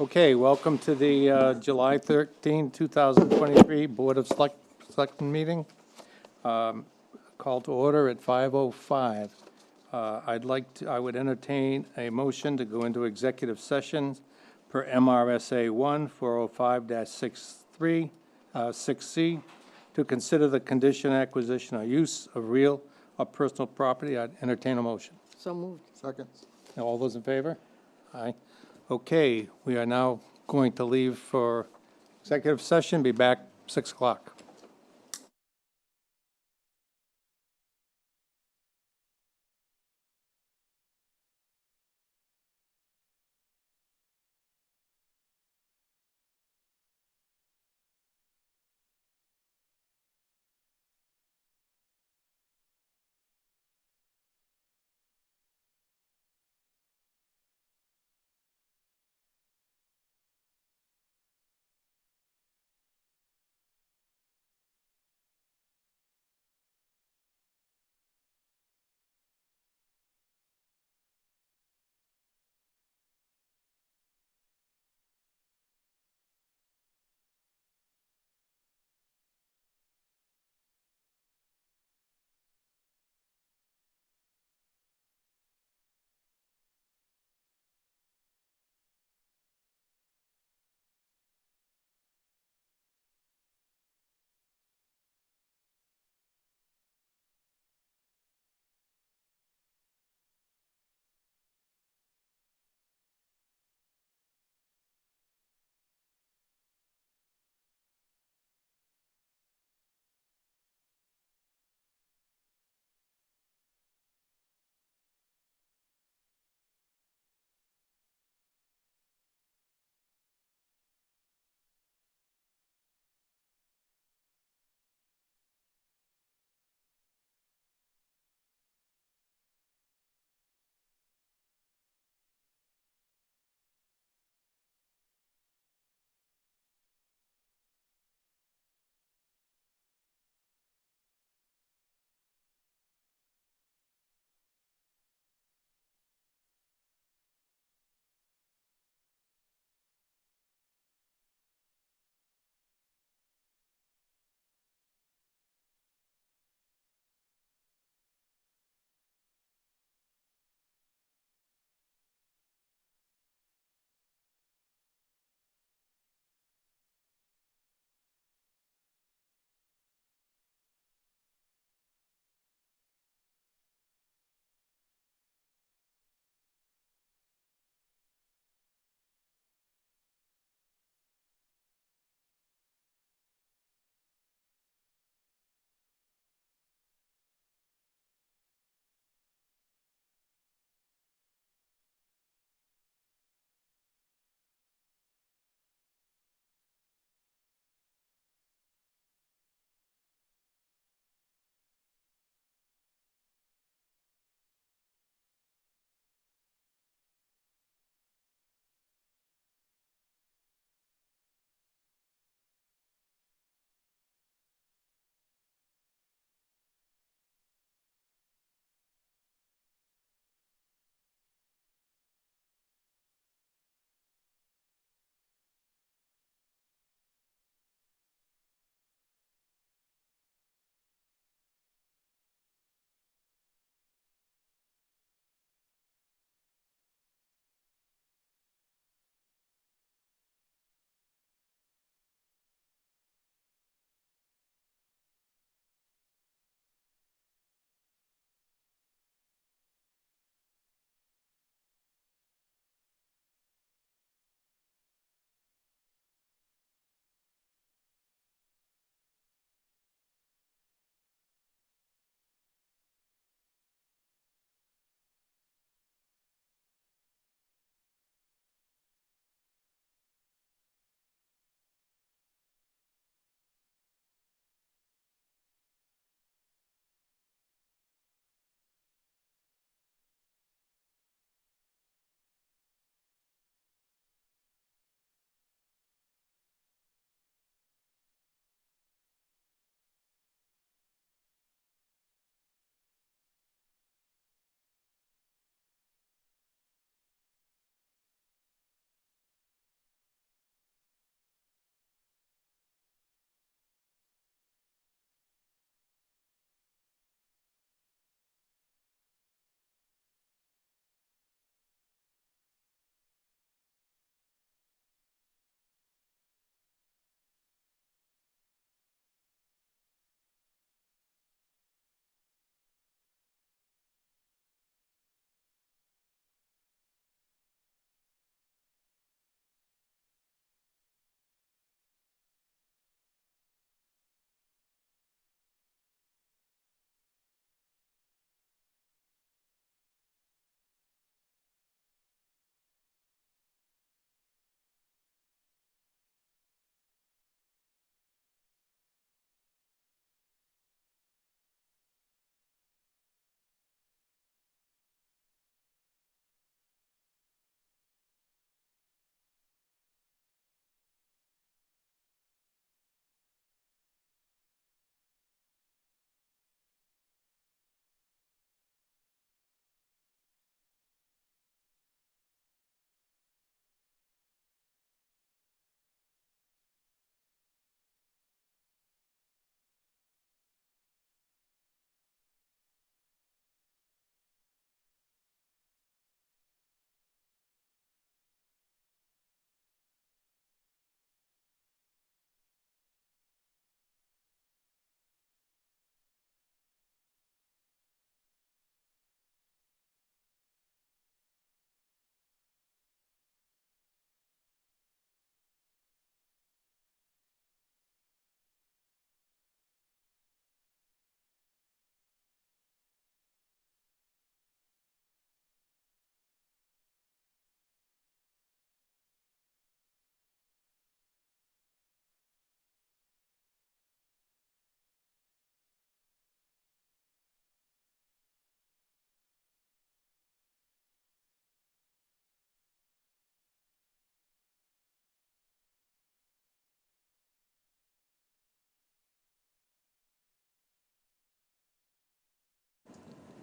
Okay, welcome to the July 13, 2023 Board of Selectmen meeting. Call to order at 5:05. I would entertain a motion to go into executive sessions per MRSA 1 405-63, 6C, to consider the condition, acquisition, or use of real or personal property. I'd entertain a motion. So moved. Second. All those in favor? Aye. Okay, we are now going to leave for executive session, be back 6 o'clock.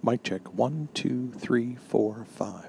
Mic check. 1, 2, 3, 4, 5.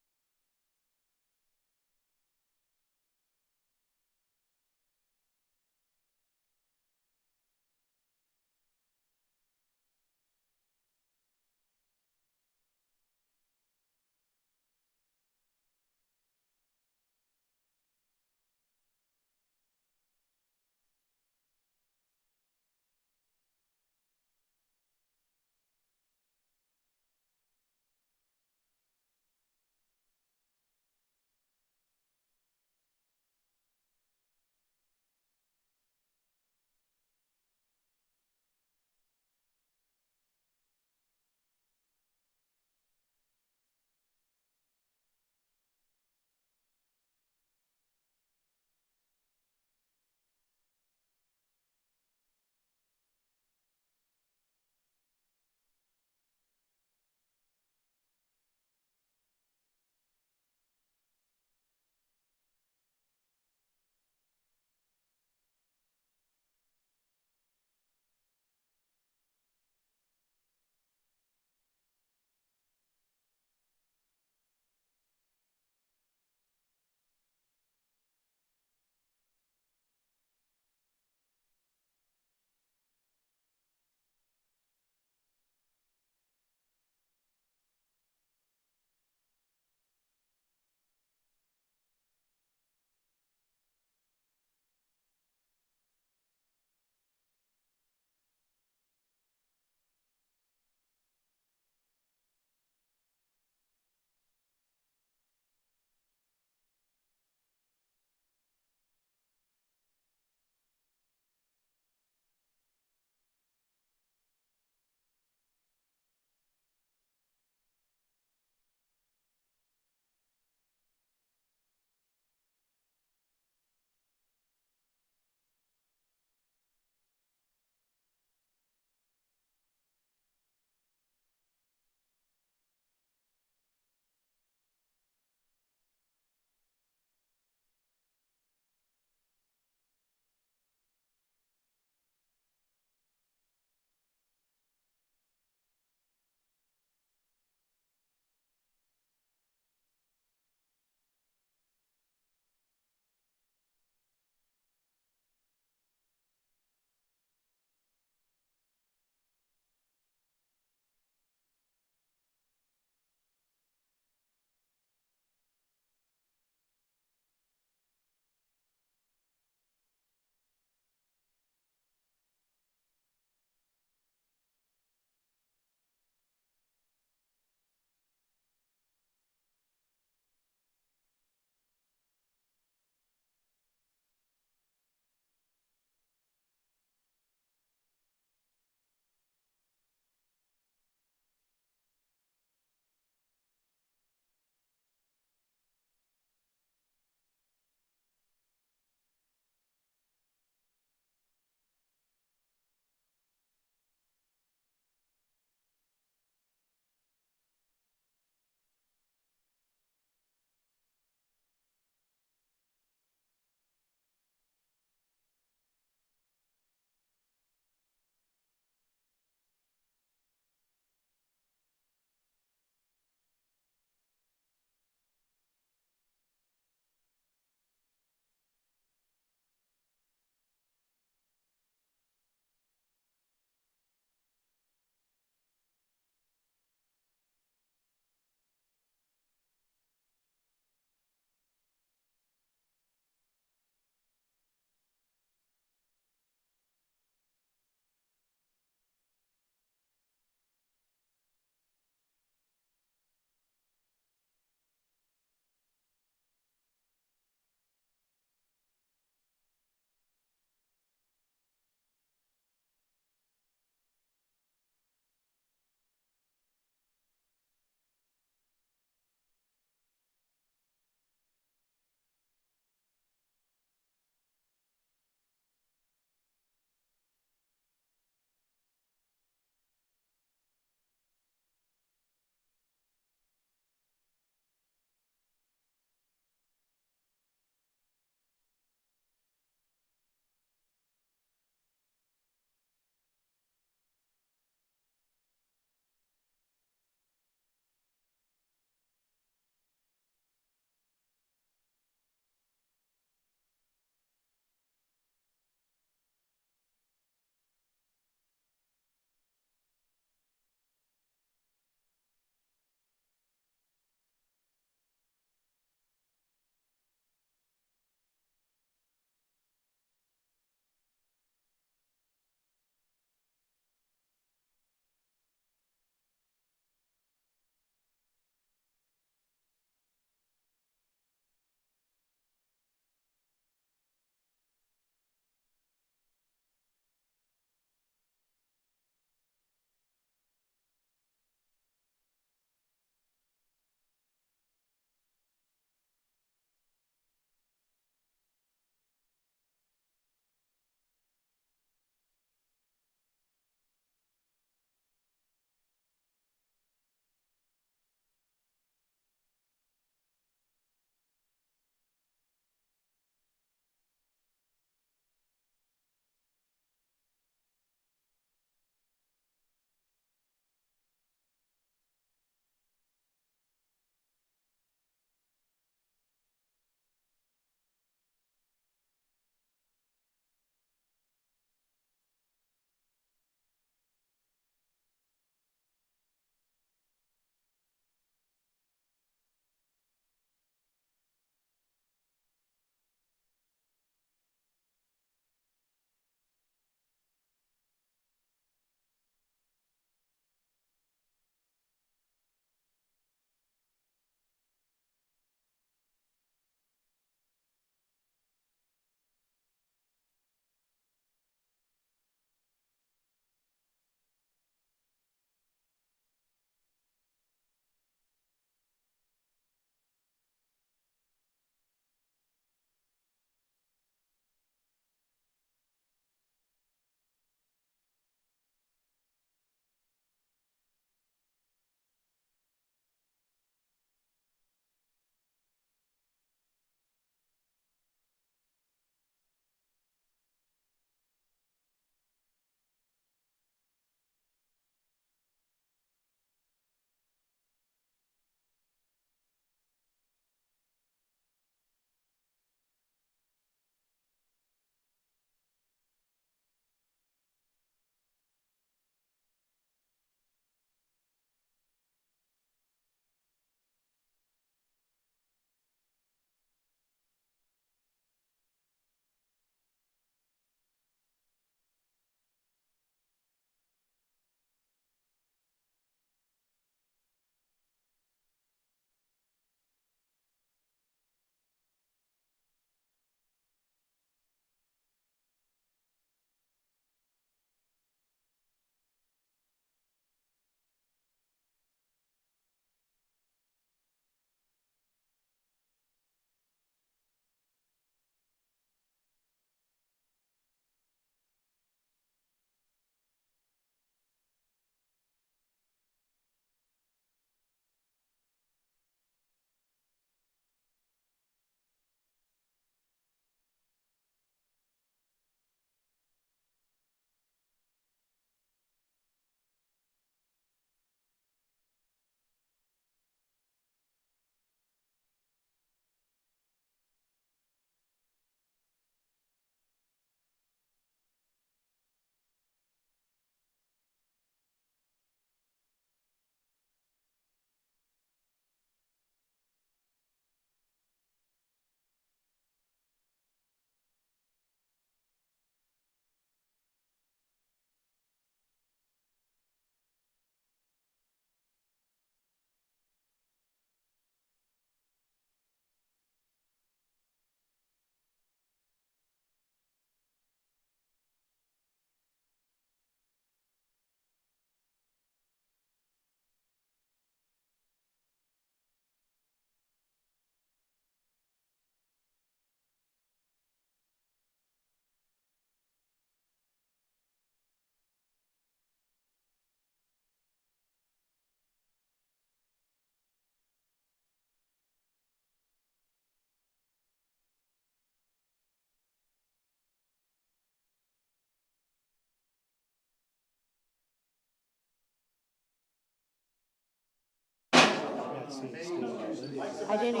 I didn't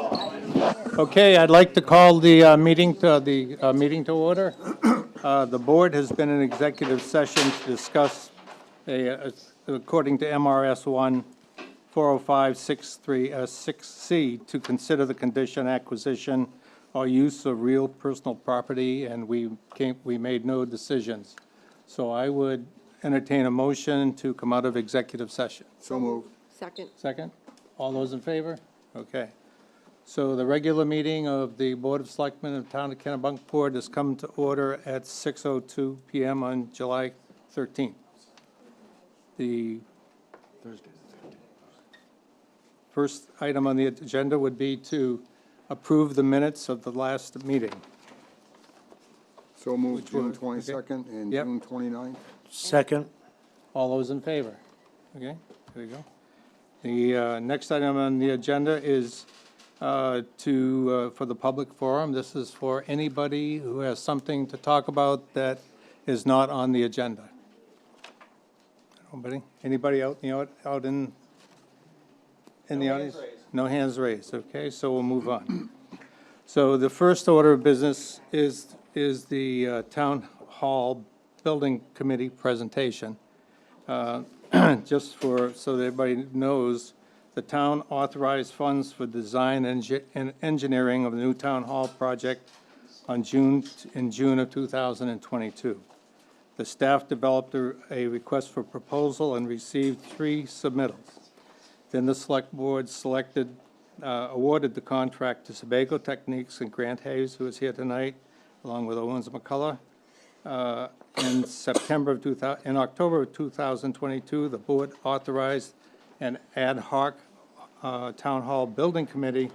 hear. Okay, I'd like to call the meeting to order. The board has been in executive session to discuss, according to MRS 1-405-6C, to consider the condition, acquisition, or use of real personal property, and we made no decisions. So I would entertain a motion to come out of executive session. So moved. Second. Second? All those in favor? Okay. So the regular meeting of the Board of Selectmen of the Town of Kennebunkport has come to order at 6:02 PM on July 13th. The first item on the agenda would be to approve the minutes of the last meeting. So moved, Which were- June 22nd and Yep. June 29th. Second. All those in favor? Okay, there you go. The next item on the agenda is for the public forum. This is for anybody who has something to talk about that is not on the agenda. Nobody? Anybody out in the audience? No hands raised, okay, so we'll move on. So the first order of business is the Town Hall Building Committee presentation. Just so that everybody knows, the town authorized funds for design and engineering of the new town hall project in June of 2022. The staff developed a request for proposal and received 3 submittals. Then the select board awarded the contract to Sebago Techniques and Grant Hayes, who is here tonight, along with Owens McCullough. In October of 2022, the board authorized an ad hoc town hall building committee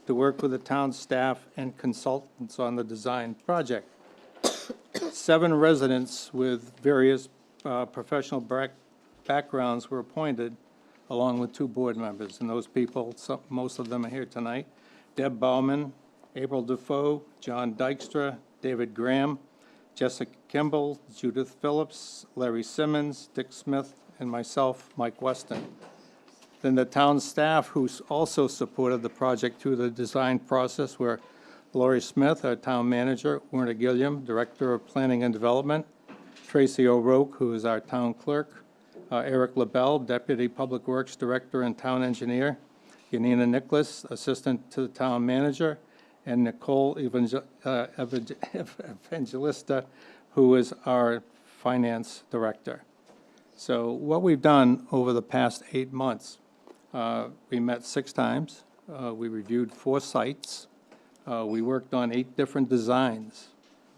to work with the town staff and consultants on the design project. 7 residents with various professional backgrounds were appointed, along with 2 board members. And those people, most of them are here tonight. Deb Bauman, April Defoe, John Dykstra, David Graham, Jessica Kimball, Judith Phillips, Larry Simmons, Dick Smith, and myself, Mike Weston. Then the town staff, who also supported the project through the design process, were Lori Smith, our town manager, Werner Gilliam, Director of Planning and Development, Tracy O'Rourke, who is our town clerk, Eric LaBelle, Deputy Public Works Director and Town Engineer, Yanina Nicholas, Assistant to the Town Manager, and Nicole Evangelista, who is our Finance Director. So what we've done over the past 8 months, we met 6 times. We reviewed 4 sites. We worked on 8 different designs.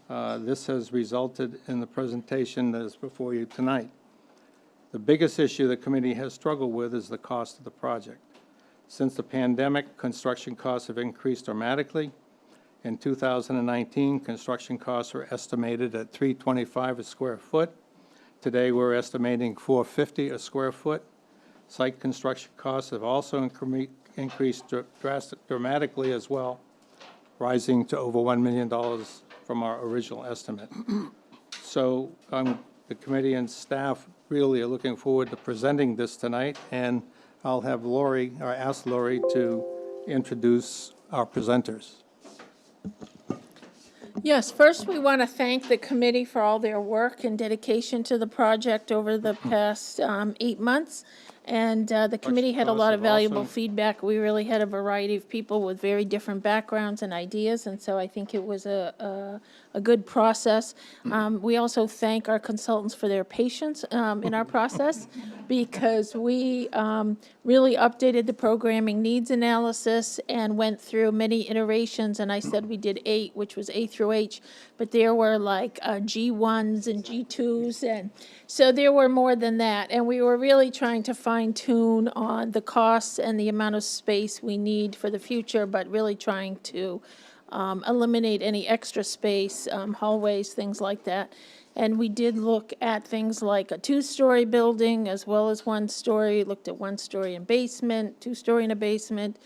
This has resulted in the presentation that is before you tonight. The biggest issue the committee has struggled with is the cost of the project. Since the pandemic, construction costs have increased dramatically. In 2019, construction costs were estimated at $325 a square foot. Today, we're estimating $450 a square foot. Site construction costs have also increased dramatically as well, rising to over $1 million from our original estimate. So the committee and staff really are looking forward to presenting this tonight, and I'll have ask Lori to introduce our presenters. Yes, first we want to thank the committee for all their work and dedication to the project over the past 8 months. And the committee had a lot of valuable feedback. We really had a variety of people with very different backgrounds and ideas, and so I think it was a good process. We also thank our consultants for their patience in our process, because we really updated the programming needs analysis and went through many iterations, and I said we did 8, which was A through H, but there were like G1s and G2s, and so there were more than that, and we were really trying to fine-tune on the costs and the amount of space we need for the future, but really trying to eliminate any extra space, hallways, things like that. And we did look at things like a 2-story building as well as 1-story, looked at 1-story and basement, 2-story and a basement,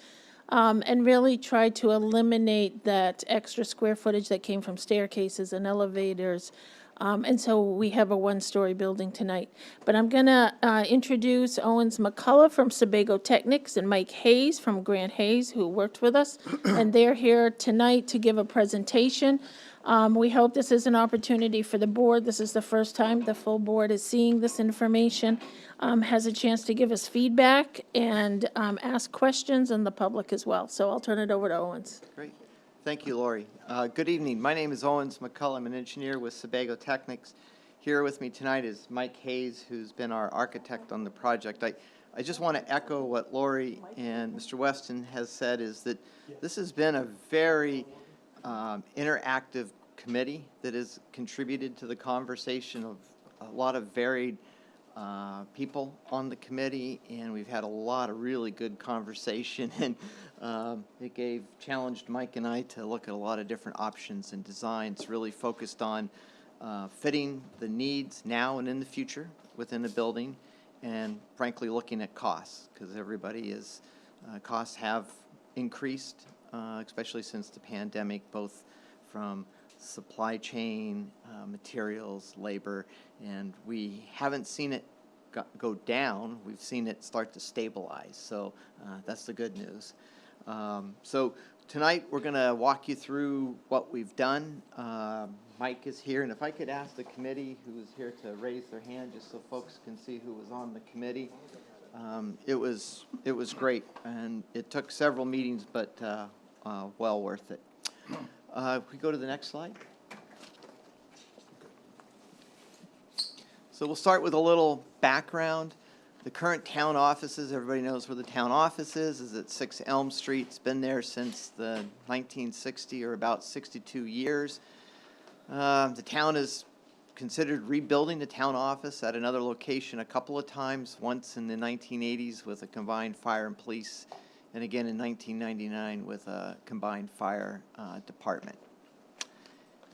and really tried to eliminate that extra square footage that came from staircases and elevators, And so we have a one-story building tonight. But I'm going to introduce Owens McCullough from Sebago Technics and Mike Hayes from Grant Hayes, who worked with us. And they're here tonight to give a presentation. We hope this is an opportunity for the board. This is the first time the full board is seeing this information, has a chance to give us feedback and ask questions, and the public as well. So I'll turn it over to Owens. Great. Thank you, Lori. Good evening. My name is Owens McCullough. I'm an engineer with Sebago Technics. Here with me tonight is Mike Hayes, who's been our architect on the project. I just want to echo what Lori and Mr. Weston has said, is that this has been a very interactive committee that has contributed to the conversation of a lot of varied people on the committee, and we've had a lot of really good conversation, and it challenged Mike and I to look at a lot of different options and designs, really focused on fitting the needs now and in the future within the building, and frankly looking at costs, because costs have increased, especially since the pandemic, both from supply chain, materials, labor, and we haven't seen it go down. We've seen it start to stabilize, so that's the good news. So tonight we're going to walk you through what we've done. Mike is here, and if I could ask the committee who's here to raise their hand just so folks can see who was on the committee. It was great, and it took several meetings, but well worth it. If we go to the next slide. So we'll start with a little background. The current town offices, everybody knows where the town office is at 6 Elm Street. It's been there since the 1960, or about 62 years. The town has considered rebuilding the town office at another location a couple of times, once in the 1980s with a combined fire and police, and again in 1999 with a combined fire department.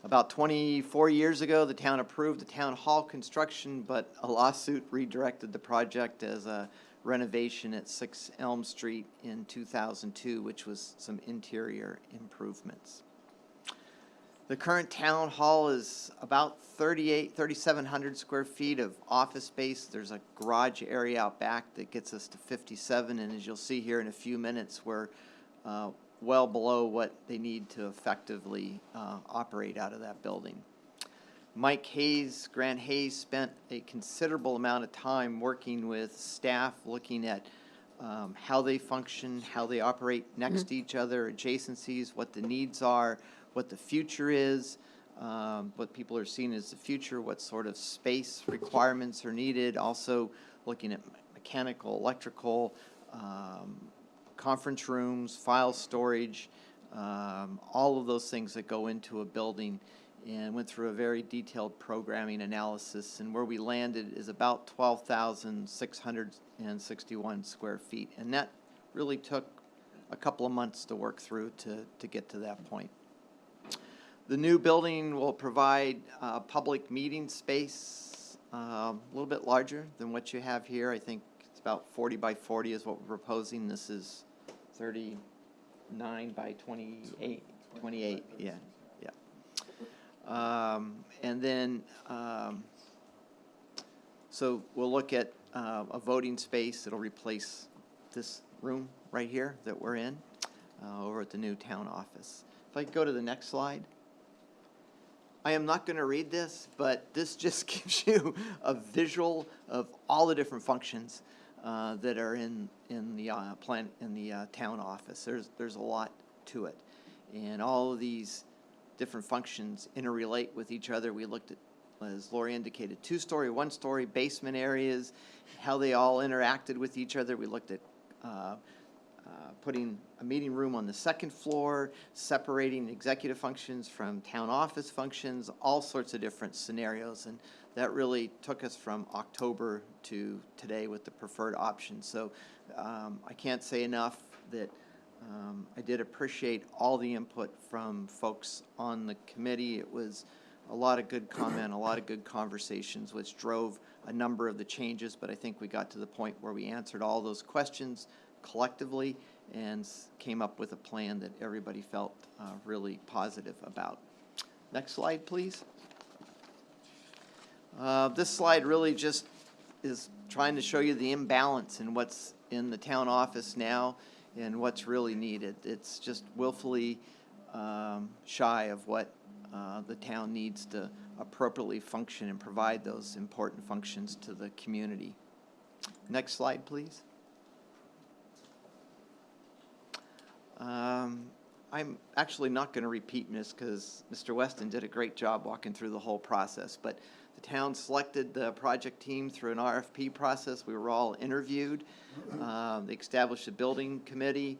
About 24 years ago, the town approved the town hall construction, but a lawsuit redirected the project as a renovation at 6 Elm Street in 2002, which was some interior improvements. The current town hall is about 3,700 square feet of office space. There's a garage area out back that gets us to 57, and as you'll see here in a few minutes, we're well below what they need to effectively operate out of that building. Mike Hayes, Grant Hayes, spent a considerable amount of time working with staff, looking at how they function, how they operate next to each other, adjacencies, what the needs are, what the future is, what people are seeing as the future, what sort of space requirements are needed, also looking at mechanical, electrical, conference rooms, file storage, all of those things that go into a building, and went through a very detailed programming analysis, and where we landed is about 12,661 square feet, and that really took a couple of months to work through to get to that point. The new building will provide public meeting space, a little bit larger than what you have here. I think it's about 40 by 40 is what we're proposing. This is 39 by 28, yeah. And then, so we'll look at a voting space that'll replace this room right here that we're in over at the new town office. If I could go to the next slide. I am not going to read this, but this just gives you a visual of all the different functions that are in the town office. There's a lot to it, and all of these different functions interrelate with each other. We looked at, as Lori indicated, 2-story, 1-story basement areas, how they all interacted with each other. We looked at putting a meeting room on the second floor, separating executive functions from town office functions, all sorts of different scenarios, and that really took us from October to today with the preferred option. So I can't say enough that I did appreciate all the input from folks on the committee. It was a lot of good comment, a lot of good conversations, which drove a number of the changes, but I think we got to the point where we answered all those questions collectively and came up with a plan that everybody felt really positive about. Next slide, please. This slide really just is trying to show you the imbalance in what's in the town office now and what's really needed. It's just willfully shy of what the town needs to appropriately function and provide those important functions to the community. Next slide, please. I'm actually not going to repeat this because Mr. Weston did a great job walking through the whole process, but the town selected the project team through an RFP process. We were all interviewed. They established a building committee.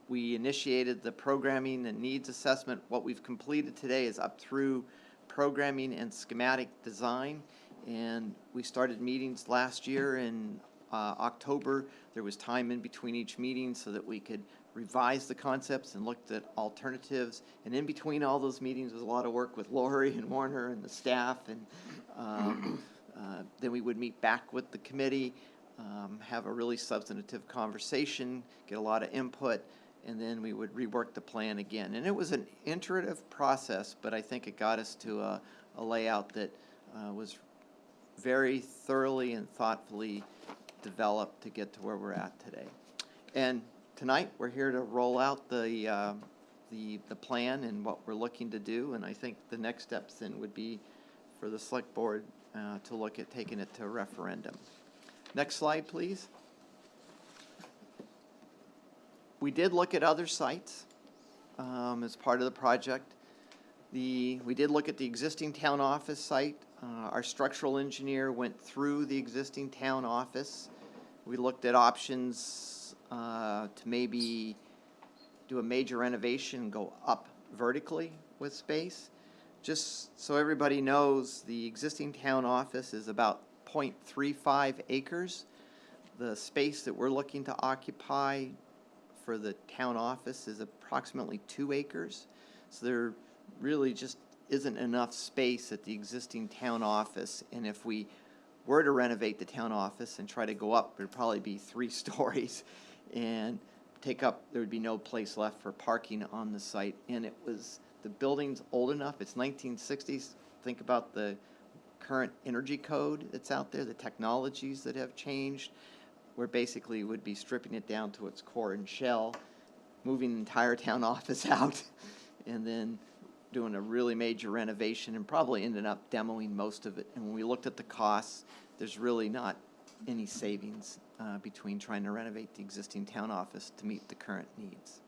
We initiated the programming and needs assessment. What we've completed today is up through programming and schematic design, and we started meetings last year in October. There was time in between each meeting so that we could revise the concepts and looked at alternatives. And in between all those meetings was a lot of work with Lori and Warner and the staff. And then we would meet back with the committee, have a really substantive conversation, get a lot of input, and then we would rework the plan again. And it was an iterative process, but I think it got us to a layout that was very thoroughly and thoughtfully developed to get to where we're at today. And tonight, we're here to roll out the plan and what we're looking to do, and I think the next steps then would be for the select board to look at taking it to a referendum. Next slide, please. We did look at other sites as part of the project. We did look at the existing town office site. Our structural engineer went through the existing town office. We looked at options to maybe do a major renovation and go up vertically with space. Just so everybody knows, the existing town office is about 0.35 acres. The space that we're looking to occupy for the town office is approximately 2 acres. So there really just isn't enough space at the existing town office, and if we were to renovate the town office and try to go up, it'd probably be 3 stories and there would be no place left for parking on the site. And the building's old enough, it's 1960s. Think about the current energy code that's out there, the technologies that have changed. We're basically would be stripping it down to its core and shell, moving the entire town office out, and then doing a really major renovation and probably ended up demoing most of it. And when we looked at the costs, there's really not any savings between trying to renovate the existing town office to meet the current needs.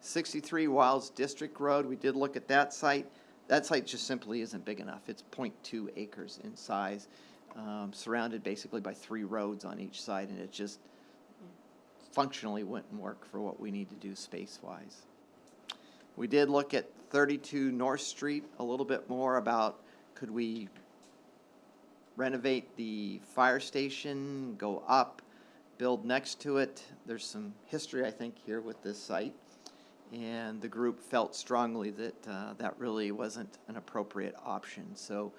63 Wilds District Road, we did look at that site. That site just simply isn't big enough. It's 0.2 acres in size, surrounded basically by 3 roads on each side, and it just functionally wouldn't work for what we need to do space-wise. We did look at 32 North Street a little bit more about could we renovate the fire station, go up, build next to it. There's some history, I think, here with this site, and the group felt strongly that that really wasn't an appropriate option. So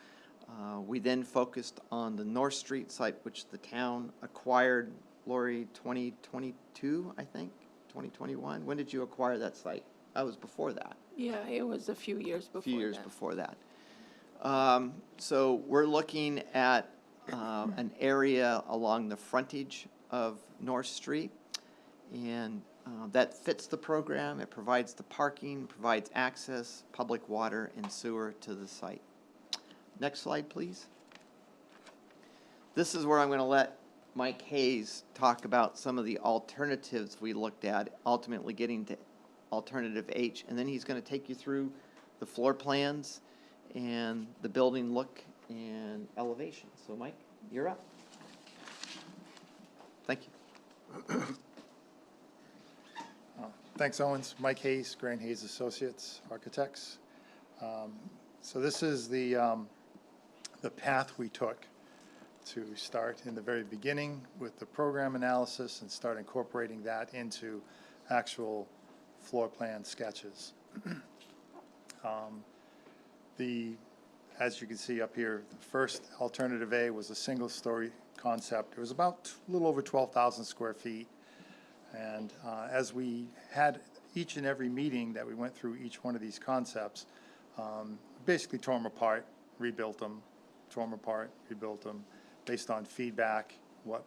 we then focused on the North Street site, which the town acquired, Lori, 2022, I think, 2021. When did you acquire that site? That was before that. Yeah, it was a few years before that. A few years before that. So we're looking at an area along the frontage of North Street, and that fits the program. It provides the parking, provides access, public water, and sewer to the site. Next slide, please. This is where I'm going to let Mike Hayes talk about some of the alternatives we looked at, ultimately getting to alternative H, and then he's going to take you through the floor plans and the building look and elevation. So Mike, you're up. Thank you. Thanks, Owens. Mike Hayes, Grant Hayes Associates, Architects. So this is the path we took to start in the very beginning with the program analysis and start incorporating that into actual floor plan sketches. As you can see up here, the first alternative A was a single-story concept. It was about a little over 12,000 square feet. And as we had each and every meeting that we went through each one of these concepts, basically tore them apart, rebuilt them, tore them apart, rebuilt them, based on feedback, what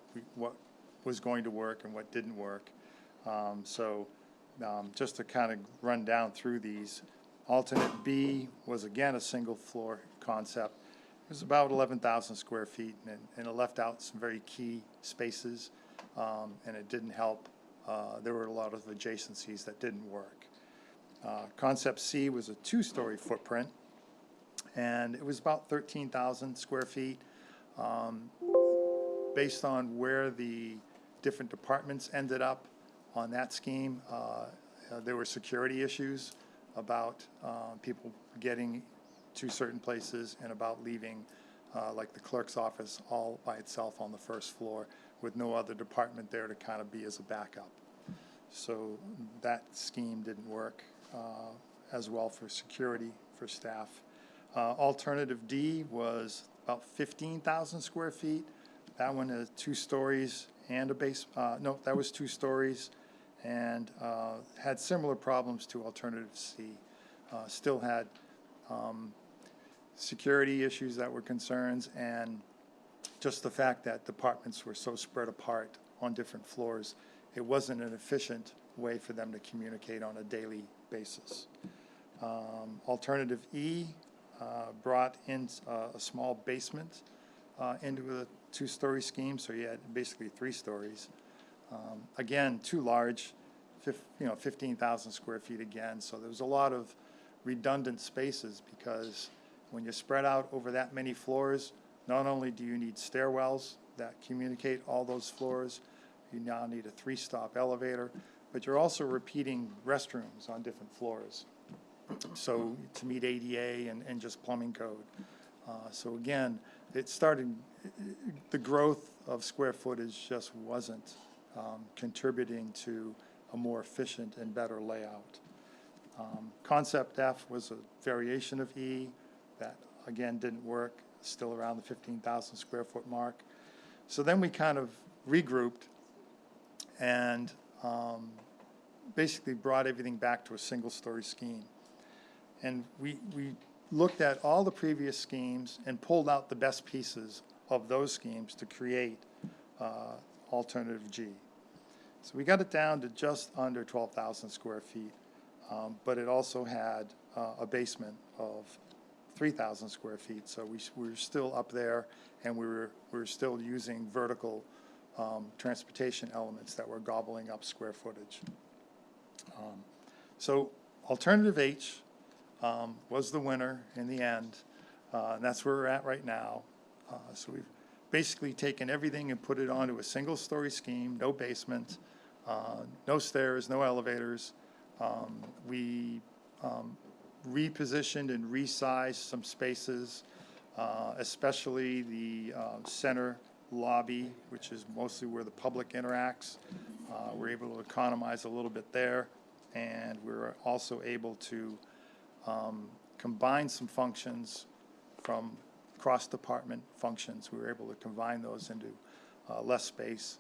was going to work and what didn't work. Just to kind of run down through these, alternate B was again a single floor concept. It was about 11,000 square feet, and it left out some very key spaces, and it didn't help. There were a lot of adjacencies that didn't work. Concept C was a 2-story footprint, and it was about 13,000 square feet. Based on where the different departments ended up on that scheme, there were security issues about people getting to certain places and about leaving, like the clerk's office all by itself on the first floor with no other department there to kind of be as a backup. So that scheme didn't work as well for security for staff. Alternative D was about 15,000 square feet. That one is 2 stories and a base, no, that was 2 stories and had similar problems to alternative C. Still had security issues that were concerns, and just the fact that departments were so spread apart on different floors, it wasn't an efficient way for them to communicate on a daily basis. Alternative E brought in a small basement into a 2-story scheme, so you had basically 3 stories. Again, too large, 15,000 square feet again, so there was a lot of redundant spaces, because when you're spread out over that many floors, not only do you need stairwells that communicate all those floors, you now need a 3-stop elevator, but you're also repeating restrooms on different floors, so to meet ADA and just plumbing code. So again, the growth of square footage just wasn't contributing to a more efficient and better layout. Concept F was a variation of E that, again, didn't work, still around the 15,000 square foot mark. So then we kind of regrouped and basically brought everything back to a single-story scheme. And we looked at all the previous schemes and pulled out the best pieces of those schemes to create alternative G. So we got it down to just under 12,000 square feet, but it also had a basement of 3,000 square feet. So we were still up there, and we were still using vertical transportation elements that were gobbling up square footage. So alternative H was the winner in the end, and that's where we're at right now. So we've basically taken everything and put it onto a single-story scheme, no basement, no stairs, no elevators. We repositioned and resized some spaces, especially the center lobby, which is mostly where the public interacts. We're able to economize a little bit there, and we're also able to combine some functions from cross-department functions. We were able to combine those into less space.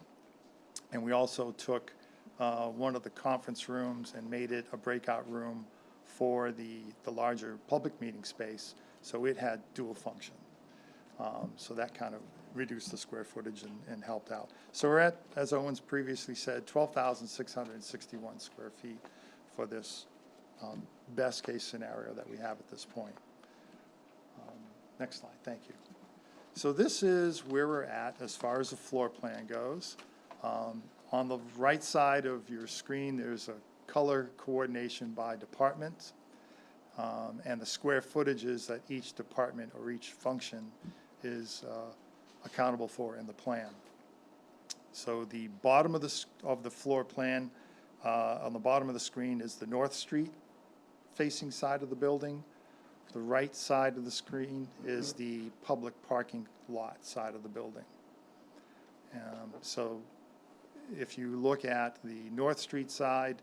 And we also took one of the conference rooms and made it a breakout room for the larger public meeting space, so it had dual function. So that kind of reduced the square footage and helped out. So we're at, as Owen's previously said, 12,661 square feet for this best case scenario that we have at this point. Next slide, thank you. So this is where we're at as far as the floor plan goes. On the right side of your screen, there's a color coordination by department, and the square footages that each department or each function is accountable for in the plan. So the bottom of the floor plan, on the bottom of the screen, is the North Street facing side of the building. The right side of the screen is the public parking lot side of the building. So if you look at the North Street side,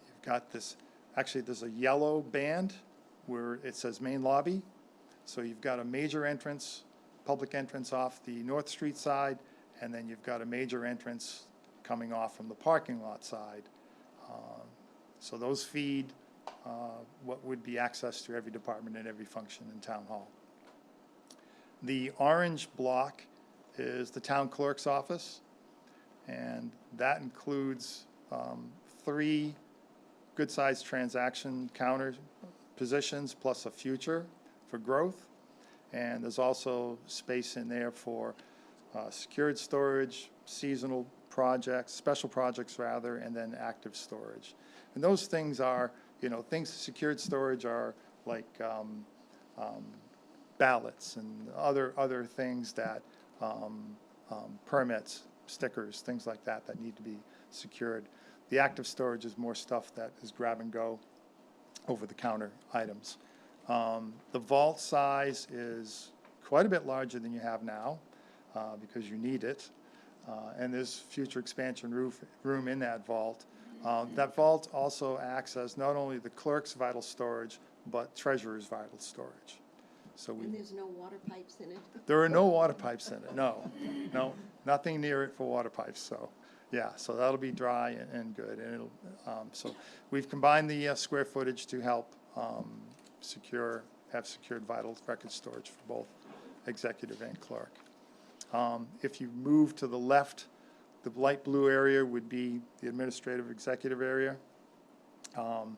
you've got this, actually there's a yellow band where it says main lobby. So you've got a major entrance, public entrance off the North Street side, and then you've got a major entrance coming off from the parking lot side. So those feed what would be access to every department and every function in Town Hall. The orange block is the town clerk's office, and that includes 3 good-sized transaction counter positions plus a future for growth. And there's also space in there for secured storage, seasonal projects, special projects rather, and then active storage. And those things are, things, secured storage are like ballots and other things that, permits, stickers, things like that need to be secured. The active storage is more stuff that is grab and go, over-the-counter items. The vault size is quite a bit larger than you have now, because you need it. And there's future expansion room in that vault. That vault also acts as not only the clerk's vital storage, but treasurer's vital storage. So And there's no water pipes in it? there are no water pipes in it, no, nothing near it for water pipes, so, yeah, so that'll be dry and good, and it'll, so we've combined the square footage to help have secured vital record storage for both executive and clerk. If you move to the left, the light blue area would be the administrative executive area. So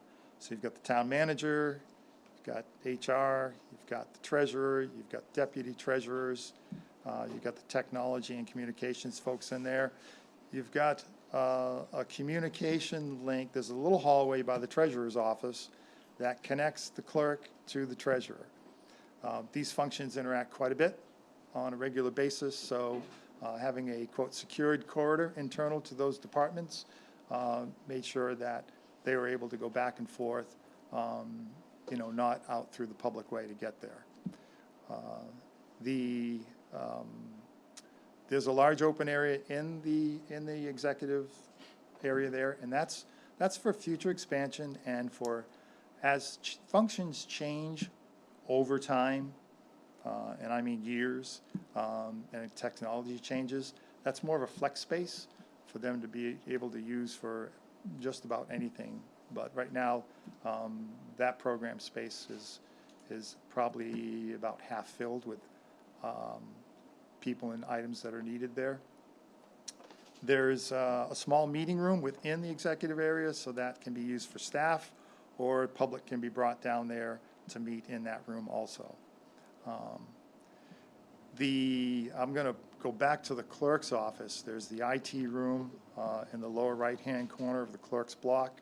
you've got the town manager, you've got HR, you've got the treasurer, you've got deputy treasurers, you've got the technology and communications folks in there. You've got a communication link. There's a little hallway by the treasurer's office that connects the clerk to the treasurer. These functions interact quite a bit on a regular basis, so having a, quote, secured corridor internal to those departments made sure that they were able to go back and forth, not out through the public way to get there. There's a large open area in the executive area there, and that's for future expansion and for as functions change over time, and I mean years, and technology changes, that's more of a flex space for them to be able to use for just about anything. But right now, that program space is probably about half filled with people and items that are needed there. There's a small meeting room within the executive area, so that can be used for staff, or public can be brought down there to meet in that room also. I'm going to go back to the clerk's office. There's the IT room in the lower right-hand corner of the clerk's block.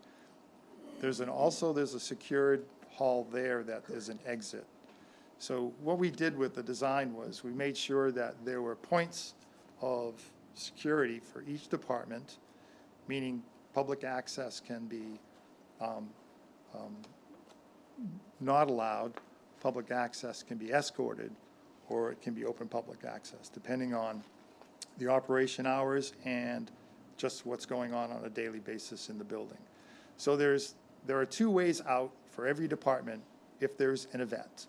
There's a secured hall there that is an exit. So what we did with the design was we made sure that there were points of security for each department, meaning public access can be not allowed, public access can be escorted, or it can be open public access, depending on the operation hours and just what's going on a daily basis in the building. So there are 2 ways out for every department if there's an event.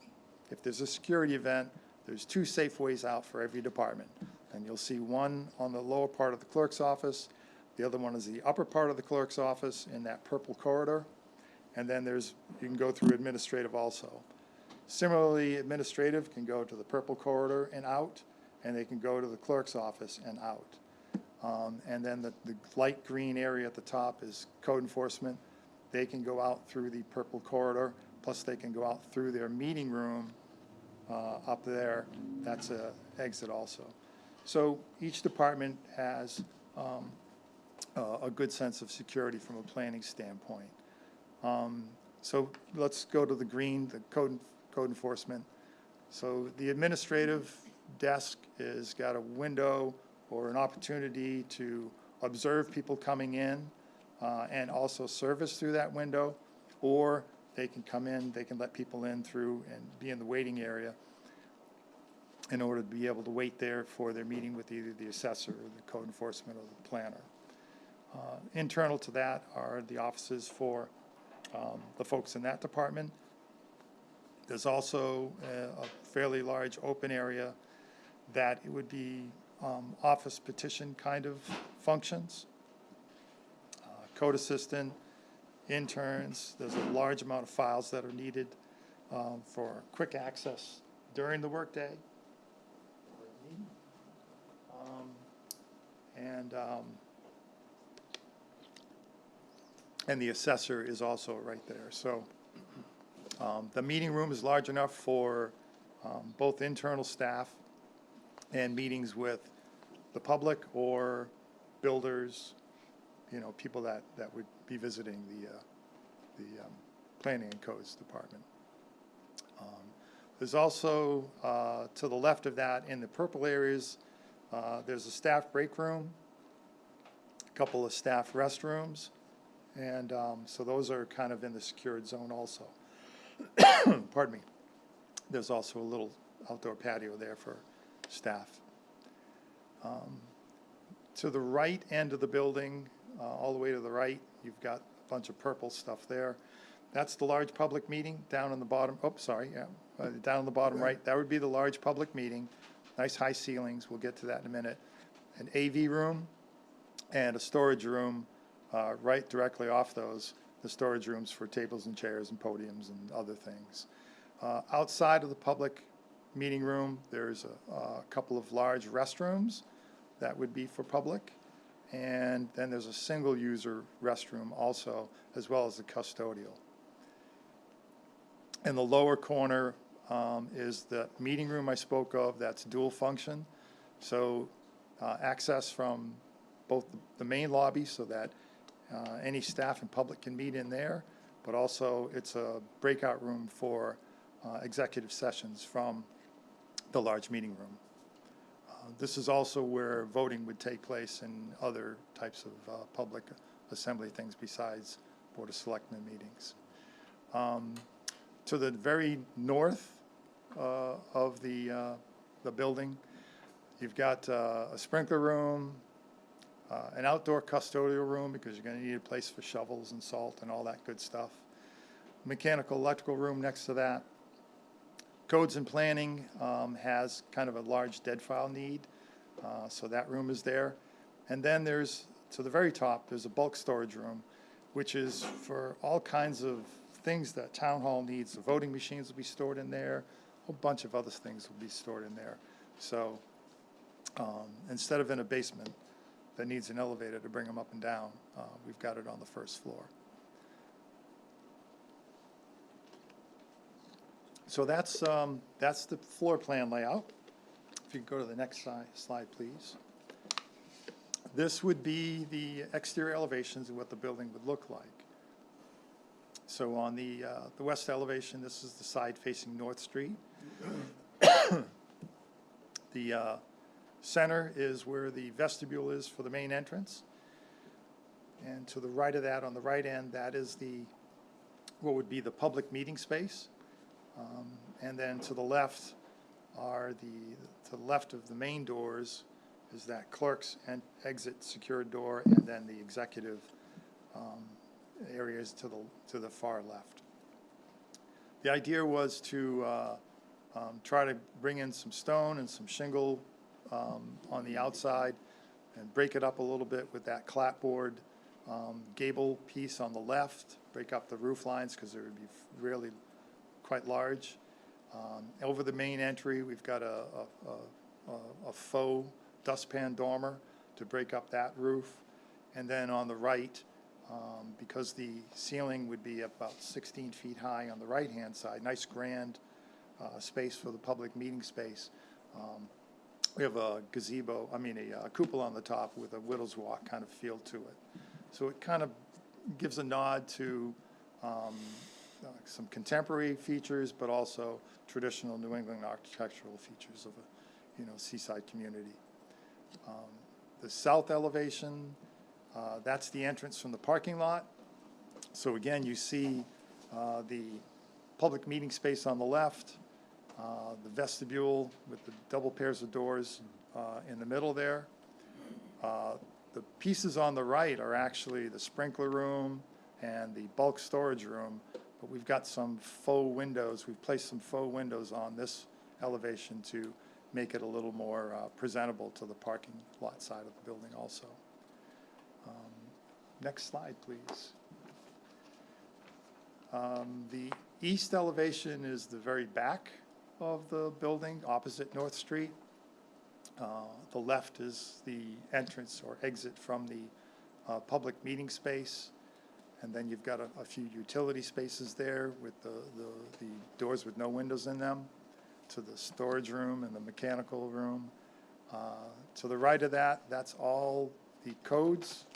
If there's a security event, there's 2 safe ways out for every department. And you'll see one on the lower part of the clerk's office. The other one is the upper part of the clerk's office in that purple corridor. And then you can go through administrative also. Similarly, administrative can go to the purple corridor and out, and they can go to the clerk's office and out. And then the light green area at the top is code enforcement. They can go out through the purple corridor, plus they can go out through their meeting room up there. That's an exit also. So each department has a good sense of security from a planning standpoint. So let's go to the green, the code enforcement. So the administrative desk has got a window or an opportunity to observe people coming in and also service through that window, or they can come in, they can let people in through and be in the waiting area in order to be able to wait there for their meeting with either the assessor or the code enforcement or the planner. Internal to that are the offices for the folks in that department. There's also a fairly large open area that it would be office petition kind of functions. Code assistant, interns, there's a large amount of files that are needed for quick access during the workday. and the assessor is also right there. So the meeting room is large enough for both internal staff and meetings with the public or builders, people that would be visiting the Planning and Codes Department. There's also, to the left of that, in the purple areas, there's a staff break room, a couple of staff restrooms, and so those are kind of in the secured zone also. Pardon me. There's also a little outdoor patio there for staff. To the right end of the building, all the way to the right, you've got a bunch of purple stuff there. That's the large public meeting down on the bottom. Oh, sorry, yeah, down on the bottom right. That would be the large public meeting. Nice high ceilings. We'll get to that in a minute. An AV room and a storage room right directly off those. The storage rooms for tables and chairs and podiums and other things. Outside of the public meeting room, there's a couple of large restrooms that would be for public. And then there's a single user restroom also, as well as the custodial. In the lower corner is the meeting room I spoke of. That's dual function. So access from both the main lobby so that any staff and public can meet in there, but also it's a breakout room for executive sessions from the large meeting room. This is also where voting would take place and other types of public assembly things besides Board of Selectmen meetings. To the very north of the building, you've got a sprinkler room, an outdoor custodial room because you're going to need a place for shovels and salt and all that good stuff. Mechanical electrical room next to that. Codes and Planning has kind of a large dead file need, so that room is there. And then there's, to the very top, there's a bulk storage room, which is for all kinds of things that Town Hall needs. The voting machines will be stored in there. A whole bunch of other things will be stored in there. So instead of in a basement that needs an elevator to bring them up and down, we've got it on the first floor. So that's the floor plan layout. If you could go to the next slide, please. This would be the exterior elevations of what the building would look like. So on the west elevation, this is the side facing North Street. The center is where the vestibule is for the main entrance. And to the right of that, on the right end, that is what would be the public meeting space. And then to the left are to the left of the main doors is that clerk's and exit secured door, and then the executive areas to the far left. The idea was to try to bring in some stone and some shingle on the outside and break it up a little bit with that clapboard gable piece on the left, break up the roof lines because it would be really quite large. Over the main entry, we've got a faux dustpan dormer to break up that roof. And then on the right, because the ceiling would be about 16 feet high on the right-hand side, nice grand space for the public meeting space. We have a gazebo, a cupola on the top with a widow's walk kind of feel to it. So it kind of gives a nod to some contemporary features, but also traditional New England architectural features of a seaside community. The south elevation, that's the entrance from the parking lot. So again, you see the public meeting space on the left, the vestibule with the double pairs of doors in the middle there. The pieces on the right are actually the sprinkler room and the bulk storage room, but we've got some faux windows. We've placed some faux windows on this elevation to make it a little more presentable to the parking lot side of the building also. Next slide, please. The east elevation is the very back of the building, opposite North Street. The left is the entrance or exit from the public meeting space. And then you've got a few utility spaces there with the doors with no windows in them, to the storage room and the mechanical room. To the right of that, that's all the codes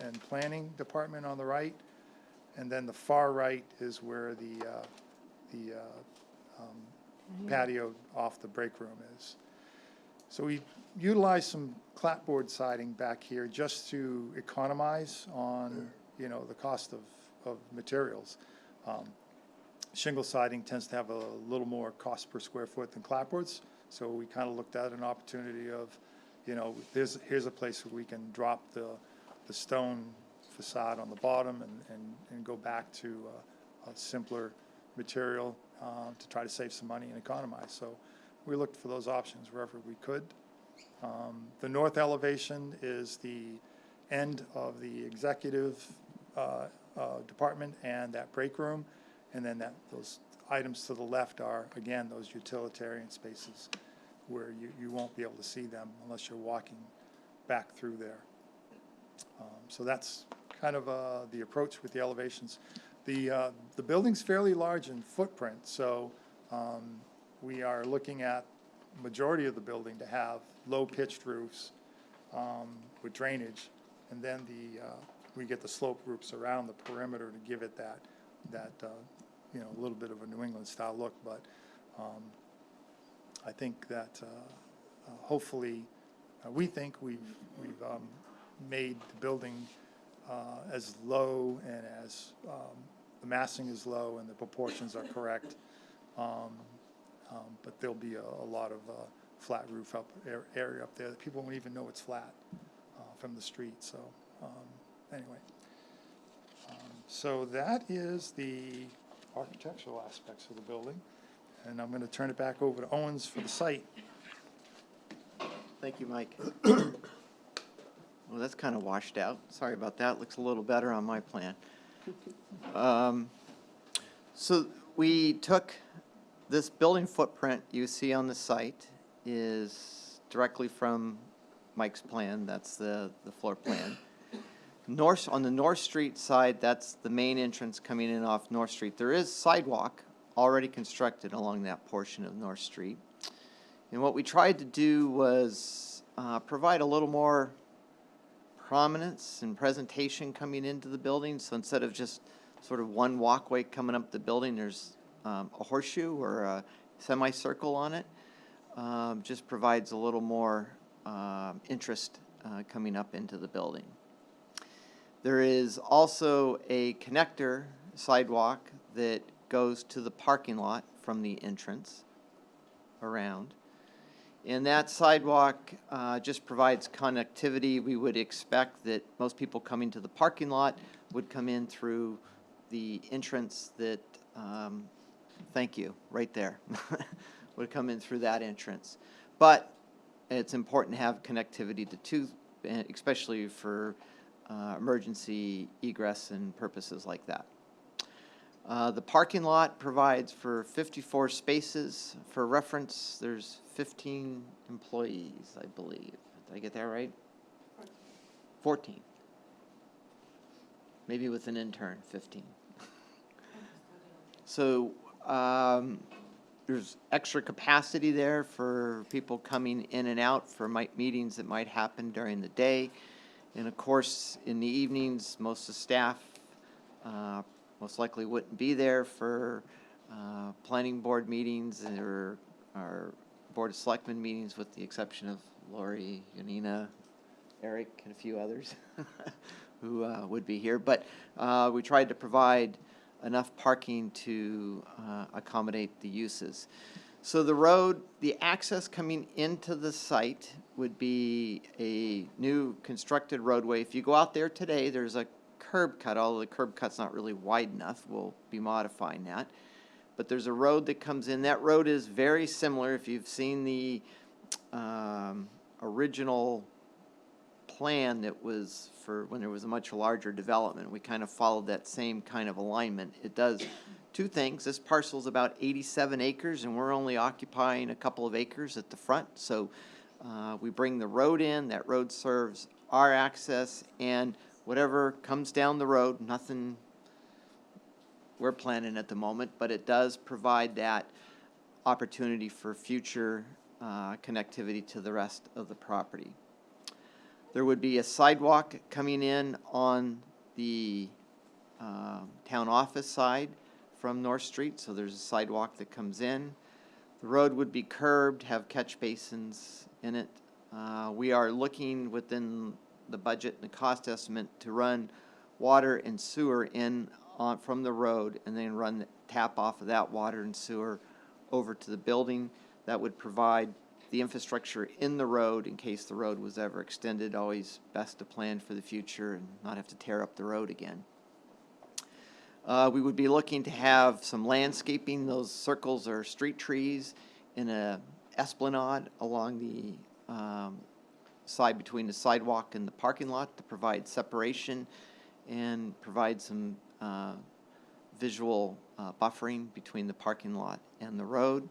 and planning department on the right. And then the far right is where the patio off the break room is. So we utilized some clapboard siding back here just to economize on, you know, the cost of materials. Shingle siding tends to have a little more cost per square foot than clapboards, so we kind of looked at an opportunity of, you know, here's a place where we can drop the stone facade on the bottom and go back to a simpler material to try to save some money and economize. So we looked for those options wherever we could. The north elevation is the end of the executive department and that break room, and then those items to the left are, again, those utilitarian spaces where you won't be able to see them unless you're walking back through there. So that's kind of the approach with the elevations. The building's fairly large in footprint, so we are looking at majority of the building to have low-pitched roofs with drainage, and then we get the slope roofs around the perimeter to give it that you know, a little bit of a New England style look. But I think that hopefully we think we've made the building as low and as the massing is low and the proportions are correct. But there'll be a lot of flat roof area up there that people won't even know it's flat from the street. So anyway, so that is the architectural aspects of the building, and I'm going to turn it back over to Owens for the site. Thank you, Mike. Well, that's kind of washed out. Sorry about that. Looks a little better on my plan. So we took this building footprint you see on the site is directly from Mike's plan. That's the floor plan. On the North Street side, that's the main entrance coming in off North Street. There is sidewalk already constructed along that portion of North Street. And what we tried to do was provide a little more prominence and presentation coming into the building. So instead of just sort of one walkway coming up the building, there's a horseshoe or a semicircle on it. Just provides a little more interest coming up into the building. There is also a connector sidewalk that goes to the parking lot from the entrance around. And that sidewalk just provides connectivity. We would expect that most people coming to the parking lot would come in through the entrance that, thank you, right there, would come in through that entrance. But it's important to have connectivity to two, especially for emergency egress and purposes like that. The parking lot provides for 54 spaces. For reference, there's 15 employees, I believe. Did I get that right? 14. Maybe with an intern, 15. So there's extra capacity there for people coming in and out for meetings that might happen during the day. And of course, in the evenings, most of the staff most likely wouldn't be there for planning board meetings or Board of Selectmen meetings, with the exception of Lori, Yanina, Eric, and a few others who would be here. But we tried to provide enough parking to accommodate the uses. So the road, the access coming into the site would be a new constructed roadway. If you go out there today, there's a curb cut, although the curb cut's not really wide enough. We'll be modifying that. But there's a road that comes in. That road is very similar. If you've seen the original plan that was for when there was a much larger development, we kind of followed that same kind of alignment. It does two things. This parcel is about 87 acres, and we're only occupying a couple of acres at the front. So We bring the road in, that road serves our access, and whatever comes down the road, nothing we're planning at the moment, but it does provide that opportunity for future connectivity to the rest of the property. There would be a sidewalk coming in on the town office side from North Street, so there's a sidewalk that comes in. The road would be curbed, have catch basins in it. We are looking within the budget and the cost estimate to run water and sewer in from the road and then run tap off of that water and sewer over to the building. That would provide the infrastructure in the road in case the road was ever extended. Always best to plan for the future and not have to tear up the road again. We would be looking to have some landscaping. Those circles are street trees in a esplanade along the side between the sidewalk and the parking lot to provide separation and provide some visual buffering between the parking lot and the road.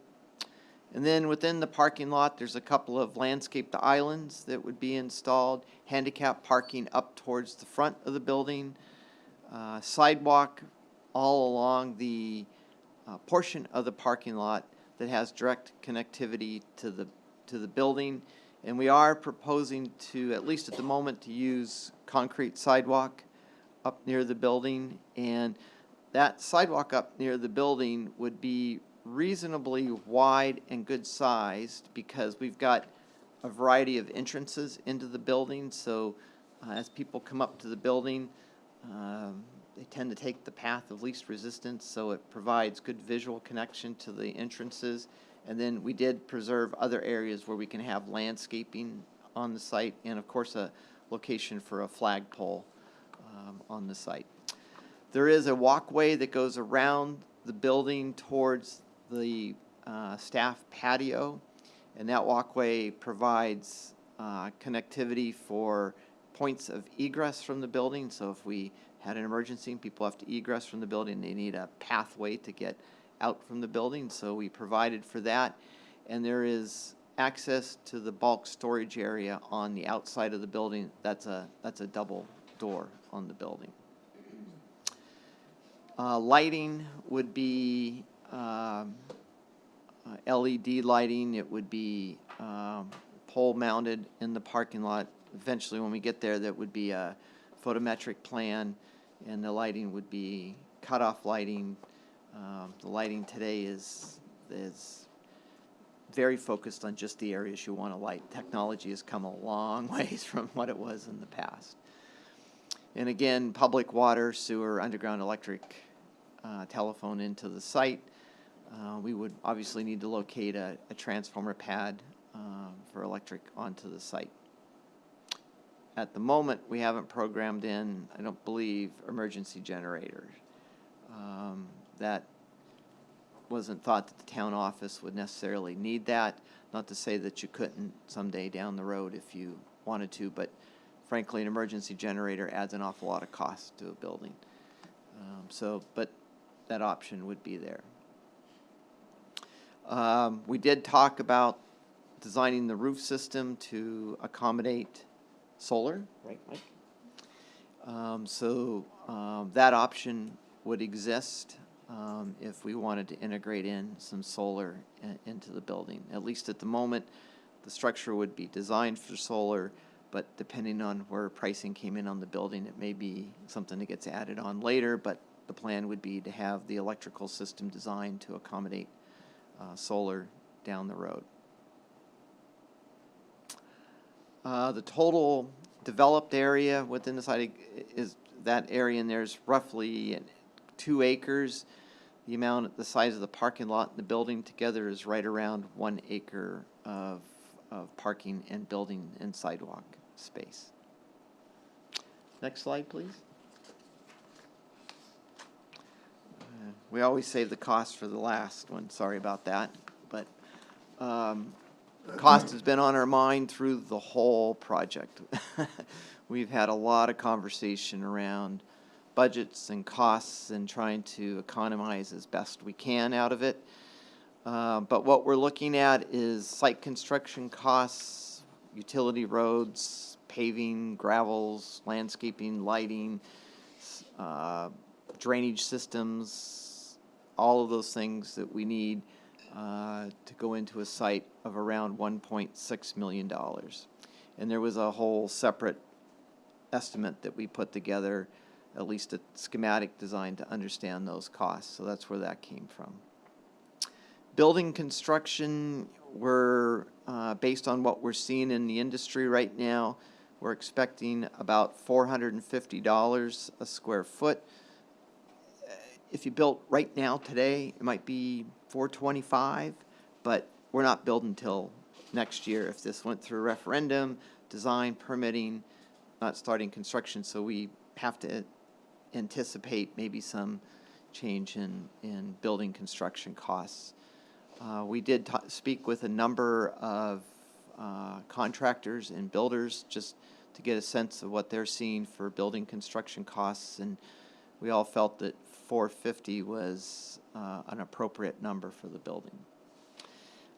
And then within the parking lot, there's a couple of landscaped islands that would be installed, handicap parking up towards the front of the building, sidewalk all along the portion of the parking lot that has direct connectivity to the building. And we are proposing to, at least at the moment, to use concrete sidewalk up near the building. And that sidewalk up near the building would be reasonably wide and good sized because we've got a variety of entrances into the building. So as people come up to the building, they tend to take the path of least resistance, so it provides good visual connection to the entrances. And then we did preserve other areas where we can have landscaping on the site and, of course, a location for a flagpole on the site. There is a walkway that goes around the building towards the staff patio, and that walkway provides connectivity for points of egress from the building. So if we had an emergency and people have to egress from the building, they need a pathway to get out from the building, so we provided for that. And there is access to the bulk storage area on the outside of the building. That's a double door on the building. Lighting would be LED lighting. It would be pole mounted in the parking lot. Eventually, when we get there, that would be a photometric plan, and the lighting would be cutoff lighting. The lighting today is very focused on just the areas you want to light. Technology has come a long ways from what it was in the past. And again, public water, sewer, underground electric, telephone into the site. We would obviously need to locate a transformer pad for electric onto the site. At the moment, we haven't programmed in, I don't believe, emergency generators. That wasn't thought that the town office would necessarily need that. Not to say that you couldn't someday down the road if you wanted to, but frankly, an emergency generator adds an awful lot of cost to a building. But that option would be there. We did talk about designing the roof system to accommodate solar, right, Mike? That option would exist if we wanted to integrate in some solar into the building. At least at the moment, the structure would be designed for solar, but depending on where pricing came in on the building, it may be something that gets added on later, but the plan would be to have the electrical system designed to accommodate solar down the road. The total developed area within the site is that area, and there's roughly 2 acres. The size of the parking lot and the building together is right around 1 acre of parking and building and sidewalk space. Next slide, please. We always save the cost for the last one. Sorry about that. But cost has been on our mind through the whole project. We've had a lot of conversation around budgets and costs and trying to economize as best we can out of it. But what we're looking at is site construction costs utility roads, paving, gravels, landscaping, lighting, drainage systems, all of those things that we need to go into a site of around $1.6 million. And there was a whole separate estimate that we put together, at least a schematic design to understand those costs. So that's where that came from. Building construction, we're, based on what we're seeing in the industry right now, we're expecting about $450 a square foot. If you built right now today, it might be $425, but we're not building until next year. If this went through a referendum, design, permitting, not starting construction, so we have to anticipate maybe some change in building construction costs. We did speak with a number of contractors and builders just to get a sense of what they're seeing for building construction costs, and we all felt that $450 was an appropriate number for the building.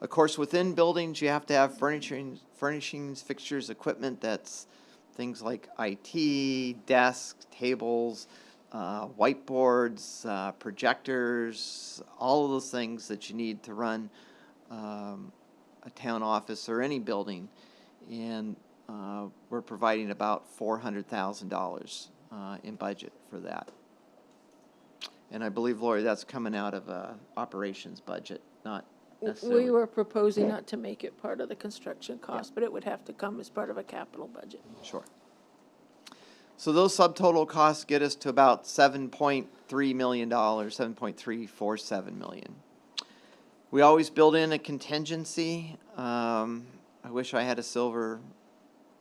Of course, within buildings, you have to have furnishings, fixtures, equipment. That's things like IT, desks, tables, whiteboards, projectors, all of those things that you need to run a town office or any building. And we're providing about $400,000 in budget for that. And I believe, Lori, that's coming out of a operations budget, not necessarily. We were proposing not to make it part of the construction cost, but it would have to come as part of a capital budget. Sure. So those subtotal costs get us to about $7.3 million, $7.347 million. We always build in a contingency. I wish I had a silver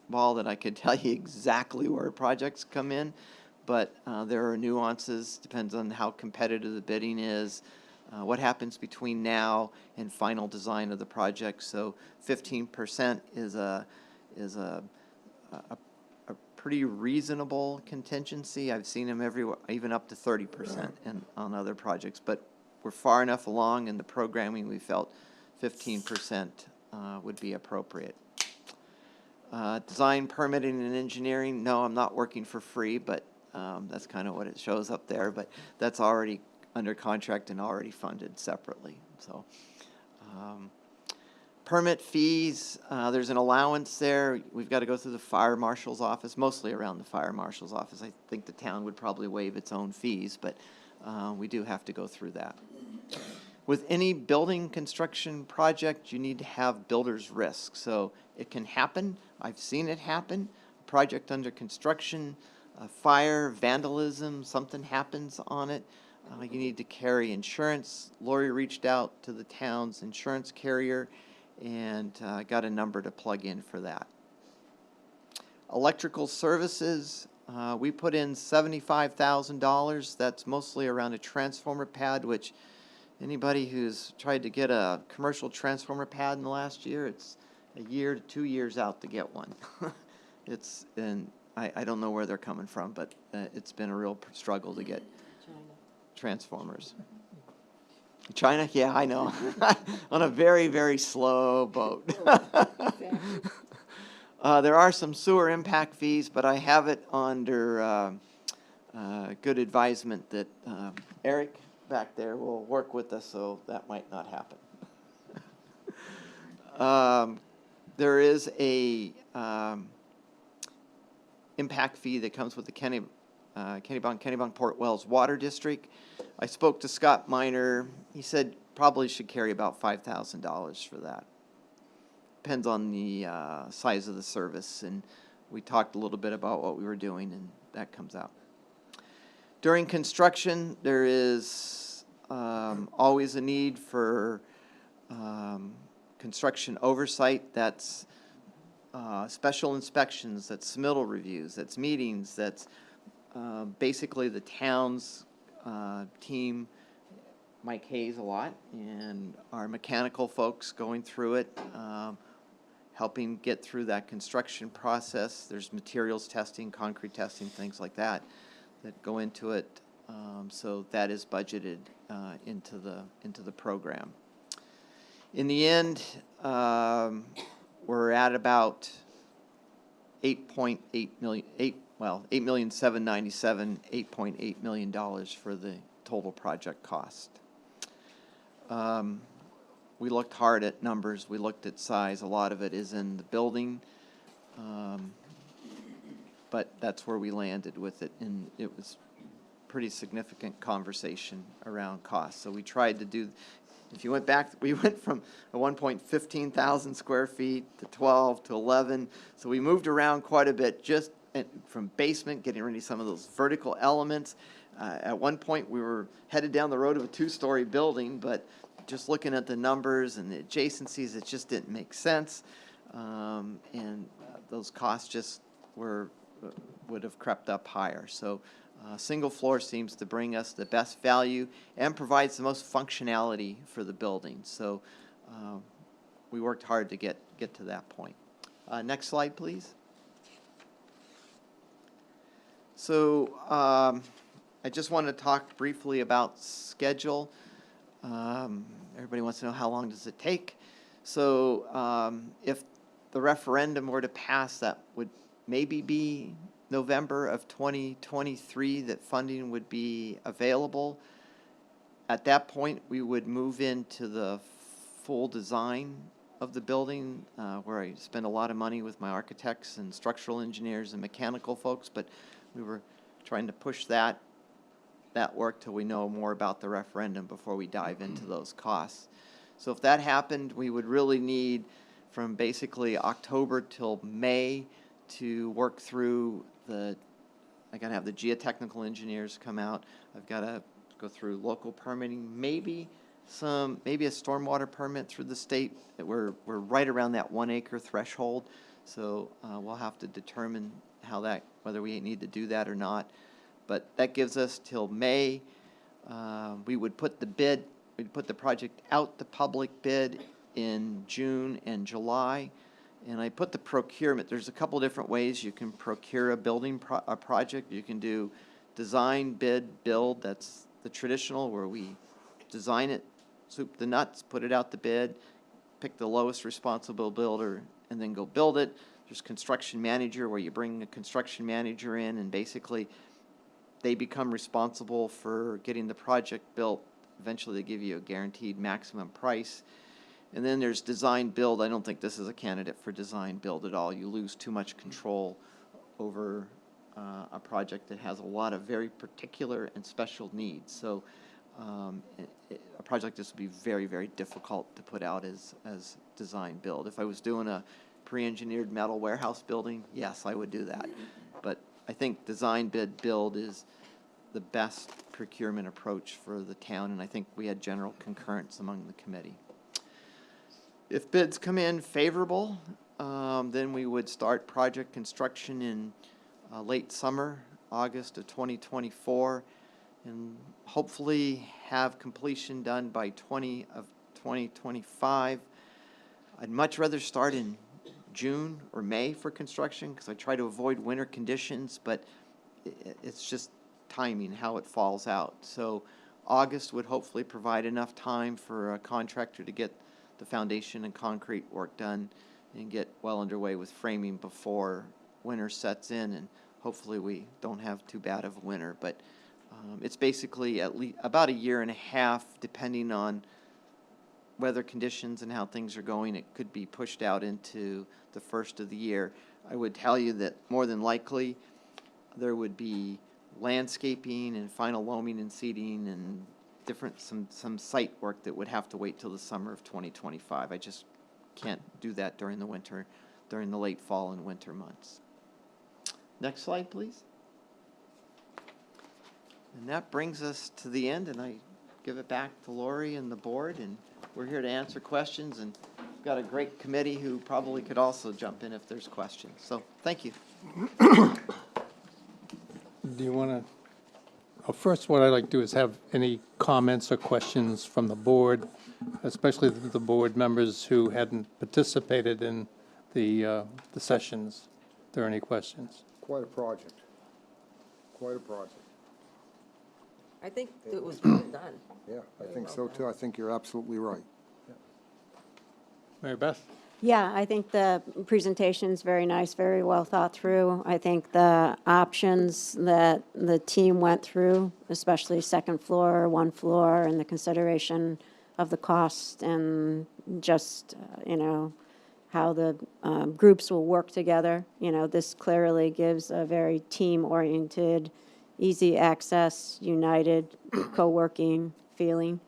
ball that I could tell you exactly where projects come in, but there are nuances, depends on how competitive the bidding is, what happens between now and final design of the project. So 15% is a pretty reasonable contingency. I've seen them everywhere, even up to 30% on other projects, but we're far enough along in the programming, we felt 15% would be appropriate. Design, permitting, and engineering, no, I'm not working for free, but that's kind of what it shows up there, but that's already under contract and already funded separately. So permit fees, there's an allowance there. We've got to go through the fire marshal's office, mostly around the fire marshal's office. I think the town would probably waive its own fees, but we do have to go through that. With any building construction project, you need to have builder's risk. So it can happen. I've seen it happen. A project under construction, fire, vandalism, something happens on it. You need to carry insurance. Lori reached out to the town's insurance carrier and got a number to plug in for that. Electrical services, we put in $75,000. That's mostly around a transformer pad, which anybody who's tried to get a commercial transformer pad in the last year, it's a year to 2 years out to get one. And I don't know where they're coming from, but it's been a real struggle to get transformers. China? Yeah, I know. On a very, very slow boat. There are some sewer impact fees, but I have it under good advisement that Eric back there will work with us, so that might not happen. There is a impact fee that comes with the Kennebunkport Wells Water District. I spoke to Scott Miner. He said probably should carry about $5,000 for that. Depends on the size of the service, and we talked a little bit about what we were doing, and that comes out. During construction, there is always a need for construction oversight. That's special inspections, that's submittal reviews, that's meetings, that's basically the town's team, Mike Hayes a lot, and our mechanical folks going through it, helping get through that construction process. There's materials testing, concrete testing, things like that go into it. So that is budgeted into the program. In the end, we're at about $8,797,000, $8.8 million for the total project cost. We looked hard at numbers, we looked at size, a lot of it is in the building, but that's where we landed with it, and it was pretty significant conversation around cost. So we tried to do, if you went back, we went from a 1.15 thousand square feet to 12 to 11. So we moved around quite a bit, just from basement, getting rid of some of those vertical elements. At one point, we were headed down the road of a 2-story building, but just looking at the numbers and the adjacencies, it just didn't make sense. And those costs just would have crept up higher. So single floor seems to bring us the best value and provides the most functionality for the building. So we worked hard to get to that point. Next slide, please. So I just want to talk briefly about schedule. Everybody wants to know how long does it take. So if the referendum were to pass, that would maybe be November of 2023 that funding would be available. At that point, we would move into the full design of the building, where I spend a lot of money with my architects and structural engineers and mechanical folks, but we were trying to push that work till we know more about the referendum before we dive into those costs. So if that happened, we would really need from basically October till May to work through I gotta have the geotechnical engineers come out. I've gotta go through local permitting, maybe a stormwater permit through the state. We're right around that 1 acre threshold. So we'll have to determine whether we need to do that or not. But that gives us till May. We would put we'd put the project out to public bid in June and July. And I put the procurement, there's a couple different ways you can procure a building project. You can do design, bid, build. That's the traditional, where we design it, soup the nuts, put it out to bid, pick the lowest responsible builder, and then go build it. There's construction manager, where you bring a construction manager in, and basically they become responsible for getting the project built. Eventually they give you a guaranteed maximum price. And then there's design build. I don't think this is a candidate for design build at all. You lose too much control over a project that has a lot of very particular and special needs. So a project this would be very, very difficult to put out as design build. If I was doing a pre-engineered metal warehouse building, yes, I would do that. But I think design bid build is the best procurement approach for the town, and I think we had general concurrence among the committee. If bids come in favorable, then we would start project construction in late summer, August of 2024, and hopefully have completion done by 2025. I'd much rather start in June or May for construction, because I try to avoid winter conditions, but it's just timing, how it falls out. So August would hopefully provide enough time for a contractor to get the foundation and concrete work done and get well underway with framing before winter sets in, and hopefully we don't have too bad of a winter. But it's basically at least about a year and a half, depending on weather conditions and how things are going. It could be pushed out into the first of the year. I would tell you that more than likely there would be landscaping and final loaming and seeding and some site work that would have to wait till the summer of 2025. I just can't do that during the winter, during the late fall and winter months. Next slide, please. And that brings us to the end, and I give it back to Lori and the board, and we're here to answer questions, and we've got a great committee who probably could also jump in if there's questions. So thank you. Do you want to, first, what I'd like to do is have any comments or questions from the board, especially the board members who hadn't participated in the sessions. Are there any questions? Quite a project. Quite a project. I think it was well done. Yeah, I think so too. I think you're absolutely right. Mary Beth? Yeah, I think the presentation's very nice, very well thought through. I think the options that the team went through, especially second floor, one floor, and the consideration of the cost and just, how the groups will work together. This clearly gives a very team-oriented, easy access, united, co-working feeling.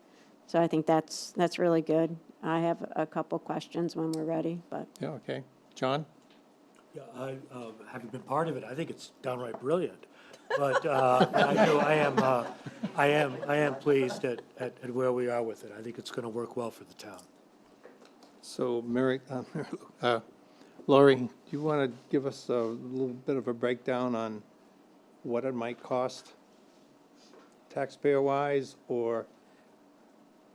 So I think that's really good. I have a couple questions when we're ready, but. Yeah, okay. John? Yeah, having been part of it, I think it's downright brilliant. But I am pleased at where we are with it. I think it's going to work well for the town. So, Lori, do you want to give us a little bit of a breakdown on what it might cost taxpayer-wise, or?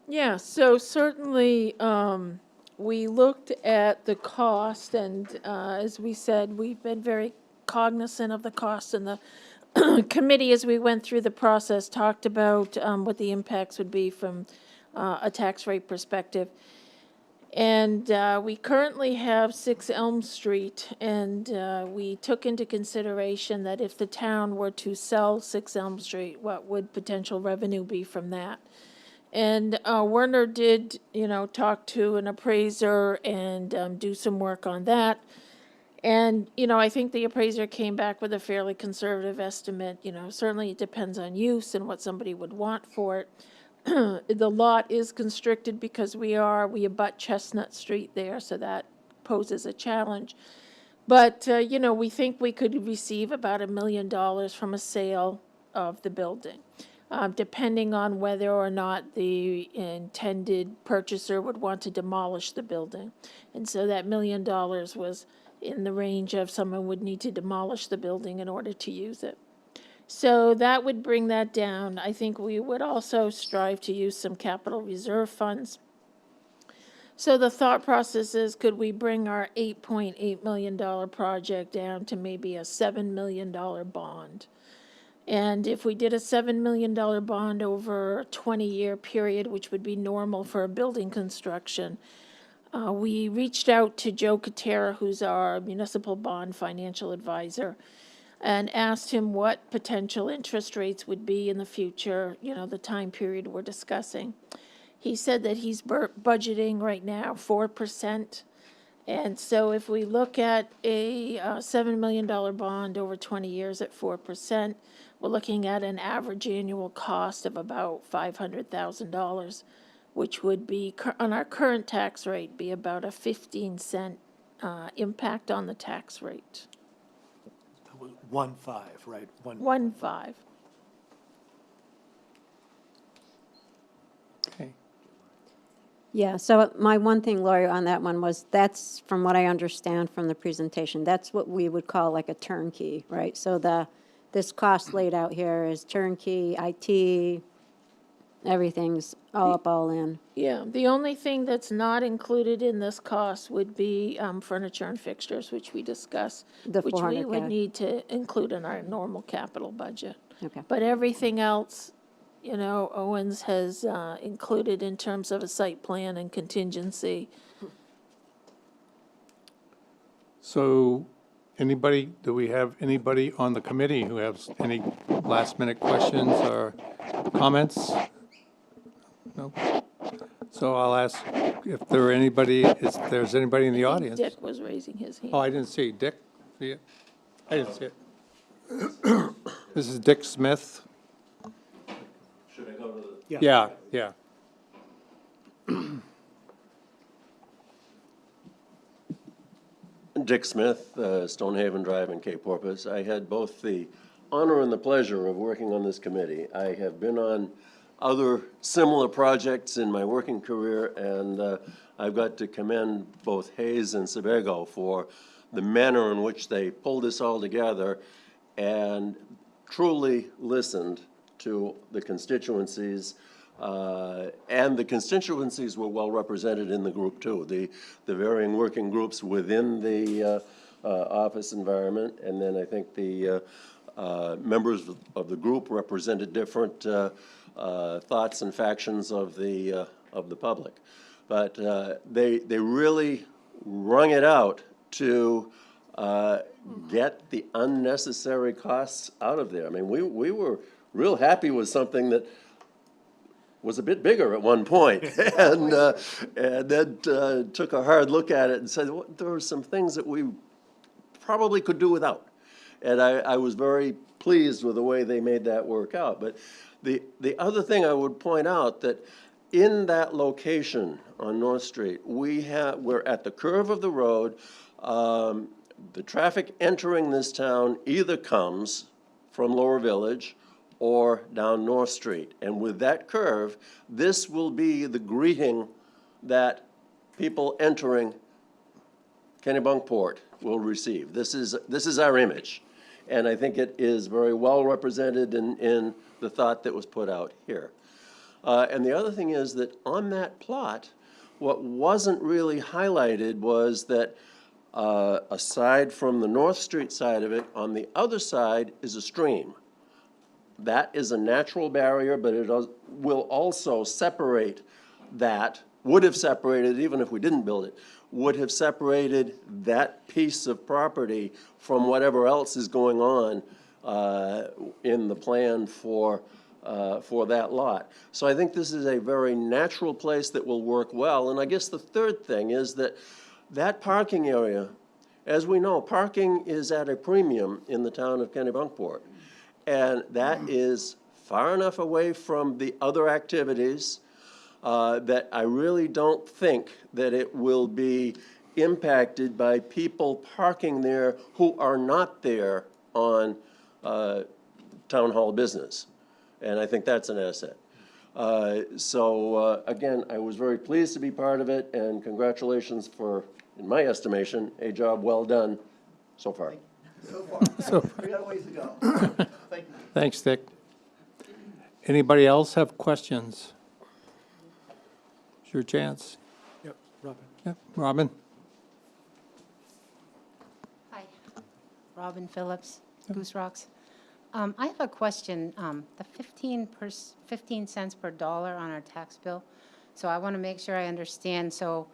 Yeah, so certainly, we looked at the cost, and as we said, we've been very cognizant of the cost, and the committee, as we went through the process, talked about what the impacts would be from a tax rate perspective. And we currently have 6 Elm Street, and we took into consideration that if the town were to sell 6 Elm Street, what would potential revenue be from that? And Werner did, talk to an appraiser and do some work on that. And, I think the appraiser came back with a fairly conservative estimate. Certainly it depends on use and what somebody would want for it. The lot is constricted because we abut Chestnut Street there, so that poses a challenge. But, we think we could receive about $1 million from a sale of the building, depending on whether or not the intended purchaser would want to demolish the building. And so that $1 million was in the range of someone would need to demolish the building in order to use it. So that would bring that down. I think we would also strive to use some capital reserve funds. So the thought process is, could we bring our $8.8 million project down to maybe a $7 million bond? And if we did a $7 million bond over a 20-year period, which would be normal for a building construction, we reached out to Joe Katera, who's our municipal bond financial advisor, and asked him what potential interest rates would be in the future, the time period we're discussing. He said that he's budgeting right now 4%. And so if we look at a $7 million bond over 20 years at 4%, we're looking at an average annual cost of about $500,000, which would be, on our current tax rate, be about a 15-cent impact on the tax rate. 1.5, right? 1.5. Okay. Yeah, so my one thing, Lori, on that one was, that's, from what I understand from the presentation, that's what we would call like a turnkey, right? So this cost laid out here is turnkey, IT, everything's all in. Yeah, the only thing that's not included in this cost would be furniture and fixtures, which we discussed, The which we would 400K. need to include in our normal capital budget. Okay. But everything else, Owens has included in terms of a site plan and contingency. So, do we have anybody on the committee who has any last-minute questions or comments? No? So I'll ask if there's anybody in the audience. Dick was raising his hand. Oh, I didn't see. Dick? See it? I didn't see it. This is Dick Smith. Should I go to the? Yeah. Dick Smith, Stonehaven Drive in Cape Porpoise. I had both the honor and the pleasure of working on this committee. I have been on other similar projects in my working career, and I've got to commend both Hayes and Sebago for the manner in which they pulled this all together and truly listened to the constituencies. And the constituencies were well represented in the group, too. The varying working groups within the office environment, and then I think the members of the group represented different thoughts and factions of the public. But they really wrung it out to get the unnecessary costs out of there. I mean, we were real happy with something that was a bit bigger at one point, and then took a hard look at it and said, well, there were some things that we probably could do without. And I was very pleased with the way they made that work out. But the other thing I would point out, that in that location on North Street, we're at the curve of the road. The traffic entering this town either comes from Lower Village or down North Street. And with that curve, this will be the greeting that people entering Kennebunkport will receive. This is our image. And I think it is very well represented in the thought that was put out here. And the other thing is that on that plot, what wasn't really highlighted was that aside from the North Street side of it, on the other side is a stream. That is a natural barrier, but it will also separate that, would have separated, even if we didn't build it, would have separated that piece of property from whatever else is going on in the plan for that lot. So I think this is a very natural place that will work well. And I guess the third thing is that that parking area, as we know, parking is at a premium in the town of Kennebunkport. And that is far enough away from the other activities that I really don't think that it will be impacted by people parking there who are not there on town hall business. And I think that's an asset. So again, I was very pleased to be part of it, and congratulations for, in my estimation, a job well done so far. We got a ways to go. Thank you. Thanks, Dick. Anybody else have questions? It's your chance. Yep, Robin. Yep, Robin? Hi, Robin Phillips, Goose Rocks. I have a question. The 15 cents per dollar on our tax bill. So I want to make sure I understand. So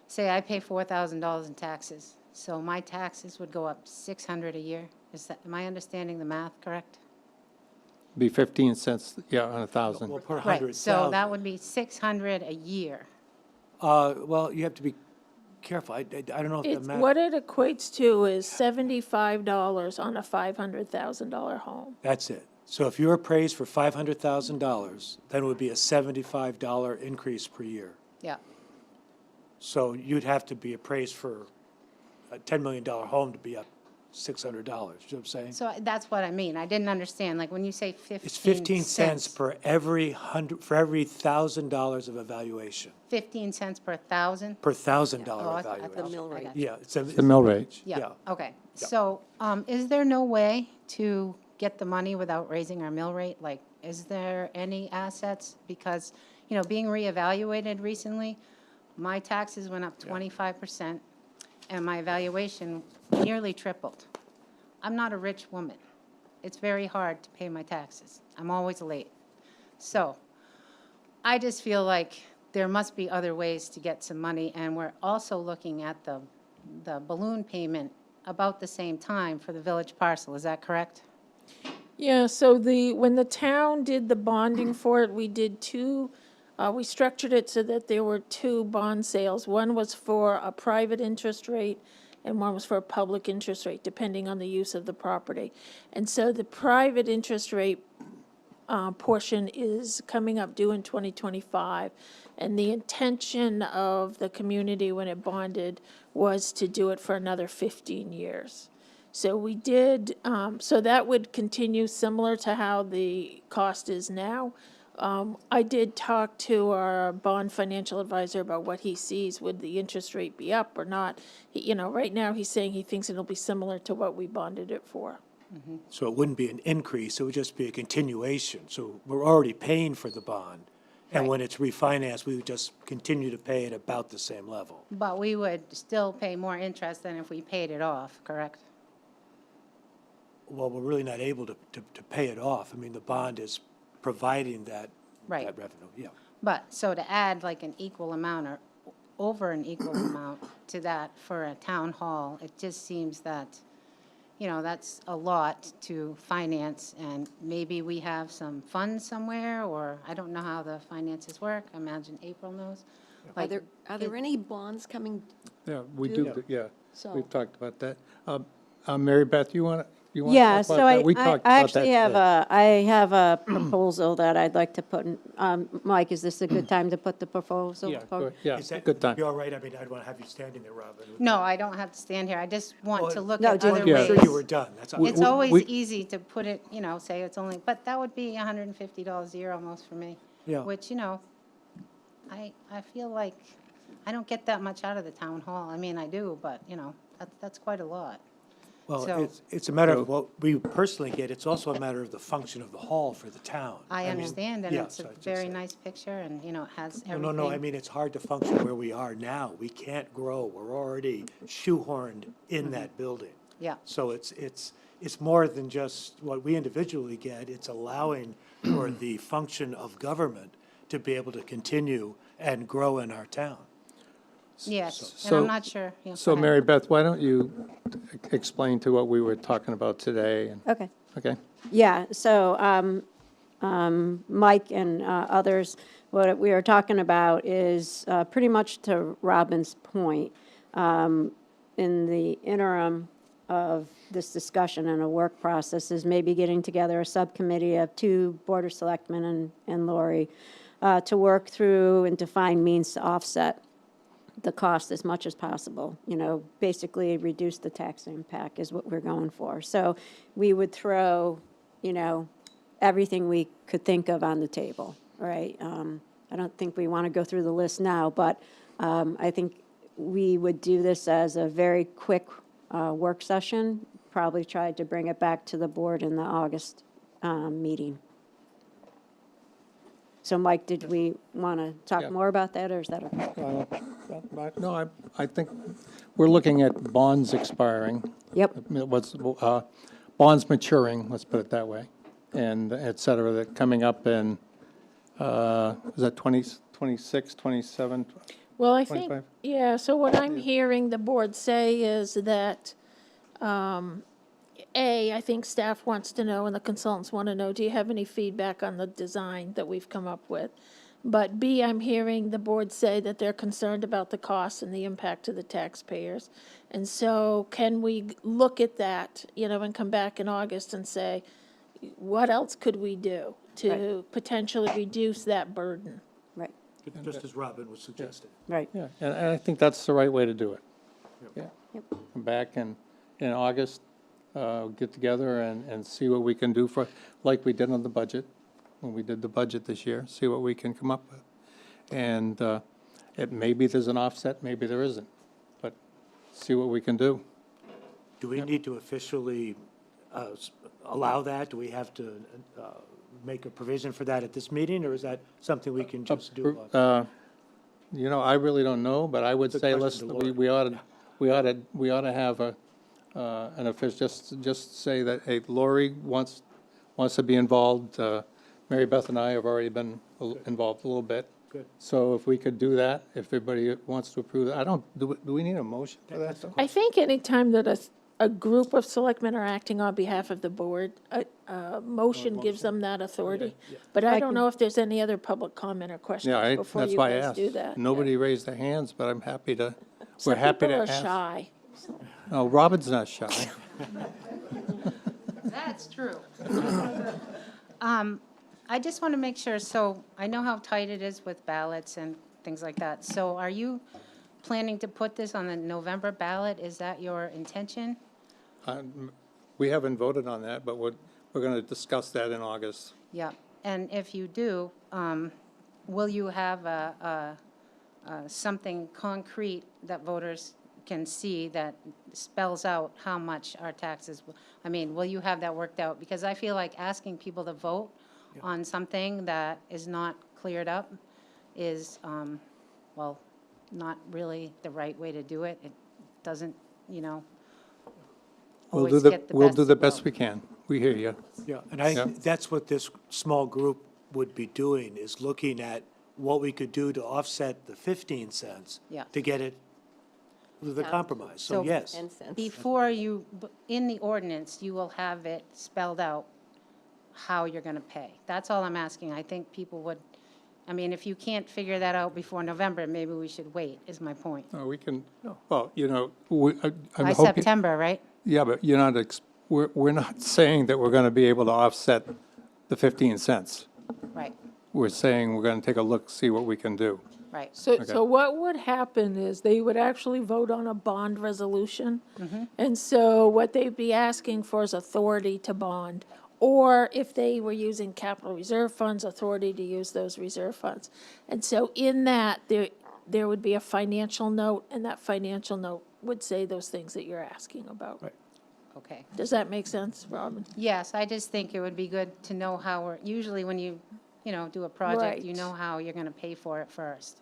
say I pay $4,000 in taxes. So my taxes would go up $600 a year. Am I understanding the math correct? Be 15 cents, yeah, on 1,000. Well, per Right, 100,000. so that would be $600 a year. Well, you have to be careful. I don't know if the It's, math. what it equates to is $75 on a $500,000 home. That's it. So if you're appraised for $500,000, then it would be a $75 increase per year. Yeah, So you'd have to be appraised for a $10 million home to be up $600. You know what I'm saying? so that's what I mean. I didn't understand, like, when you say 15 It's 15 cents for every $1,000 of evaluation, 15 cents per thousand? per $1,000 Oh, I evaluation. thought- mill I rate. got you. Yeah, it's a. The mill rate. Yeah. Yeah, okay. So, is there no way to get the money without raising our mill rate? Like, is there any assets? Because, being reevaluated recently, my taxes went up 25%, and my evaluation nearly tripled. I'm not a rich woman. It's very hard to pay my taxes. I'm always late. So, I just feel like there must be other ways to get some money, and we're also looking at the balloon payment about the same time for the village parcel. Is that correct? Yeah, so when the town did the bonding for it, we did we structured it so that there were two bond sales. One was for a private interest rate and one was for a public interest rate, depending on the use of the property. And so the private interest rate portion is coming up due in 2025. And the intention of the community when it bonded was to do it for another 15 years. So we did, so that would continue similar to how the cost is now. I did talk to our bond financial advisor about what he sees. Would the interest rate be up or not? Right now he's saying he thinks it'll be similar to what we bonded it for. So it wouldn't be an increase, it would just be a continuation. So we're already paying for the bond. And when it's refinanced, we would just continue to pay at about the same level. But we would still pay more interest than if we paid it off, correct? Well, we're really not able to pay it off. I mean, the bond is providing that Right. that revenue, yeah. But, so to add like an equal amount or over an equal amount, to that for a town hall. It just seems that, you know, that's a lot to finance, and maybe we have some funds somewhere, or I don't know how the finances work. I imagine April knows. Are there any bonds coming? Yeah, we Do- do, yeah. So- We've talked about that. Mary Beth, you want to Yeah, talk so about that? I We talked I about that actually have today. I have a proposal that I'd like to put in. Mike, is this a good time to put the proposal? Yeah, forward? yeah, Is that- good time. Be all right? I mean, I'd want to have you standing there, Robin. No, I don't have to stand here. I just want to look No, at do you other want- I'm sure ways. you were done, that's all. It's always we- easy to put it, you know, say it's only, but that would be $150 a year almost for me. Yeah. Which, you know, I feel like I don't get that much out of the town hall. I mean, I do, but, you know, that's quite a lot. Well, So- it's a matter of what we personally get, it's also a matter of the function of the hall for the town. I mean, understand, and yeah, it's a so just very say- nice picture, and, you know, it has No, everything. no, I mean, it's hard to function where we are now. We can't grow. We're already shoehorned in that building. Yeah. So it's more than just what we individually get. It's allowing for the function of government to be able to continue and grow in our town. Yes, and So- I'm not sure. Yeah, So go ahead. Mary Beth, why don't you explain to what we were talking about today? Okay. Okay? Yeah, so Mike and others, what we are talking about is pretty much to Robin's point. In the interim of this discussion and a work process is maybe getting together a subcommittee of 2 Board of Selectmen and Lori to work through and to find means to offset the cost as much as possible. You know, basically reduce the tax impact is what we're going for. So we would throw, you know, everything we could think of on the table, right? I don't think we want to go through the list now, but I think we would do this as a very quick work session, probably try to bring it back to the board in the August meeting. So Mike, did we want to Yeah. talk more about that, or is that okay? No, I think we're looking at bonds expiring. Yep. Bonds maturing, let's put it that way, and et cetera, that coming up in, is that 26, 27? Well, I think, 25? yeah, so what I'm hearing the board say is that, I think staff wants to know and the consultants want to know, do you have any feedback on the design that we've come up with? But B, I'm hearing the board say that they're concerned about the cost and the impact to the taxpayers. And so can we look at that, you know, and come back in August and say, what else could we do to potentially reduce that burden? Right, Just as Robin was suggesting. right. Yeah, and I think that's the right way to do it. Yeah. Yep. Come back in August, get together and see what we can do for, like we did on the budget, when we did the budget this year, see what we can come up with. And maybe there's an offset, maybe there isn't, but see what we can do. Do we need to officially allow that? Do we have to make a provision for that at this meeting, or is that something we can just do? You know, I really don't know, but I would Good say, question let's, to we ought to have an official, just say that, hey, Lori wants to be involved. Mary Beth and I have already been involved a little bit. Good. So if we could do that, if everybody wants to approve that, do we need a motion for that? though? I think anytime that a group of selectmen are acting on behalf of the board, a motion gives them that authority. But I don't know if there's any other public comment or questions Yeah, before that's you why I guys asked. do that. Nobody raised their hands, but I'm happy to, we're Some happy to people are ask. shy. No, Robin's not shy. That's true. I just want to make sure, so I know how tight it is with ballots and things like that. So are you planning to put this on the November ballot? Is that your intention? We haven't voted on that, but we're going to discuss that in August. Yeah, and if you do, will you have something concrete that voters can see that spells out how much our taxes, I mean, will you have that worked out? Because I feel like asking people to vote on something that is not cleared up is, well, not really the right way to do it. It doesn't, you know, always get the best. We'll do the best vote. we can. We hear you. Yeah, and I Yeah. think that's what this small group would be doing, is looking at what we could do to offset the 15 cents. Yeah. To get it the compromise, so yes. And cents. Before you, in the ordinance, you will have it spelled out how you're going to pay. That's all I'm asking. I think people would, I mean, if you can't figure that out before November, maybe we should wait, is my point. We can, well, I'm By hoping. September, right? Yeah, but you're not, we're not saying that we're going to be able to offset the 15 cents. Right, We're saying we're going to take a look, see what we can do. right. So what would happen is they would actually vote on a bond resolution. And so what they'd be asking for is authority to bond. Or if they were using capital reserve funds, authority to use those reserve funds. And so in that, there would be a financial note, and that financial note would say those things that you're asking about. Right. Okay. Does that make sense, Robin? Yes, I just think it would be good to know how we're, usually when you do a project, you Right. know how you're going to pay for it first.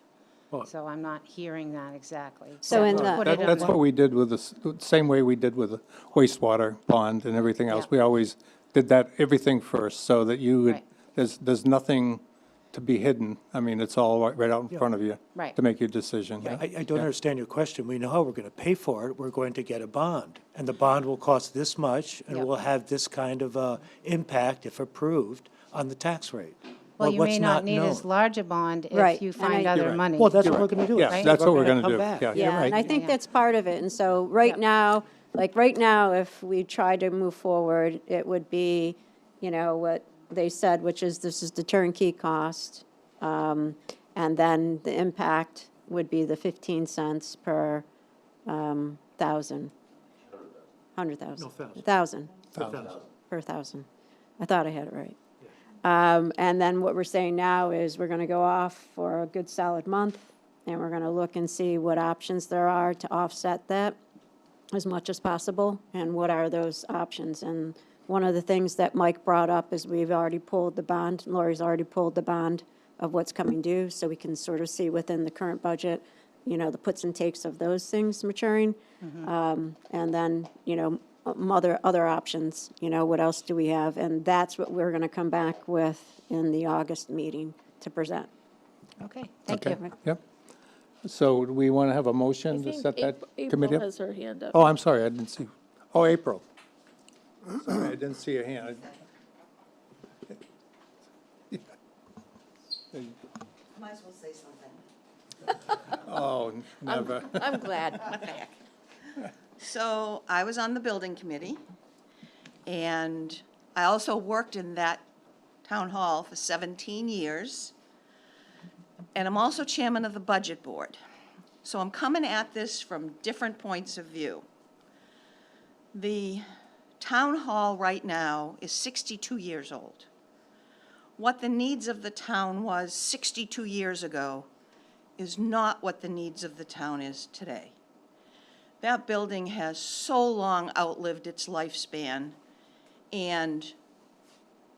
Well- So I'm not hearing that exactly. So in Except the- put it in That's the- what we did with the same way we did with the wastewater bond and everything else. Yeah. We always did that, everything first, so that you would, Right. there's nothing to be hidden. I mean, it's all right out in front of you. Right. To make your decision. I don't understand your question. We know how we're going to pay for it. We're going to get a bond. And the bond will cost this much, and Yep. will have this kind of impact, if approved, on the tax rate. Well, you may what's not need known? as large a bond Right, if you and find I- other You're right. money. Well, that's what You're we're right. going to do. Yes, right? that's what we're gonna going to do. come back. Yeah, you're Yeah, and I right. think Yeah. that's part of it. And so right Yeah. now, if we try to move forward, it would be, what they said, which is this is the turnkey cost. And then the impact would be the 15 cents per thousand. 100,000. No, thousand. 1,000 per thousand. I thought I had it right. And then what we're saying now is we're going to go off for a good solid month, and we're going to look and see what options there are to offset that as much as possible, and what are those options. And one of the things that Mike brought up is we've already pulled the bond, Lori's already pulled the bond of what's coming due, so we can sort of see within the current budget, the puts and takes of those things maturing. And then, other options, what else do we have? And that's what we're going to come back with in the August meeting to present. Okay, thank Okay, you. yep. So do we want to have a I motion to think set that April committee up? has her hand up. Oh, I'm sorry, I didn't see. Oh, April. Sorry, I didn't see your hand. Might as well say something. Oh, never. I'm glad. So I was on the building committee, and I also worked in that town hall for 17 years. And I'm also chairman of the budget board. So I'm coming at this from different points of view. The town hall right now is 62 years old. What the needs of the town was 62 years ago is not what the needs of the town is today. That building has so long outlived its lifespan, and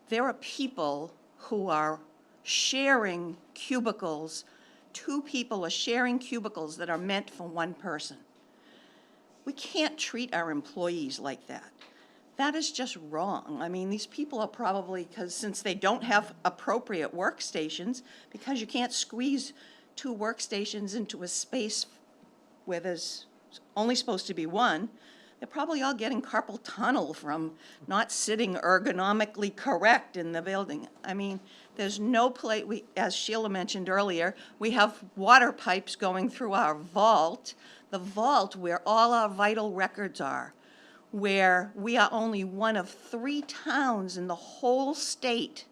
there are people who are sharing cubicles. 2 people are sharing cubicles that are meant for 1 person. We can't treat our employees like that. That is just wrong. I mean, these people are probably, since they don't have appropriate workstations, because you can't squeeze 2 workstations into a space where there's only supposed to be 1, they're probably all getting carpal tunnel from not sitting ergonomically correct in the building. I mean, there's no place, as Sheila mentioned earlier, we have water pipes going through our vault, the vault where all our vital records are, where we are only one of 3 towns in the whole state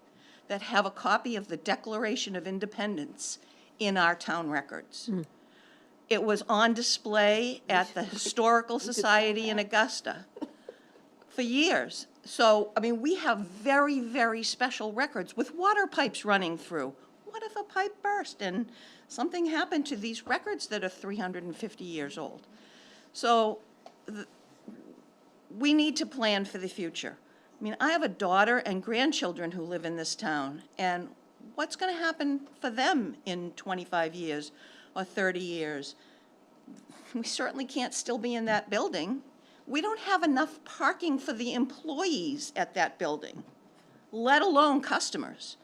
that have a copy of the Declaration of Independence in our town records. It was on display at the Historical Society in Augusta for years. So, I mean, we have very, very special records with water pipes running through. What if a pipe burst and something happened to these records that are 350 years old? So, we need to plan for the future. I mean, I have a daughter and grandchildren who live in this town, and what's going to happen for them in 25 years or 30 years? We certainly can't still be in that building. We don't have enough parking for the employees at that building, let alone customers.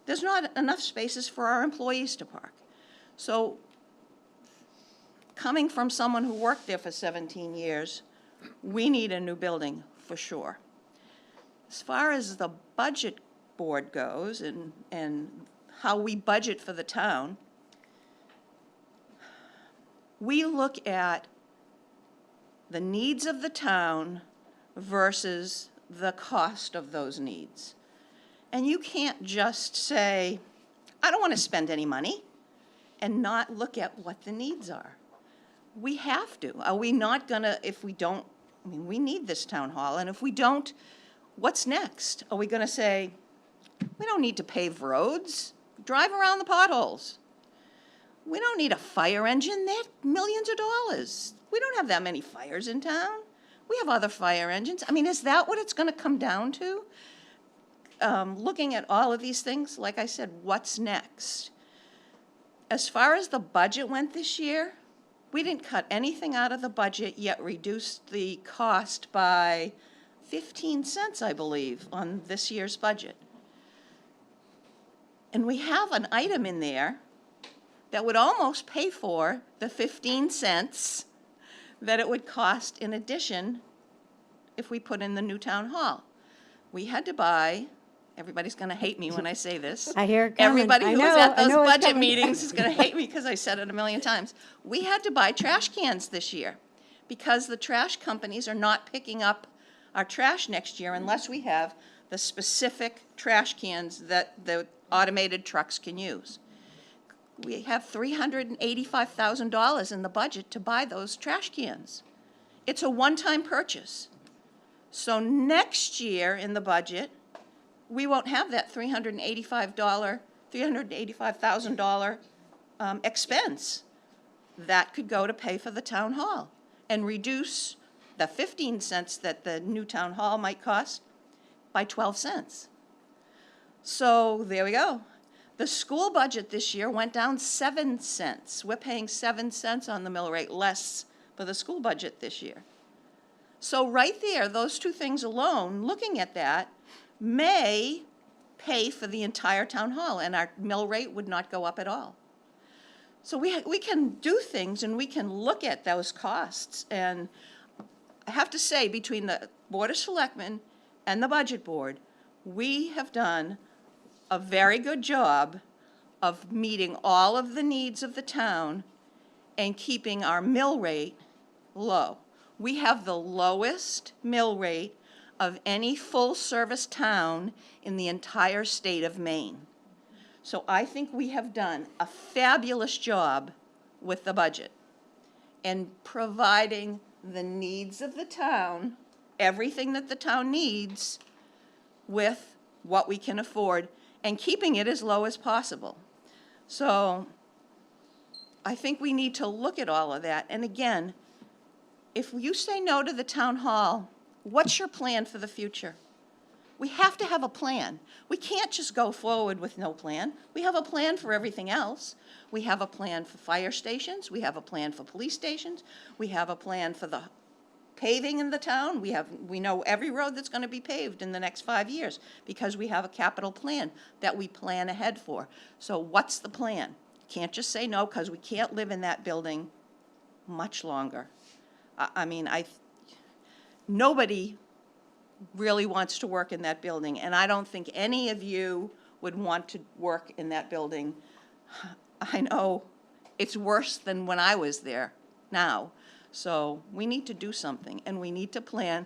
There's not enough spaces for our employees to park. So coming from someone who worked there for 17 years, we need a new building for sure. As far as the budget board goes and how we budget for the town, we look at the needs of the town versus the cost of those needs. And you can't just say, I don't want to spend any money, and not look at what the needs are. We have to. Are we not gonna, if we don't, I mean, we need this town hall, and if we don't, what's next? Are we gonna say, we don't need to pave roads, drive around the potholes? We don't need a fire engine, they're millions of dollars. We don't have that many fires in town. We have other fire engines. I mean, is that what it's gonna come down to? Looking at all of these things, like I said, what's next? As far as the budget went this year, we didn't cut anything out of the budget, yet reduced the cost by 15 cents, I believe, on this year's budget. And we have an item in there that would almost pay for the 15 cents that it would cost in addition if we put in the new town hall. We had to buy, everybody's gonna hate me when I say this. I hear it coming. Everybody I who was know- at I those know it's budget coming. meetings is gonna hate me because I said it a million times. We had to buy trash cans this year because the trash companies are not picking up our trash next year unless we have the specific trash cans that the automated trucks can use. We have $385,000 in the budget to buy those trash cans. It's a one-time purchase. So next year in the budget, we won't have that $385,000 expense. That could go to pay for the town hall and reduce the 15 cents that the new town hall might cost by 12 cents. So there we go. The school budget this year went down 7 cents. We're paying 7 cents on the mill rate less for the school budget this year. So right there, those two things alone, looking at that, may pay for the entire town hall, and our mill rate would not go up at all. So we can do things, and we can look at those costs. And I have to say, between the Board of Selectmen and the Budget Board, we have done a very good job of meeting all of the needs of the town and keeping our mill rate low. We have the lowest mill rate of any full-service town in the entire state of Maine. So I think we have done a fabulous job with the budget and providing the needs of the town, everything that the town needs, with what we can afford, and keeping it as low as possible. So I think we need to look at all of that. And again, if you say no to the town hall, what's your plan for the future? We have to have a plan. We can't just go forward with no plan. We have a plan for everything else. We have a plan for fire stations. We have a plan for police stations. We have a plan for the paving in the town. We know every road that's going to be paved in the next 5 years because we have a capital plan that we plan ahead for. So what's the plan? Can't just say no because we can't live in that building much longer. Nobody really wants to work in that building, and I don't think any of you would want to work in that building. I know it's worse than when I was there now. So we need to do something, and we need to plan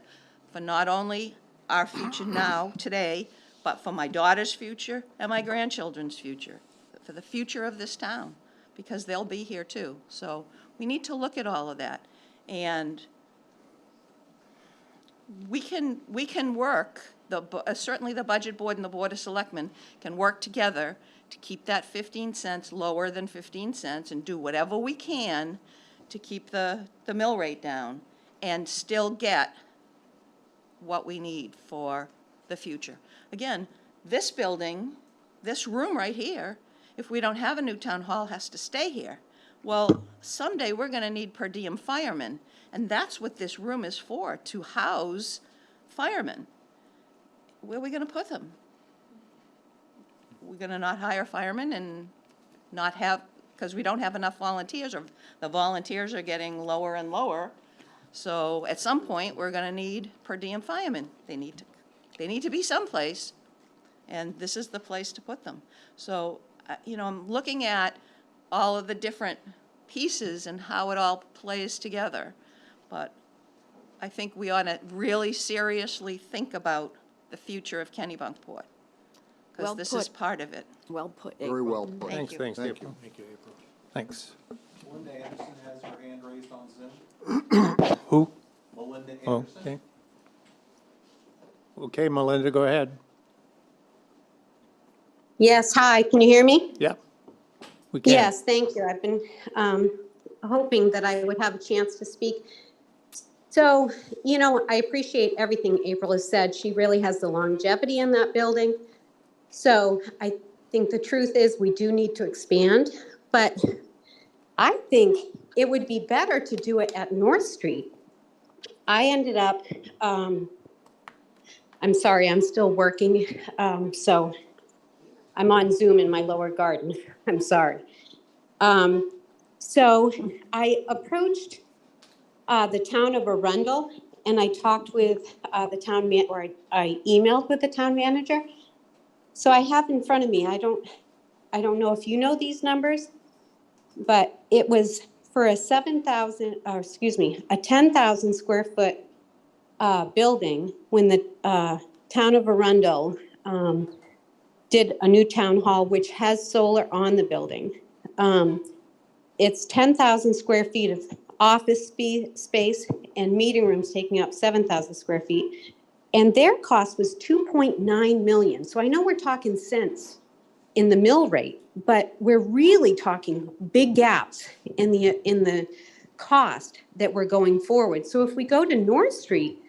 for not only our future now, today, but for my daughter's future and my grandchildren's future, for the future of this town, because they'll be here too. So we need to look at all of that. And we can work, certainly the Budget Board and the Board of Selectmen can work together to keep that 15 cents lower than 15 cents and do whatever we can to keep the mill rate down and still get what we need for the future. Again, this building, this room right here, if we don't have a new town hall, has to stay here. Well, someday we're going to need per diem firemen, and that's what this room is for, to house firemen. Where are we going to put them? We're going to not hire firemen and not have because we don't have enough volunteers, or the volunteers are getting lower and lower. So at some point, we're gonna need per diem firemen. They need to be someplace, and this is the place to put them. So, you know, I'm looking at all of the different pieces and how it all plays together. But I think we ought to really seriously think about the future of Kennebunkport, because Well this is put. part of it. Well put, Very April. well put. Thanks, thanks, Thank April. Thank you, April. Thanks. Melinda Anderson has her hand raised on Zoom. Who? Melinda Oh, Anderson. okay. Okay, Melinda, go ahead. Yes, hi, can you hear me? Yep. We can. Yes, thank you. I've been hoping that I would have a chance to speak. So, you know, I appreciate everything April has said. She really has the longevity in that building. So I think the truth is we do need to expand, but I think it would be better to do it at North Street. I ended up, I'm sorry, I'm still working, so I'm on Zoom in my lower garden. I'm sorry. So I approached the town of Arundel, and I talked with the town or I emailed with the town manager. So I have in front of me, I don't know if you know these numbers, but it was for a 10,000 square foot building when the town of Arundel did a new town hall, which has solar on the building. It's 10,000 square feet of office space and meeting rooms taking up 7,000 square feet. And their cost was 2.9 million. So I know we're talking cents in the mill rate, but we're really talking big gaps in the cost that we're going forward. So if we go to North Street,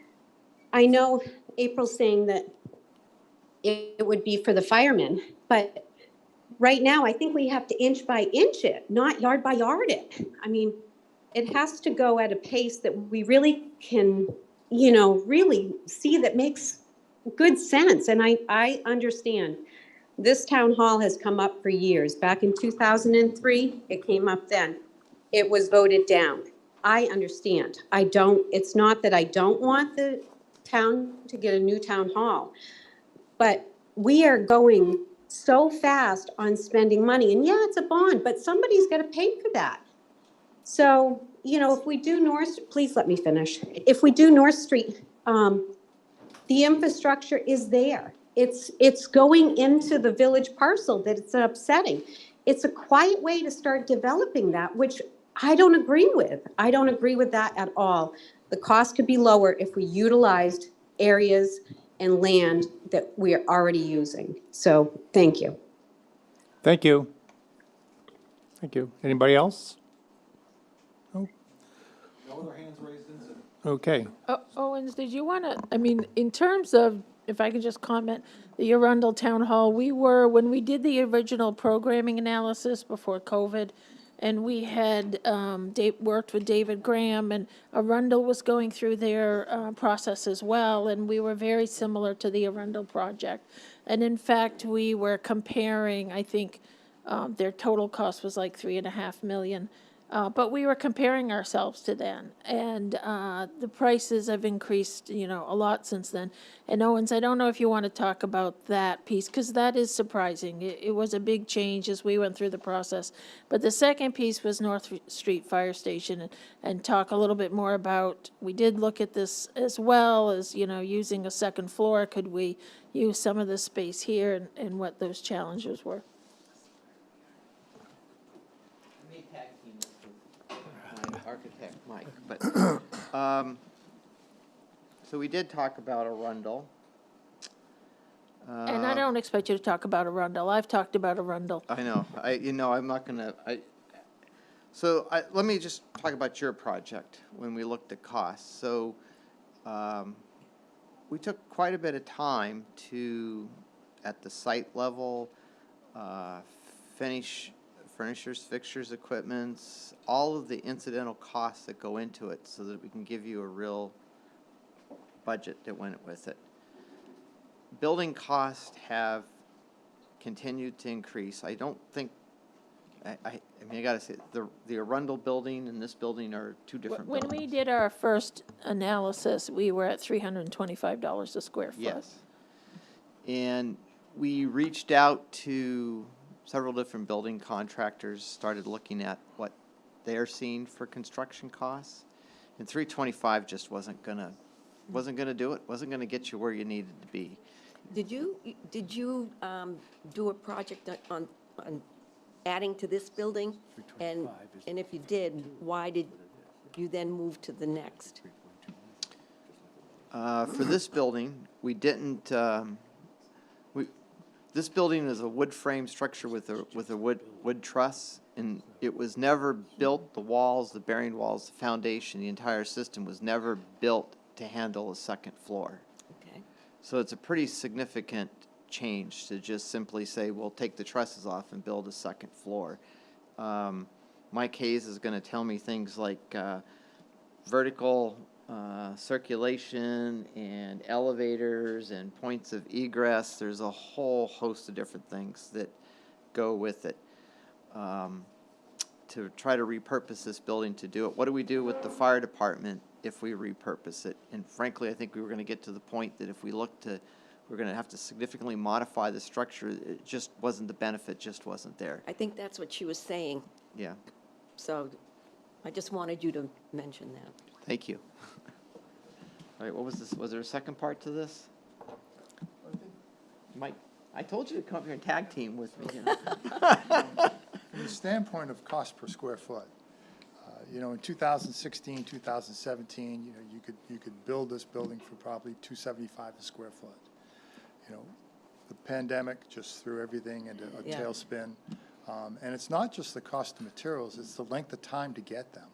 I know April's saying that it would be for the firemen, but right now, I think we have to inch by inch it, not yard by yard it. I mean, it has to go at a pace that we really can, you know, really see that makes good sense. And I understand this town hall has come up for years. Back in 2003, it came up then. It was voted down. I understand. It's not that I don't want the town to get a new town hall, but we are going so fast on spending money. And yeah, it's a bond, but somebody's got to pay for that. So, you know, if we do please let me finish. If we do North Street, the infrastructure is there. It's going into the village parcel that it's upsetting. It's a quiet way to start developing that, which I don't agree with. I don't agree with that at all. The cost could be lower if we utilized areas and land that we are already using. So, thank you. Thank you. Thank you. Anybody else? No other hands raised in Zoom. Okay. Owens, did you want to, I mean, in terms of, if I could just comment, the Arundel Town Hall, when we did the original programming analysis before COVID, and we had worked with David Graham, and Arundel was going through their process as well, and we were very similar to the Arundel project. And in fact, we were comparing, I think, their total cost was like 3.5 million. But we were comparing ourselves to then, and the prices have increased, you know, a lot since then. And Owens, I don't know if you want to talk about that piece, because that is surprising. It was a big change as we went through the process. But the second piece was North Street Fire Station, and talk a little bit more about, we did look at this as well as, you know, using a second floor. Could we use some of the space here, and what those challenges were? Architect Mike, but, so we did talk about Arundel. And I don't expect you to talk about Arundel. I've talked about Arundel. I know, I'm not gonna, let me just talk about your project when we looked at costs. So, we took quite a bit of time to, at the site level, finish furnishers, fixtures, equipments, all of the incidental costs that go into it so that we can give you a real budget that went with it. Building costs have continued to increase. I don't think, I mean, I gotta say, the Arundel building and this building are two different When buildings. we did our first analysis, we were at $325 a square foot. Yes. And we reached out to several different building contractors, started looking at what they're seeing for construction costs. And 325 just wasn't gonna do it, wasn't gonna get you where you needed to be. Did you do a project on adding to this building? And if you did, why did you then move to the next? For this building, we didn't, this building is a wood frame structure with a wood truss, and it was never built, the walls, the bearing walls, the foundation, the entire system was never built to handle a second floor. Okay. So it's a pretty significant change to just simply say, we'll take the trusses off and build a second floor. Mike Hayes is gonna tell me things like, vertical circulation and elevators and points of egress. There's a whole host of different things that go with it. To try to repurpose this building to do it. What do we do with the fire department if we repurpose it? And frankly, I think we were going to get to the point that if we look to, we're going to have to significantly modify the structure. It just wasn't, the benefit just wasn't there. I think that's what she was saying, Yeah, so I just wanted you to mention that. thank you. All right, what was this? Was there a second part to this? Mike, I told you to come up here and tag team with me. You know? From the standpoint of cost per square foot, you know, in 2016, 2017, you know, you could build this building for probably $275 a square foot. You know, the pandemic just threw everything into a Yeah. tailspin. And it's not just the cost of materials, it's the length of time to get them.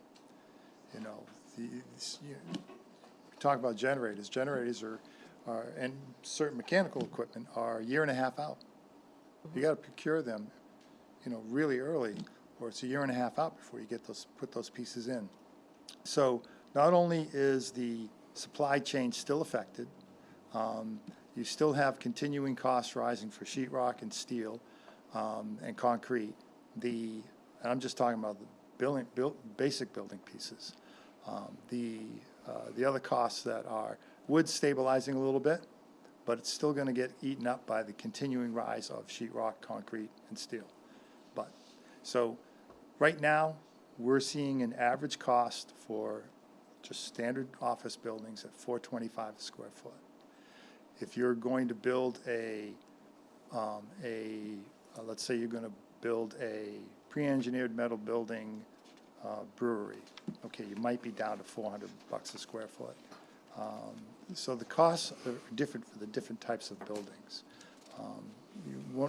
You know, we talk about generators. Generators are, and certain mechanical equipment are a year and a half out. You gotta procure them, you know, really early, or it's a year and a half out before you get put those pieces in. So not only is the supply chain still affected, you still have continuing costs rising for sheetrock and steel, and concrete. And I'm just talking about the basic building pieces. The other costs that are wood stabilizing a little bit, but it's still gonna get eaten up by the continuing rise of sheetrock, concrete, and steel. So right now, we're seeing an average cost for just standard office buildings at $425 a square foot. If you're going to build let's say you're gonna build a pre-engineered metal building brewery, okay, you might be down to $400 a square foot. So the costs are different for the different types of buildings.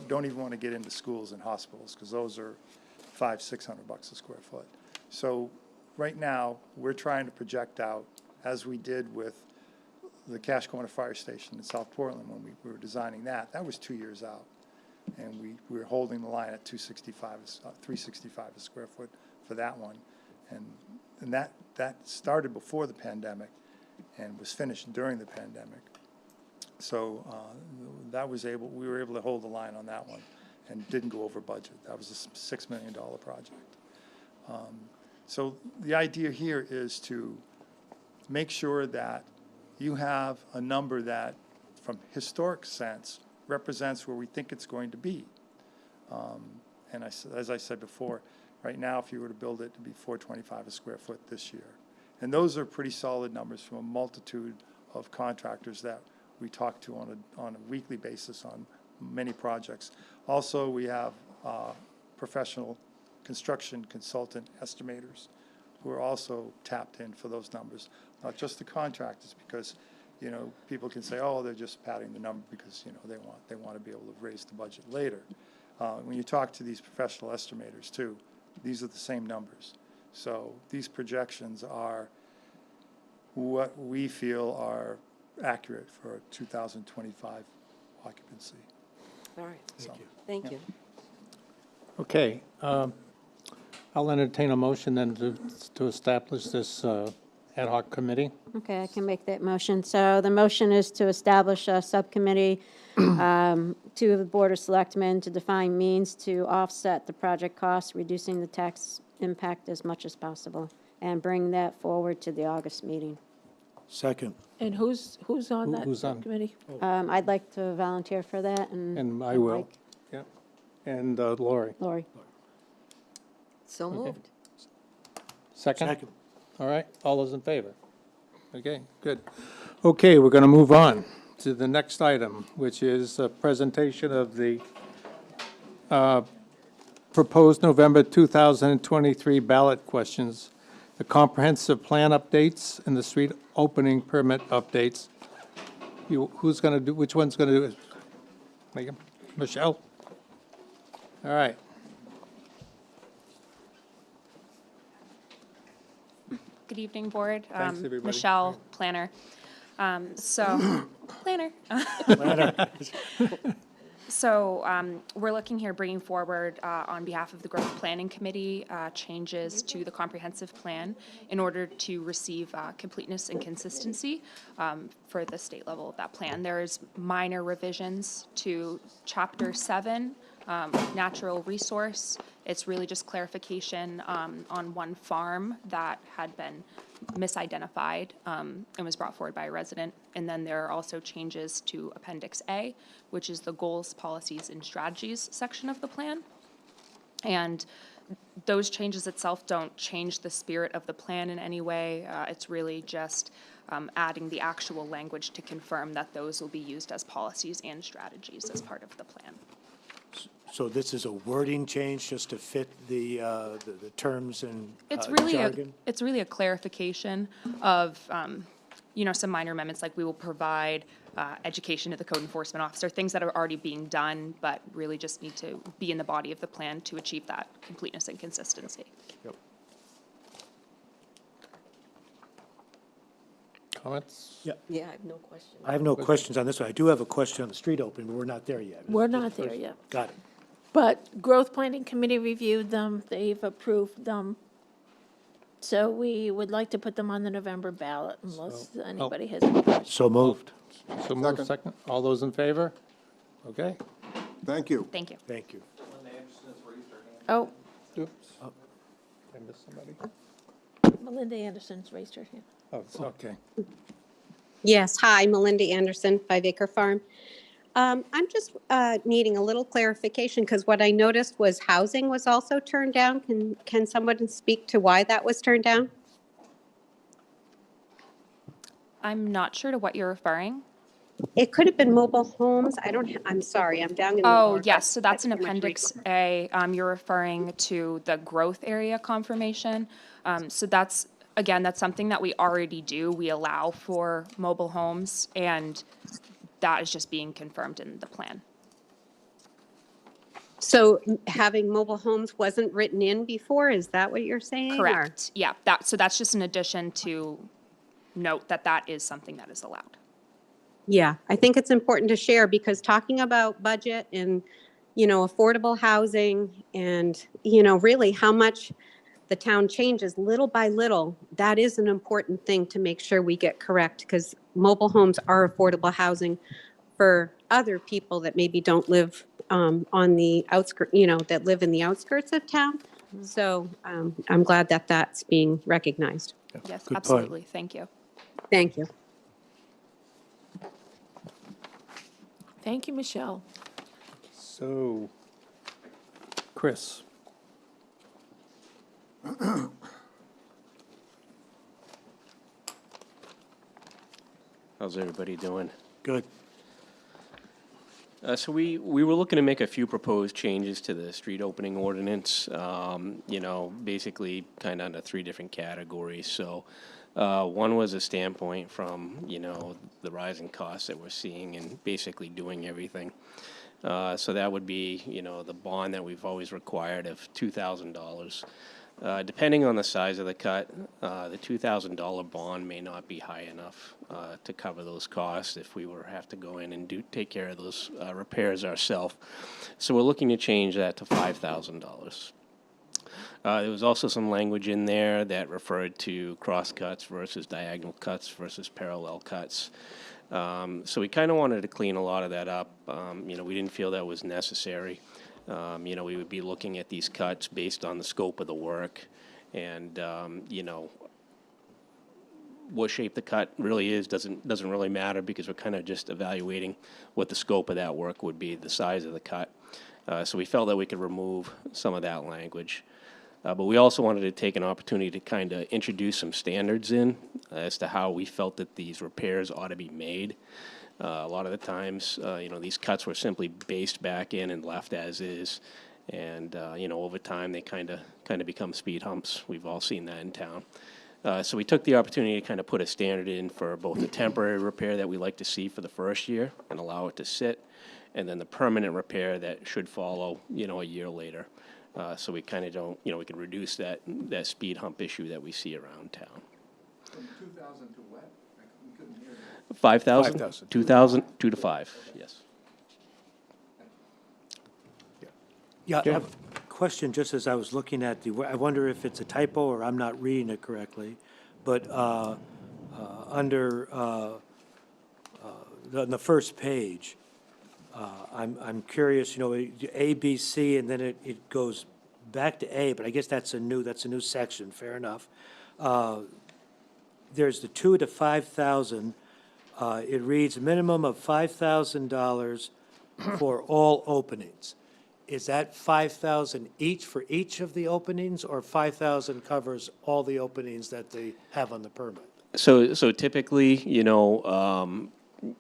Don't even want to get into schools and hospitals, because those are $500-600 a square foot. So right now, we're trying to project out, as we did with the Cache Corner Fire Station in South Portland when we were designing that. That was 2 years out, and we were holding the line at $365 a square foot for that one, and that started before the pandemic and was finished during the pandemic. So we were able to hold the line on that one and didn't go over budget. That was a $6 million project. So the idea here is to make sure that you have a number that, from historic sense, represents where we think it's going to be. And as I said before, right now, if you were to build it, it'd be $425 a square foot this year. And those are pretty solid numbers from a multitude of contractors that we talk to on a weekly basis on many projects. Also, we have professional construction consultant estimators who are also tapped in for those numbers, not just the contractors, because, you know, people can say, oh, they're just padding the number because, you know, they want to be able to raise the budget later. When you talk to these professional estimators too, these are the same numbers. So these projections are what we feel are accurate for 2025 occupancy. All right, So, thank you. Okay, I'll entertain a motion then to establish this ad hoc committee. Okay, I can make that motion. So the motion is to establish a subcommittee to the Board of Selectmen to define means to offset the project costs, reducing the tax impact as much as possible, and bring that forward to the August meeting. Second. And who's on that Who's on? subcommittee? I'd like to volunteer for that, And I will. Mike. Yeah. And Lori. Lori. So moved. Second? Second. All right, all those in favor? Okay, good. Okay, we're going to move on to the next item, which is a presentation of the proposed November 2023 ballot questions, the comprehensive plan updates, and the street opening permit updates. Who's going to do, which one's going to do it? Megan? Michelle? All right. Good evening, Board. Thanks, everybody. Michelle, planner. So, planner. So we're looking here, bringing forward on behalf of the Growth Planning Committee, changes to the comprehensive plan in order to receive completeness and consistency for the state level of that plan. There's minor revisions to Chapter 7, natural resource. It's really just clarification on one farm that had been misidentified and was brought forward by a resident. And then there are also changes to Appendix A, which is the goals, policies, and strategies section of the plan. And those changes itself don't change the spirit of the plan in any way. It's really just adding the actual language to confirm that those will be used as policies and strategies as part of the plan. So this is a wording change just to fit the terms and It's really jargon? it's really a clarification of, some minor amendments, like we will provide education to the code enforcement officer, things that are already being done, but really just need to be in the body of the plan to achieve that completeness and consistency. Yep. Comments? Yeah. Yeah, I have no question. I have no questions on this one. I do have a question on the street opening, but we're not there yet. We're not there yet. Got it. But Growth Planning Committee reviewed them, they've approved them. So we would like to put them on the November ballot unless anybody has any questions. So moved. So move second. All those in favor? Okay. Thank you. Thank you. Thank you. Linda Anderson has raised her hand. Oh, Oops. I missed somebody. Melinda Anderson's raised her hand. Oh, it's okay. Yes, hi, Melinda Anderson, 5 Acre Farm. I'm just needing a little clarification because what I noticed was housing was also turned down. Can someone speak to why that was turned down? I'm not sure to what you're referring. It could have been mobile homes. I'm sorry, I'm down in the. Oh, lower yes, so that's in pretty much Appendix A. You're referring to the growth area confirmation. So that's, again, that's something that we already do. We allow for mobile homes, and that is just being confirmed in the plan. So having mobile homes wasn't written in before, is that what you're saying? or- Correct, yeah, so that's just an addition to note that that is something that is allowed. Yeah, I think it's important to share because talking about budget and, affordable housing and, really how much the town changes little by little, that is an important thing to make sure we get correct because mobile homes are affordable housing for other people that maybe don't live on the outskirts, that live in the outskirts of town. So I'm glad that that's being recognized. Yes, Good point. absolutely, thank you. Thank you. Thank you, Michelle. So, Chris. How's everybody doing? Good. So we were looking to make a few proposed changes to the street opening ordinance, basically kind of under 3 different categories. So one was a standpoint from, the rising costs that we're seeing and basically doing everything. So that would be, the bond that we've always required of $2,000. Depending on the size of the cut, the $2,000 bond may not be high enough to cover those costs if we were have to go in and take care of those repairs ourselves. So we're looking to change that to $5,000. There was also some language in there that referred to cross cuts versus diagonal cuts versus parallel cuts. So we kind of wanted to clean a lot of that up. We didn't feel that was necessary. We would be looking at these cuts based on the scope of the work, and what shape the cut really is doesn't really matter, because we're kind of just evaluating what the scope of that work would be, the size of the cut. So we felt that we could remove some of that language. But we also wanted to take an opportunity to kind of introduce some standards in as to how we felt that these repairs ought to be made. A lot of the times, these cuts were simply based back in and left as is. And, over time, they kind of become speed humps. We've all seen that in town. So we took the opportunity to kind of put a standard in for both the temporary repair that we like to see for the first year and allow it to sit, and then the permanent repair that should follow, a year later. So we kind of don't, we can reduce that speed hump issue that we see around town. From 2,000 to what? We couldn't hear that. 5,000? 5,000. 2,000, 2 to 5, yes. Yeah, I have a question, just as I was looking at I wonder if it's a typo or I'm not reading it correctly, but under, on the first page, I'm curious, A, B, C, and then it goes back to A, but I guess that's a new section, fair enough. There's the 2 to 5,000. It reads minimum of $5,000 for all openings. Is that 5,000 each for each of the openings, or 5,000 covers all the openings that they have on the permit? So typically,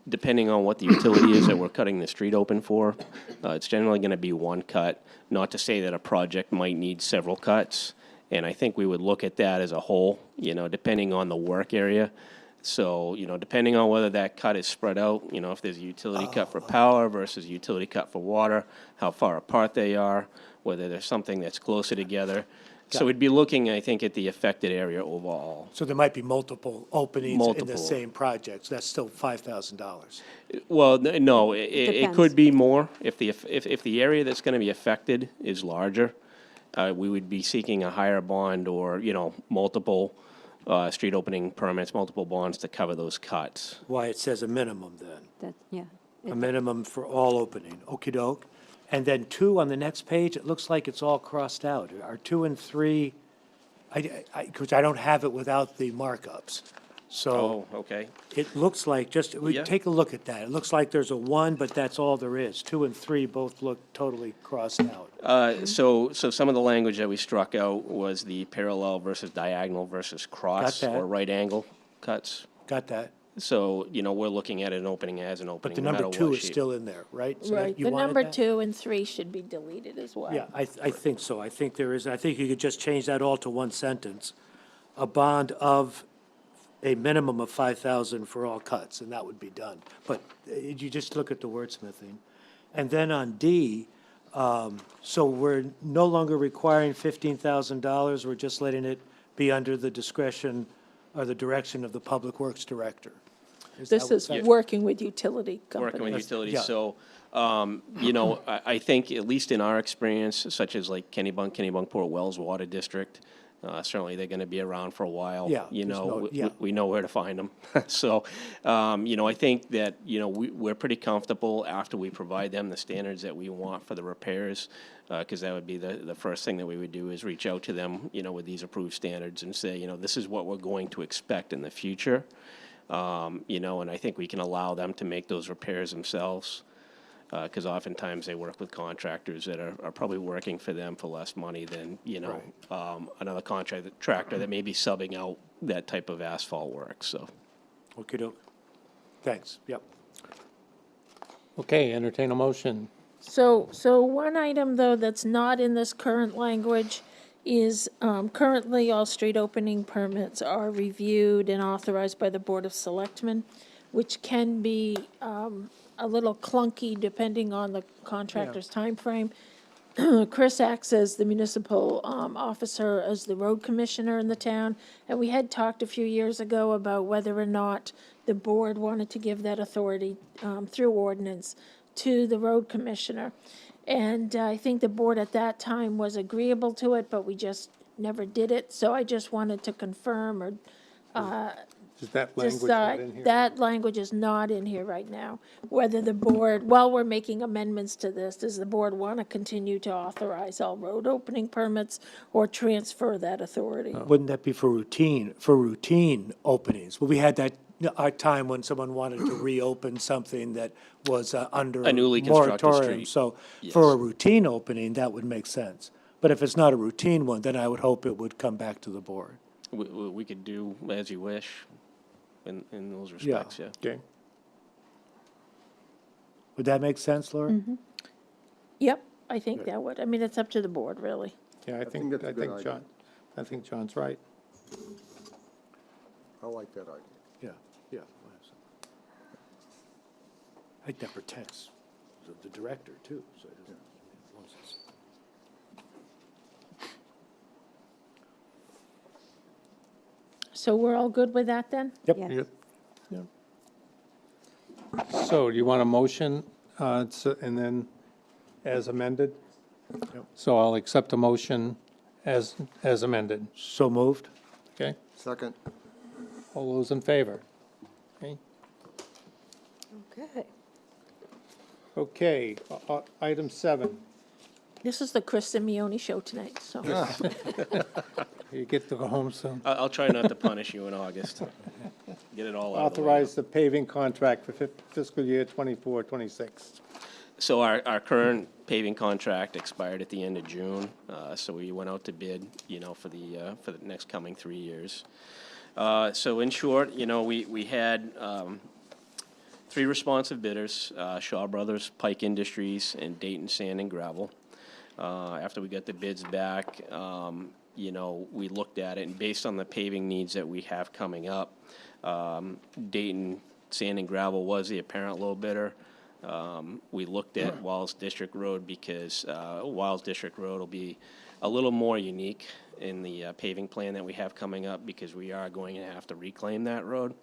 depending on what the utility is that we're cutting the street open for, it's generally going to be one cut. Not to say that a project might need several cuts, and I think we would look at that as a whole, depending on the work area. So, depending on whether that cut is spread out, if there's a utility cut for power versus a utility cut for water, how far apart they are, whether there's something that's closer together. So we'd be looking, I think, at the affected area overall. So there might be multiple openings in the Multiple. same project, so that's still $5,000. Well, no, it Depends. could be more. If the area that's going to be affected is larger, we would be seeking a higher bond or, multiple street opening permits, multiple bonds to cover those cuts. Why it says a minimum then? Yeah. A minimum for all opening, okey-doke. And then 2 on the next page, it looks like it's all crossed out. Are 2 and 3, because I don't have it without the markups. So Oh, okay. it looks like, Yeah. take a look at that. It looks like there's a 1, but that's all there is. 2 and 3 both look totally crossed out. So some of the language that we struck out was the parallel versus diagonal versus cross Got that. or right angle cuts. Got that? So, we're looking at an opening as an But opening, the no matter number what 2 is shape. still in there, right? So that- Right, you the wanted number that? 2 and 3 should be deleted as well. Yeah, I think so. I think there is, I think you could just change that all to one sentence. A bond of a minimum of 5,000 for all cuts, and that would be done. But you just look at the wordsmithing. And then on D, so we're no longer requiring $15,000, we're just letting it be under the discretion or the direction of the Public Works Director. This is working with utility companies. Working with utilities, yeah. so, I think, at least in our experience, such as like Kennebunkport Wells Water District, certainly they're gonna be around for a while. Yeah, there's We know where to find them. So, I think that, we're pretty comfortable after we provide them the standards that we want for the repairs, because that would be the first thing that we would do is reach out to them, with these approved standards and say, this is what we're going to expect in the future. And I think we can allow them to make those repairs themselves, because oftentimes they work with contractors that are probably working for them for less money than, another contractor that may be subbing out that type of asphalt work, so. Okey-doke. Thanks, yep. Okay, entertain a motion. So one item, though, that's not in this current language is currently all street opening permits are reviewed and authorized by the Board of Selectmen, which can be a little clunky depending on the contractor's timeframe. Chris acts as the municipal officer, as the road commissioner in the town, and we had talked a few years ago about whether or not the board wanted to give that authority through ordinance to the road commissioner. And I think the board at that time was agreeable to it, but we just never did it. So I just wanted to confirm or Is that language not in here? that language is not in here right now. Whether the board, while we're making amendments to this, does the board want to continue to authorize all road opening permits or transfer that authority? Wouldn't that be for routine openings? Well, we had that, our time when someone wanted to reopen something that was under A newly constructed moratorium. street. So for a Yes. routine opening, that would make sense. But if it's not a routine one, then I would hope it would come back to the board. We could do as you wish in those respects, yeah. Okay. Would that make sense, Laura? Yep, I think that would. I mean, it's up to the board, really. Yeah, I think think, that's a good idea. I think John's right. I like that idea. Yeah, yeah. I think that protects the director too, so it doesn't. So we're all good with that then? Yep. Yes. Yep. Yep. So do you want a motion, and then as amended? Yep. So I'll accept a motion as amended, So moved? okay? Second, All those in favor? Okay. Okay. Okay, item 7. This is the Chris Simeone show tonight, so. You get to go home soon. I'll try not to punish you in August. Get it all out of the way. Authorize the paving contract for fiscal year 24-26. So our current paving contract expired at the end of June, so we went out to bid, for the next coming 3 years. So in short, we had 3 responsive bidders, Shaw Brothers, Pike Industries, and Dayton Sand and Gravel. After we got the bids back, we looked at it, and based on the paving needs that we have coming up, Dayton Sand and Gravel was the apparent low bidder. We looked at Wiles District Road because Wiles District Road will be a little more unique in the paving plan that we have coming up because we are going to have to reclaim that road.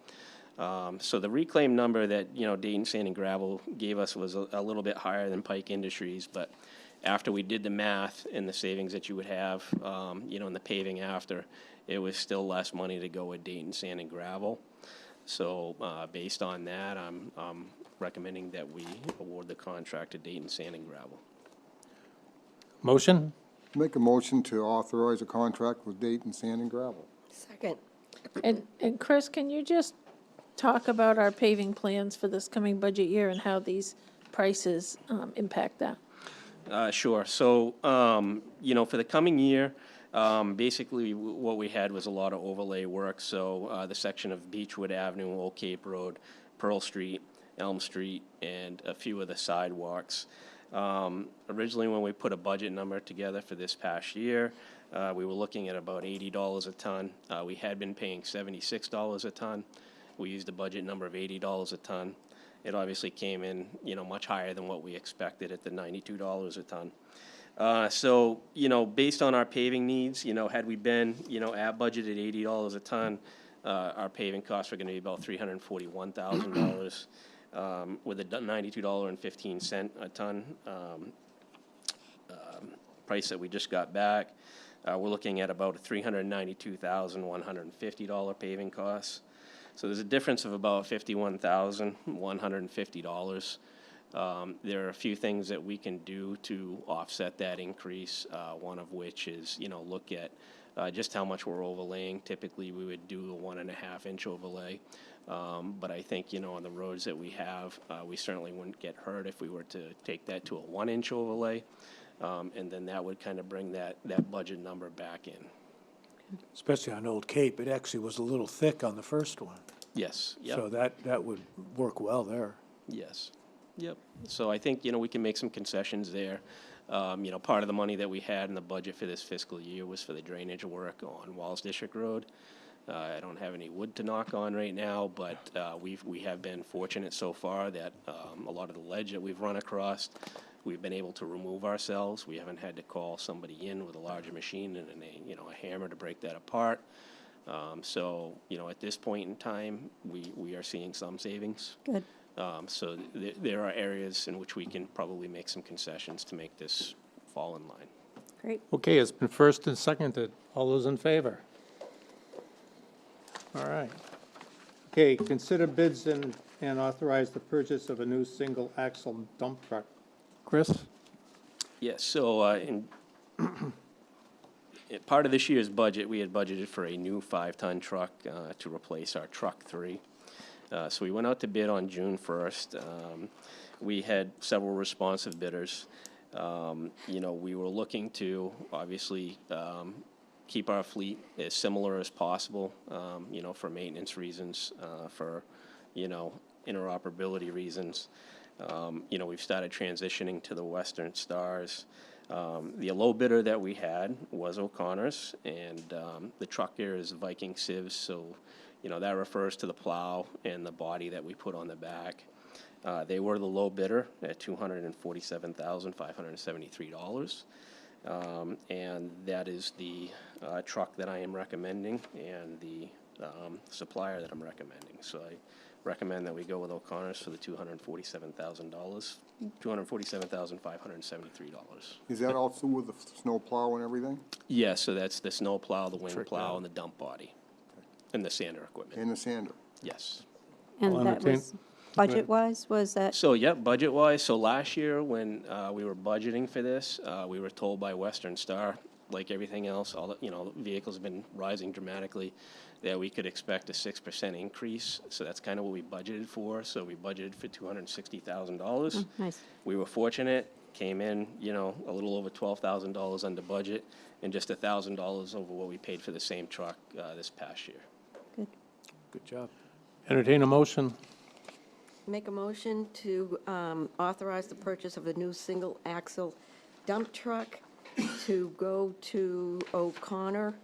So the reclaim number that, Dayton Sand and Gravel gave us was a little bit higher than Pike Industries, but after we did the math and the savings that you would have, in the paving after, it was still less money to go with Dayton Sand and Gravel. So, based on that, I'm recommending that we award the contract to Dayton Sand and Gravel. Motion? make a motion to authorize a contract with Dayton Sand and Gravel. Second. And Chris, can you just talk about our paving plans for this coming budget year and how these prices impact that? Sure. So, for the coming year, basically what we had was a lot of overlay work. So the section of Beechwood Avenue, Old Cape Road, Pearl Street, Elm Street, and a few of the sidewalks. Originally, when we put a budget number together for this past year, we were looking at about $80 a ton. We had been paying $76 a ton. We used a budget number of $80 a ton. It obviously came in, much higher than what we expected at the $92 a ton. So, based on our paving needs, had we been, at budgeted $80 a ton, our paving costs were gonna be about $341,000, with a $92.15 a ton, price that we just got back. We're looking at about a $392,150 paving cost. So there's a difference of about $51,150. There are a few things that we can do to offset that increase, one of which is, look at just how much we're overlaying. Typically, we would do a 1.5-inch overlay. But I think, on the roads that we have, we certainly wouldn't get hurt if we were to take that to a 1-inch overlay. And then that would kind of bring that budget number back in. Especially on Old Cape, it actually was a little thick on the first one. Yes, yep. So that would work well there. Yes, yep. So I think, we can make some concessions there. Part of the money that we had in the budget for this fiscal year was for the drainage work on Wiles District Road. I don't have any wood to knock on right now, but we have been fortunate so far that a lot of the ledge that we've run across, we've been able to remove ourselves. We haven't had to call somebody in with a larger machine and a hammer to break that apart. So, at this point in time, we are seeing some savings. Good. So there are areas in which we can probably make some concessions to make this fall in line. Great. Okay, it's been first and seconded. All those in favor? All right. Okay, consider bids and authorize the purchase of a new single-axle dump truck. Chris? Yes, so part of this year's budget, we had budgeted for a new 5-ton truck to replace our Truck 3. So we went out to bid on June 1st. We had several responsive bidders. We were looking to obviously keep our fleet as similar as possible, for maintenance reasons, for, interoperability reasons. We've started transitioning to the Western Stars. The low bidder that we had was O'Connor's, and the truck here is Viking Civs, so, that refers to the plow and the body that we put on the back. They were the low bidder at $247,573. And that is the truck that I am recommending and the supplier that I'm recommending. So I recommend that we go with O'Connor's for the $247,573. Is that also with the snow plow and everything? Yes, so that's the snow plow, the wing plow, and the dump body, and the sander equipment. And the sander? Yes. And I'll that entertain- was, budget-wise, was that? So, yep, budget-wise, so last year when we were budgeting for this, we were told by Western Star, like everything else, all the, vehicles have been rising dramatically, that we could expect a 6% increase. So that's kind of what we budgeted for. So we budgeted for $260,000. Nice. We were fortunate, came in, a little over $12,000 under budget, and just $1,000 over what we paid for the same truck this past year. Good. Good job. Entertain a motion. Make a motion to authorize the purchase of a new single-axle dump truck to go to O'Connor.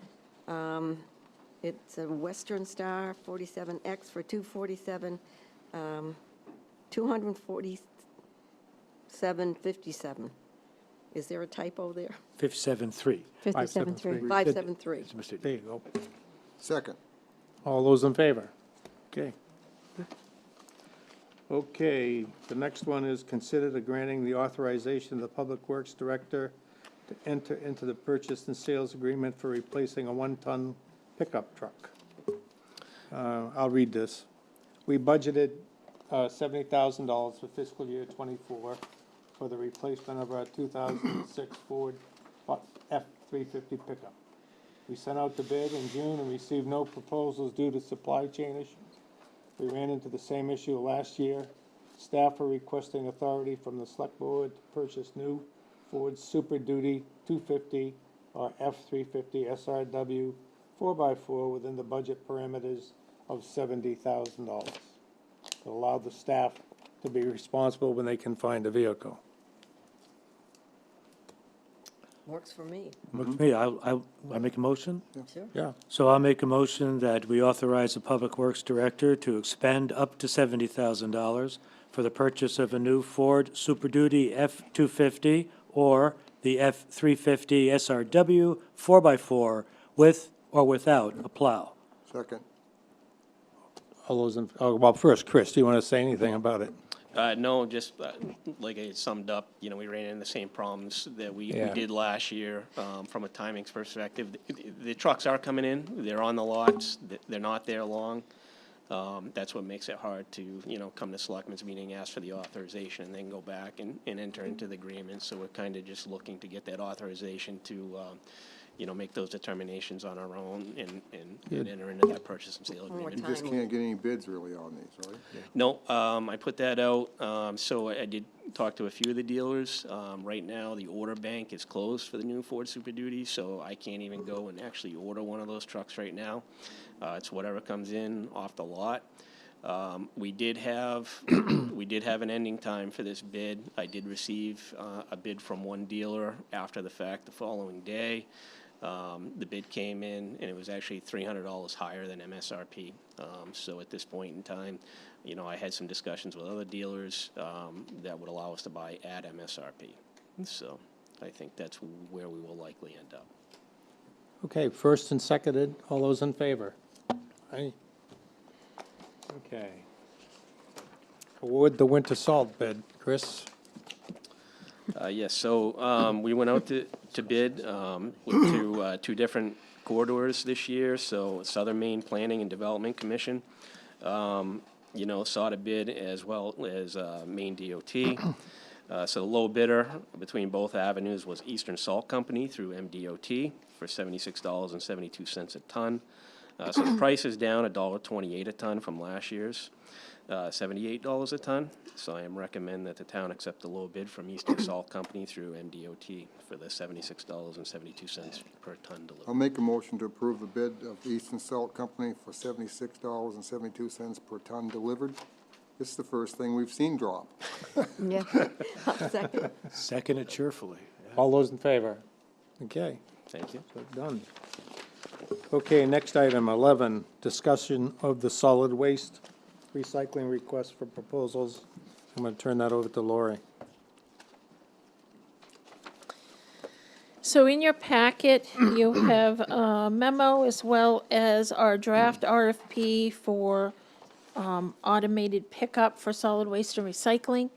It's a Western Star 47X for $247.57. Is there a typo there? 57.3. 57.3. 573. It's a mistake. There you go. Second. All those in favor? Okay. Okay, the next one is consider the granting the authorization of the Public Works Director to enter into the purchase and sales agreement for replacing a 1-ton pickup truck. I'll read this. We budgeted $70,000 for fiscal year '24 for the replacement of our 2006 Ford F-350 pickup. We sent out the bid in June and received no proposals due to supply chain issues. We ran into the same issue last year. Staff are requesting authority from the Select Board to purchase new Ford Super Duty 250 or F-350 SRW 4x4 within the budget parameters of $70,000. To allow the staff to be responsible when they can find a vehicle. Works for me. Look to me, I make a motion? Sure. Yeah. So I'll make a motion that we authorize the Public Works Director to expend up to $70,000 for the purchase of a new Ford Super Duty F-250 or the F-350 SRW 4x4 with or without a plow. Second. All those in, well, first, Chris, do you want to say anything about it? No, just like I summed up, we ran into the same problems that we did last year from a timing perspective. The trucks are coming in, they're on the lots, they're not there long. That's what makes it hard to, come to Selectmen's meeting, ask for the authorization, and then go back and enter into the agreement. So we're kind of just looking to get that authorization to, make those determinations on our own and enter into that purchase and sale agreement. You just can't get any bids really on these, right? No, I put that out, so I did talk to a few of the dealers. Right now, the order bank is closed for the new Ford Super Duty, so I can't even go and actually order one of those trucks right now. It's whatever comes in off the lot. We did have an ending time for this bid. I did receive a bid from one dealer after the fact the following day. The bid came in, and it was actually $300 higher than MSRP. So at this point in time, I had some discussions with other dealers that would allow us to buy at MSRP. So I think that's where we will likely end up. Okay, first and seconded, all those in favor? Aye. Okay. Award the winter salt bid. Chris? Yes, so we went out to bid to two different corridors this year. So Southern Maine Planning and Development Commission, sought a bid, as well as Maine DOT. So the low bidder between both avenues was Eastern Salt Company through MDOT for $76.72 a ton. So the price is down $1.28 a ton from last year's $78 a ton. So I am recommend that the town accept the low bid from Eastern Salt Company through MDOT for the $76.72 per ton I'll delivered. make a motion to approve the bid of Eastern Salt Company for $76.72 per ton delivered. This is the first thing we've seen drop. Yeah. Second. Second it cheerfully. All those in favor? Okay, Thank you. so done. Okay, next item, 11, discussion of the solid waste recycling request for proposals. I'm going to turn that over to Lori. So in your packet, you have a memo as well as our draft RFP for automated pickup for solid waste and recycling.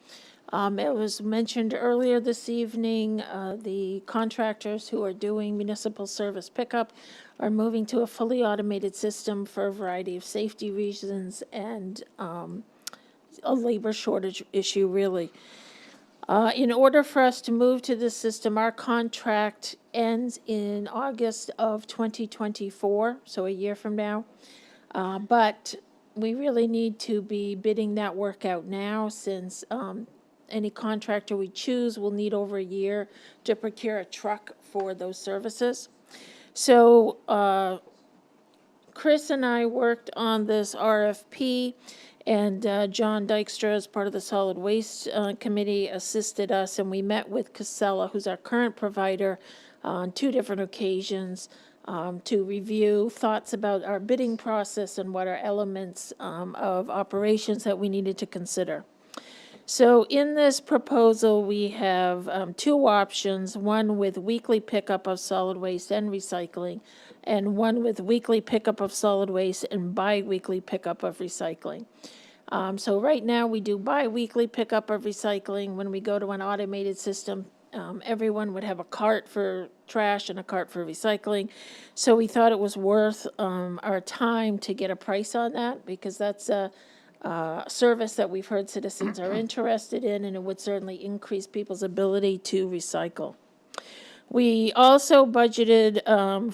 It was mentioned earlier this evening, the contractors who are doing municipal service pickup are moving to a fully automated system for a variety of safety reasons and a labor shortage issue, really. In order for us to move to this system, our contract ends in August of 2024, so a year from now. But we really need to be bidding that work out now, since any contractor we choose will need over a year to procure a truck for those services. So Chris and I worked on this RFP, and John Dykstra, as part of the Solid Waste Committee, assisted us, and we met with Casella, who's our current provider, on 2 different occasions to review thoughts about our bidding process and what are elements of operations that we needed to consider. So in this proposal, we have 2 options, one with weekly pickup of solid waste and recycling, and one with weekly pickup of solid waste and bi-weekly pickup of recycling. So right now, we do bi-weekly pickup of recycling. When we go to an automated system, everyone would have a cart for trash and a cart for recycling. So we thought it was worth our time to get a price on that, because that's a service that we've heard citizens are interested in, and it would certainly increase people's ability to recycle. We also budgeted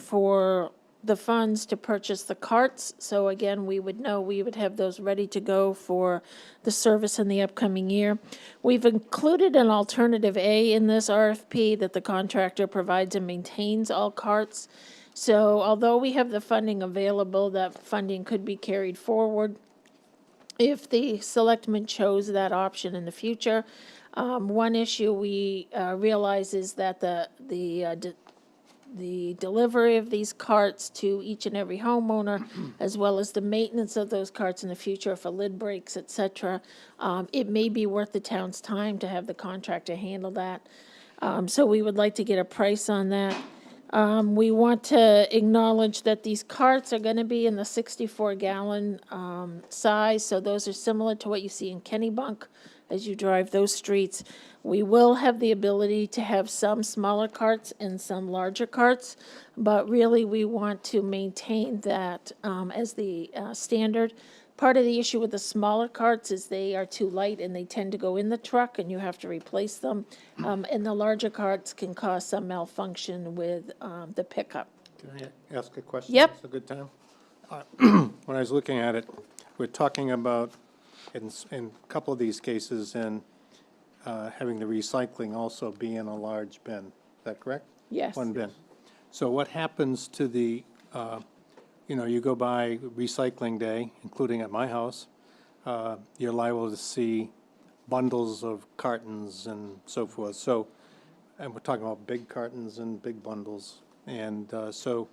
for the funds to purchase the carts. So again, we would know we would have those ready to go for the service in the upcoming year. We've included an alternative A in this RFP, that the contractor provides and maintains all carts. So although we have the funding available, that funding could be carried forward if the selectmen chose that option in the future. One issue we realize is that the delivery of these carts to each and every homeowner, as well as the maintenance of those carts in the future for lid breaks, et cetera, it may be worth the town's time to have the contractor handle that. So we would like to get a price on that. We want to acknowledge that these carts are going to be in the 64-gallon size, so those are similar to what you see in Kennebunk as you drive those streets. We will have the ability to have some smaller carts and some larger carts, but really we want to maintain that as the standard. Part of the issue with the smaller carts is they are too light and they tend to go in the truck and you have to replace them. And the larger carts can cause some malfunction with the pickup. Can I ask a question? Yep. It's a good time. When I was looking at it, we're talking about, in a couple of these cases, and having the recycling also be in a large bin. Is that correct? Yes. One bin. So what happens to the, you go by recycling day, including at my house, you're liable to see bundles of cartons and so forth. So, and we're talking about big cartons and big bundles. And so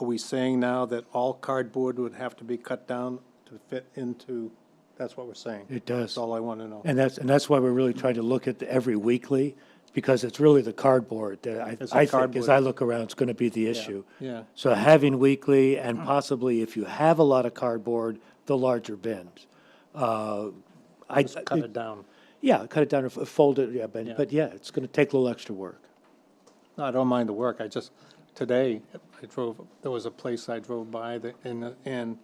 are we saying now that all cardboard would have to be cut down to fit into, that's what we're saying? It does. That's all I want to know. And that's why we're really trying to look at the every weekly, because it's really the cardboard that It's I the think, cardboard. as I look around, it's going to be the issue. Yeah. So having weekly, and possibly if you have a lot of cardboard, the larger bins. Just cut it down. Yeah, cut it down, and fold it, yeah, Yeah. but yeah, it's gonna take a little extra work. No, I don't mind the work, today, there was a place I drove by and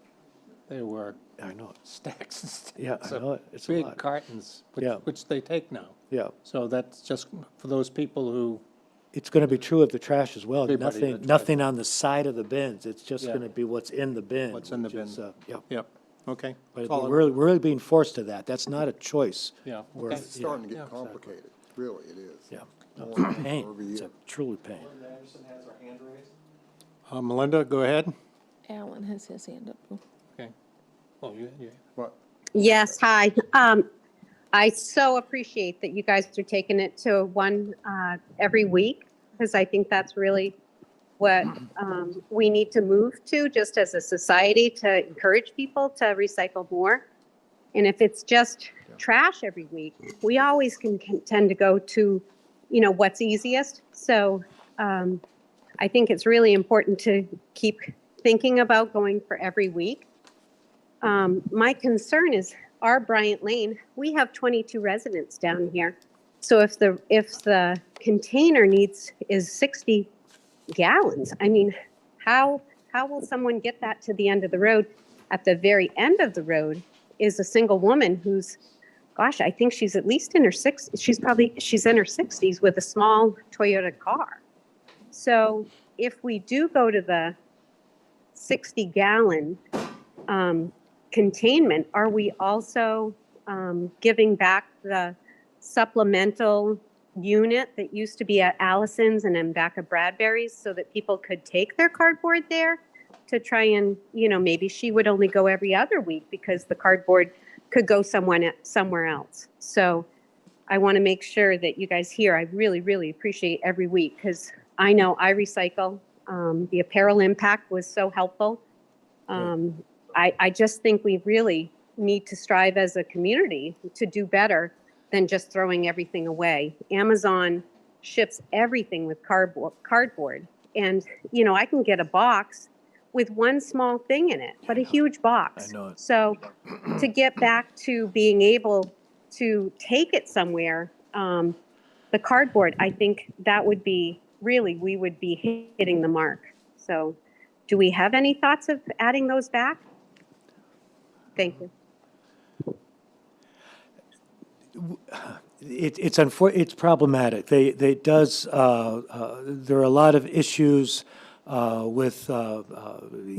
there were I know, stacks and stacks yeah, I of know, it's a big lot. cartons, Yeah. which they take now. Yeah, So that's just for those people who, it's gonna be true of the trash as well. Everybody, the trash. Nothing on the side of the bins, it's just Yeah. gonna be what's in the bin. what's in the which bin. is, Yep, Yep, okay. but That's all I we're really being forced to that, that's not a choice. Yeah, We're- okay. It's starting to Yeah, get complicated, really, it is. Yeah, More it's a and more pain, every it's year. a truly pain. Linda Anderson has her hand raised. Melinda, go ahead. Alan has his hand up. Okay. Oh, you. What? Yes, hi. I so appreciate that you guys are taking it to one every week, because I think that's really what we need to move to just as a society, to encourage people to recycle more. And if it's just trash every week, we always can tend to go to, what's easiest. So I think it's really important to keep thinking about going for every week. My concern is our Bryant Lane, we have 22 residents down here. So if the container is 60 gallons, I mean, how will someone get that to the end of the road? At the very end of the road is a single woman who's, gosh, I think she's at least in her she's in her 60s with a small Toyota car. So if we do go to the 60-gallon containment, are we also giving back the supplemental unit that used to be at Allison's and then back at Bradbury's, so that people could take their cardboard there to try and, maybe she would only go every other week because the cardboard could go somewhere else. So I want to make sure that you guys hear, I really, really appreciate every week, because I know I recycle. The apparel impact was so helpful. I just think we really need to strive as a community to do better than just throwing everything away. Amazon ships everything with cardboard. And, I can get a box with one small thing in it, but a huge box. I know it. So to get back to being able to take it somewhere, the cardboard, I think that would be really, we would be hitting the mark. So do we have any thoughts of adding those back? Thank you. It's problematic. There are a lot of issues with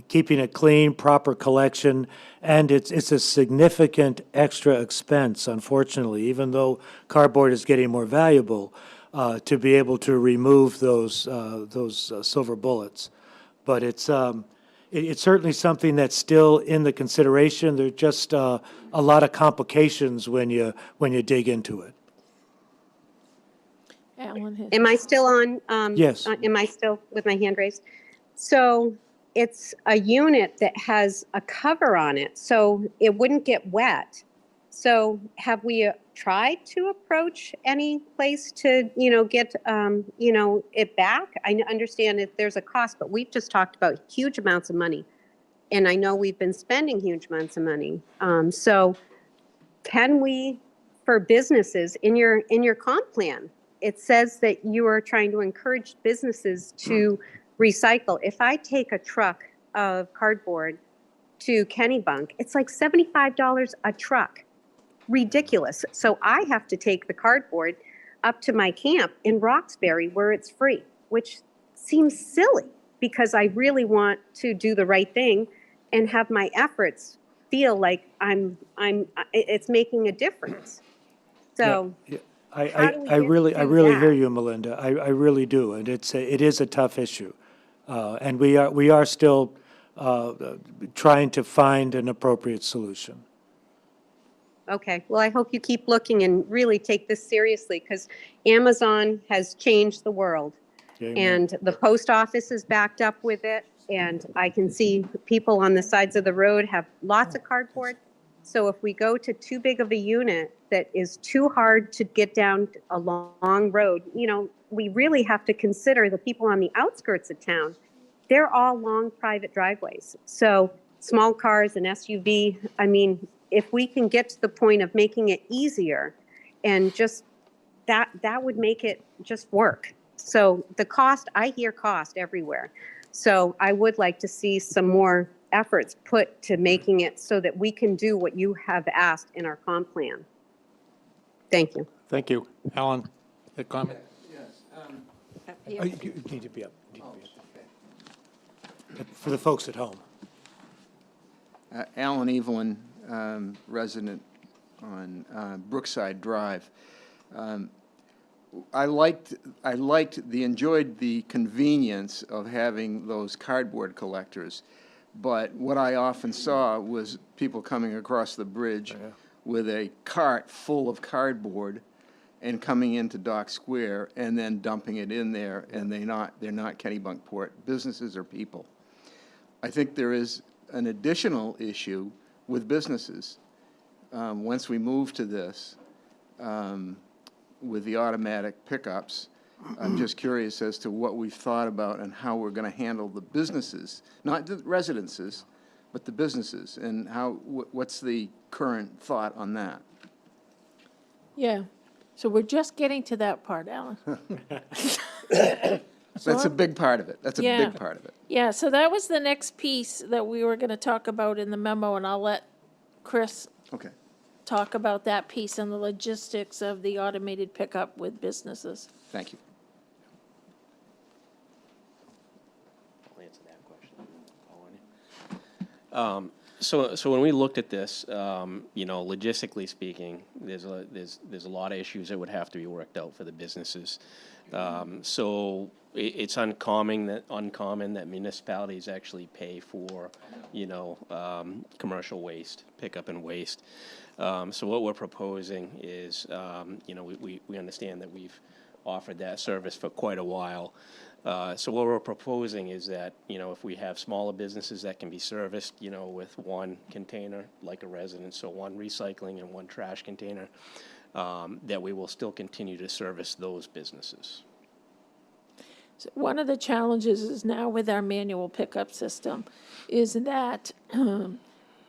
keeping it clean, proper collection, and it's a significant extra expense, unfortunately, even though cardboard is getting more valuable, to be able to remove those silver bullets. But it's certainly something that's still in the consideration. There's just a lot of complications when you dig into it. Alan has. Am I still on? Yes. Am I still with my hand raised? So it's a unit that has a cover on it, so it wouldn't get wet. So have we tried to approach any place to, get, it back? I understand that there's a cost, but we've just talked about huge amounts of money. And I know we've been spending huge amounts of money. So can we, for businesses, in your comp plan, it says that you are trying to encourage businesses to recycle. If I take a truck of cardboard to Kennebunk, it's like $75 a truck. Ridiculous. So I have to take the cardboard up to my camp in Roxbury where it's free, which seems silly because I really want to do the right thing and have my efforts feel like it's making a difference. So Yeah. how do we I really do hear that? you, Melinda. I really do, and it is a tough issue, and we are still trying to find an appropriate solution. Okay, well, I hope you keep looking and really take this seriously, because Amazon has changed the world. Amen. And the post office is backed up with it, and I can see people on the sides of the road have lots of cardboard. So if we go to too big of a unit that is too hard to get down a long road, we really have to consider the people on the outskirts of town. They're all long private driveways. So small cars and SUV, I mean, if we can get to the point of making it easier and just that would make it just work. So the cost, I hear cost everywhere. So I would like to see some more efforts put to making it so that we can do what you have asked in our comp plan. Thank you. Thank you. Alan, a comment? Up here. Oh, you need to be up. You need to be up. For the folks at home. Alan Evelyn, resident on Brookside Drive. Enjoyed the convenience of having those cardboard collectors, but what I often saw was people coming across the bridge with a cart full of cardboard and coming into Dock Square and then dumping it in there, and they're not Kennebunkport businesses or people. I think there is an additional issue with businesses once we move to this with the automatic pickups. I'm just curious as to what we've thought about and how we're going to handle the businesses, not the residences, but the businesses, and what's the current thought on that? Yeah, so we're just getting to that part, Alan. That's a big part of it. That's a Yeah. big part of it. Yeah, so that was the next piece that we were gonna talk about in the memo, and I'll let Chris Okay. talk about that piece and the logistics of the automated pickup with businesses. Thank you. I'll answer that question. So when we looked at this, logistically speaking, there's a lot of issues that would have to be worked out for the businesses. So it's uncommon that municipalities actually pay for, commercial waste, pickup and waste. So what we're proposing is, we understand that we've offered that service for quite a while. So what we're proposing is that, if we have smaller businesses that can be serviced, with one container, like a residence, so one recycling and one trash container, that we will still continue to service those businesses. So one of the challenges is now with our manual pickup system is that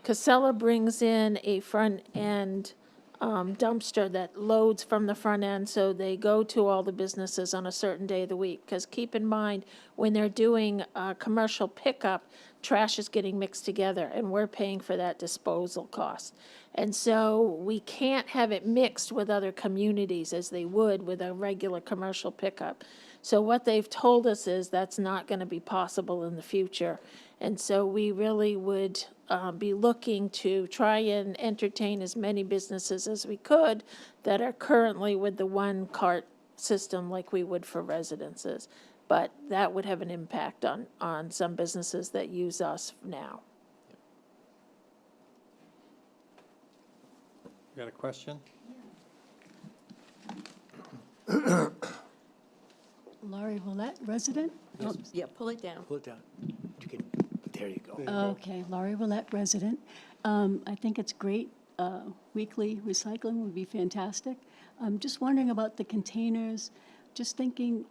Casella brings in a front-end dumpster that loads from the front end, so they go to all the businesses on a certain day of the week. Because keep in mind, when they're doing commercial pickup, trash is getting mixed together, and we're paying for that disposal cost. And so we can't have it mixed with other communities as they would with a regular commercial pickup. So what they've told us is that's not going to be possible in the future. And so we really would be looking to try and entertain as many businesses as we could that are currently with the one cart system like we would for residences. But that would have an impact on some businesses that use us now. You got a question? Laurie Willett, resident? Oh, yeah, pull it down. Pull it down. There you go. Okay, Laurie Willett, resident. I think it's great. Weekly recycling would be fantastic. I'm just wondering about the containers. Just thinking,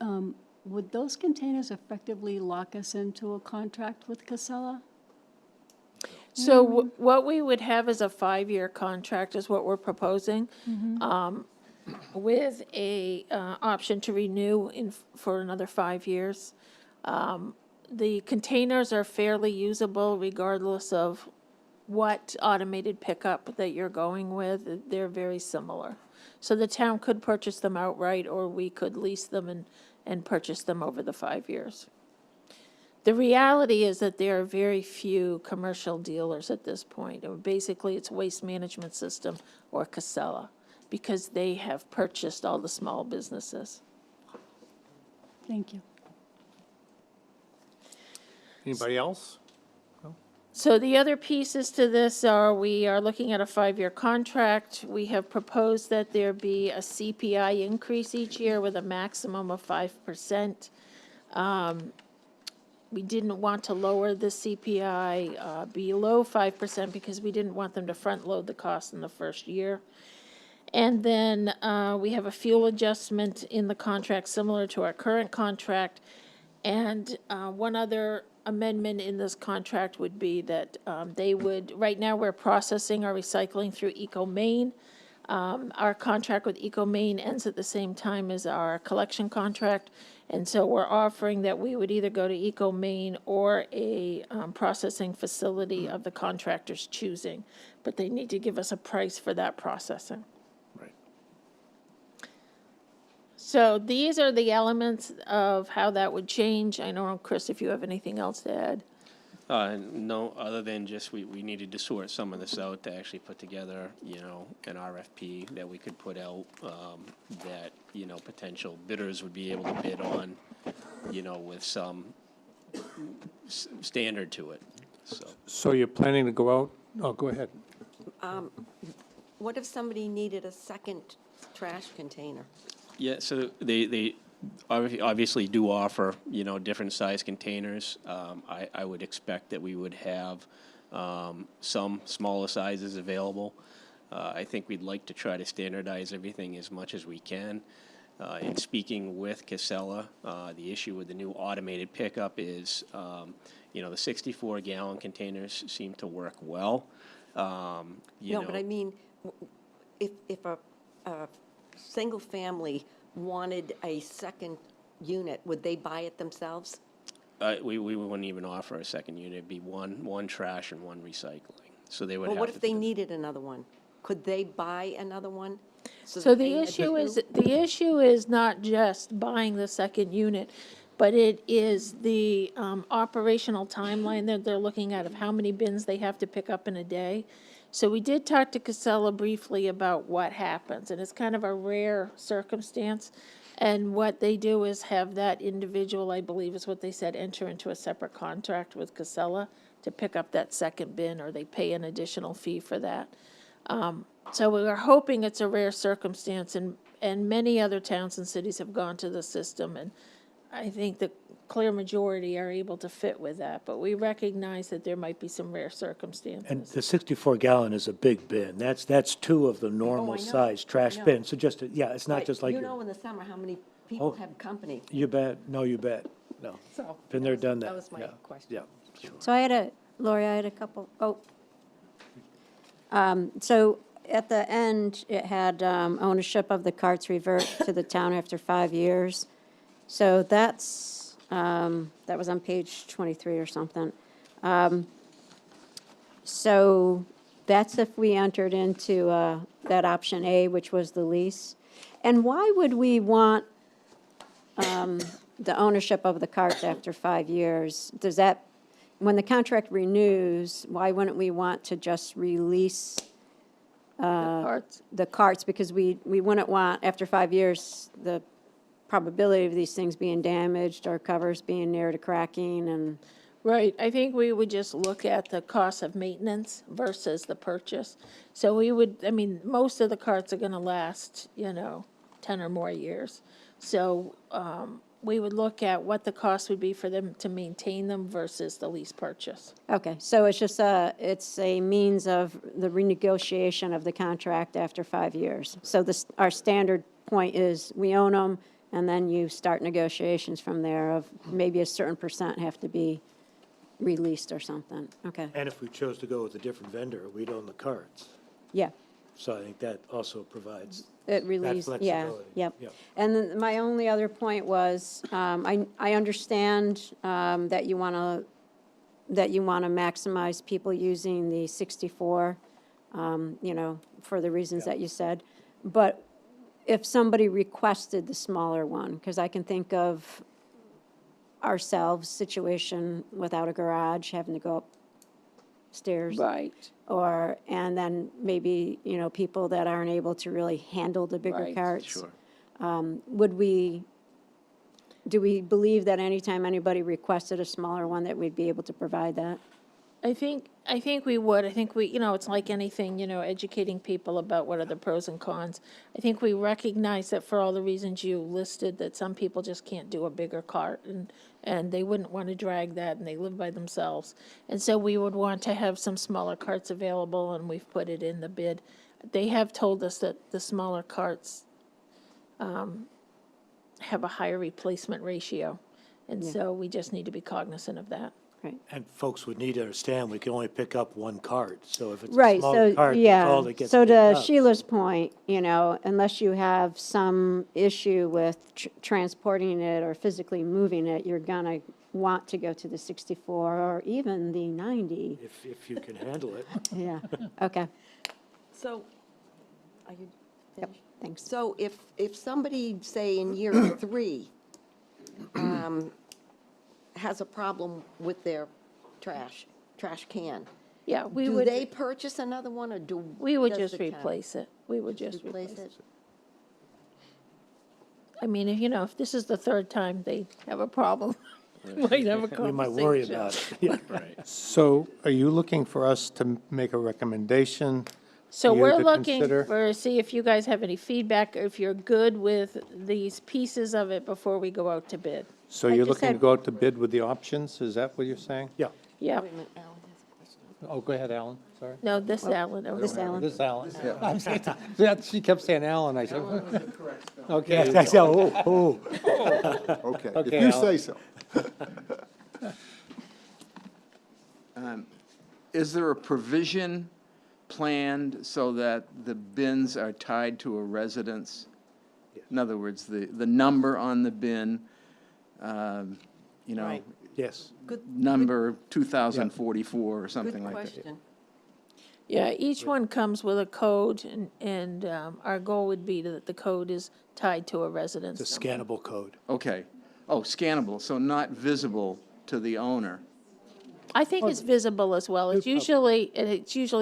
would those containers effectively lock us into a contract with Casella? So what we would have is a 5-year contract is what we're proposing, with a option to renew for another 5 years. The containers are fairly usable regardless of what automated pickup that you're going with. They're very similar. So the town could purchase them outright, or we could lease them and purchase them over the 5 years. The reality is that there are very few commercial dealers at this point. Basically, it's Waste Management System or Casella, because they have purchased all the small businesses. Thank you. Anybody else? So the other pieces to this are, we are looking at a 5-year contract. We have proposed that there be a CPI increase each year with a maximum of 5%. We didn't want to lower the CPI below 5% because we didn't want them to front-load the cost in the first year. And then we have a fuel adjustment in the contract similar to our current contract. And one other amendment in this contract would be that they would, right now, we're processing our recycling through EcoMaine. Our contract with EcoMaine ends at the same time as our collection contract, and so we're offering that we would either go to EcoMaine or a processing facility of the contractor's choosing, but they need to give us a price for that processing. Right. So these are the elements of how that would change. I know, Chris, if you have anything else to add. No, other than just we needed to sort some of this out to actually put together, an RFP that we could put out, that, potential bidders would be able to bid on, with some standard to it, so. So you're planning to go out? Oh, go ahead. What if somebody needed a second trash container? Yeah, so they obviously do offer, different size containers. I would expect that we would have some smaller sizes available. I think we'd like to try to standardize everything as much as we can. In speaking with Casella, the issue with the new automated pickup is, the 64-gallon containers seem to work well. No, but I mean, if a single family wanted a second unit, would they buy it themselves? We wouldn't even offer a second unit. It'd be one trash and one recycling. So they would Well, have what to if they do- needed another one? Could they buy another one? So that the they had issue is not just buying the second unit, but it is the operational timeline that they're looking at of how many bins they have to pick up in a day. So we did talk to Casella briefly about what happens, and it's kind of a rare circumstance. And what they do is have that individual, I believe is what they said, enter into a separate contract with Casella to pick up that second bin, or they pay an additional fee for that. So we are hoping it's a rare circumstance, and many other towns and cities have gone to the system, and I think the clear majority are able to fit with that, but we recognize that there might be some rare And circumstances. the 64-gallon is a big bin. That's two of the normal size trash know. bins. So just, it's not But just like. you know in the summer how many people have company. You bet. No, you bet. No. So Been there, done that. that was my Yeah. question. Yeah, sure. So Lori, I had a couple, so at the end, it had ownership of the carts revert to the town after 5 years. So that's, that was on page 23 or something. So that's if we entered into that option A, which was the lease. And why would we want the ownership of the carts after 5 years? Does that, when the contract renews, why wouldn't we want to just release Parts. the carts? Because we wouldn't want, after 5 years, the probability of these things being damaged or covers being near to cracking and, Right, I think we would just look at the cost of maintenance versus the purchase. So we would, most of the carts are gonna last, 10 or more years. So, we would look at what the cost would be for them to maintain them versus the lease purchase. okay. So it's just it's a means of the renegotiation of the contract after 5 years. So our standard point is we own them, and then you start negotiations from there of maybe a certain percent have to be released or something. Okay, And if we chose to go with a different vendor, we'd own the carts. yeah. So I think that also provides It that released, yeah, flexibility. yep. Yep. And then my only other point was, I understand that you want to maximize people using the 64, for the reasons that you said. But if somebody requested the smaller one, because I can think of ourselves, situation without a garage, having to go upstairs. Right. And then maybe, people that aren't able to really handle the bigger Right. carts. Sure. Do we believe that anytime anybody requested a smaller one, that we'd be able to provide that? I think we would. I think we, it's like anything, educating people about what are the pros and cons. I think we recognize that for all the reasons you listed, that some people just can't do a bigger cart, and they wouldn't want to drag that, and they live by themselves. And so we would want to have some smaller carts available, and we've put it in the bid. They have told us that the smaller carts have a higher replacement ratio, and so we just need to be cognizant of that. Right. And folks would need to understand, we can only pick up one cart, so if it's a Right, small so, cart, that's yeah, all that gets so picked to up. Sheila's point, you know, unless you have some issue with transporting it or physically moving it, you're gonna want to go to the 64 or even the 90. If you can handle it. Yeah, okay, So, are you yep, finished? thanks. So if somebody, say, in year 3, has a problem with their trash can, Yeah, we do would, they purchase another one, or do? we would does just the town replace it. We would just replace replace it. it? I mean, if, you know, if this is the third time they have a problem, we might have a conversation. We might worry about it. Yeah. So are you looking for us to make a recommendation? So for you we're to looking consider? for, see if you guys have any feedback, or if you're good with these pieces of it before we go out to bid. So I you're just looking to had- go out to bid with the options? Is that what you're saying? Yeah. Yeah, Wait a minute, Alan has a question. Oh, go ahead, Alan, sorry. no, this Alan. This Alan. This Alan. I'm saying, yeah, she kept saying Alan, I said, okay. That's, oh, oh. Okay, if Okay, you Al. say so. Is there a provision planned so that the bins are tied to a residence? In other words, the number on the bin, you know, Right. Yes. number 2044 or something Good like that. question. Yeah, each one comes with a code, and our goal would be that the code is tied to a residence. It's a number. scannable code. Okay. Oh, scannable, so not visible to the owner. I think it's visible as well. It's usually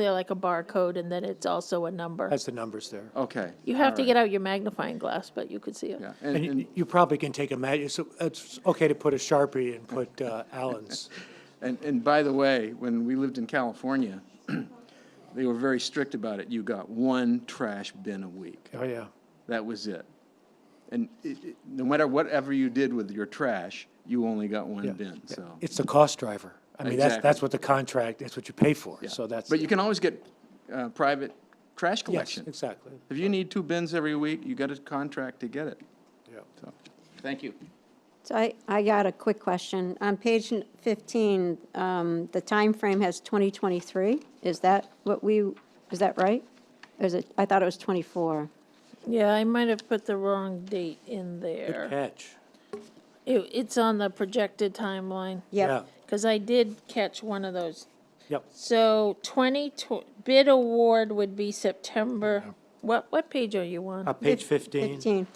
like a barcode, and then it's also a number. Has the numbers there. Okay. You have all to right. get out your magnifying glass, but you could see it. Yeah, And and, you probably can take so it's okay to put a Sharpie and put Allen's. and by the way, when we lived in California, they were very strict about it. You got one trash bin a week. Oh, yeah. That was it. And no matter whatever you did with your trash, you only got one Yeah. bin, so. It's the cost driver. I mean, that's Exactly. what the contract, that's what you pay for, Yeah. so that's. But you can always get private trash Yes, collection. exactly. If you need 2 bins every week, you got a contract to get it. Yeah. So, thank you. So I got a quick question. On page 15, the time frame has 2023. Is that is that right? Or is it, I thought it was 24. Yeah, I might have put the wrong date in Good there. catch. It's on the projected timeline, Yep. Yeah. because I did catch one of those. Yep. So bid award would be September, what page are you on? Page 15. 15.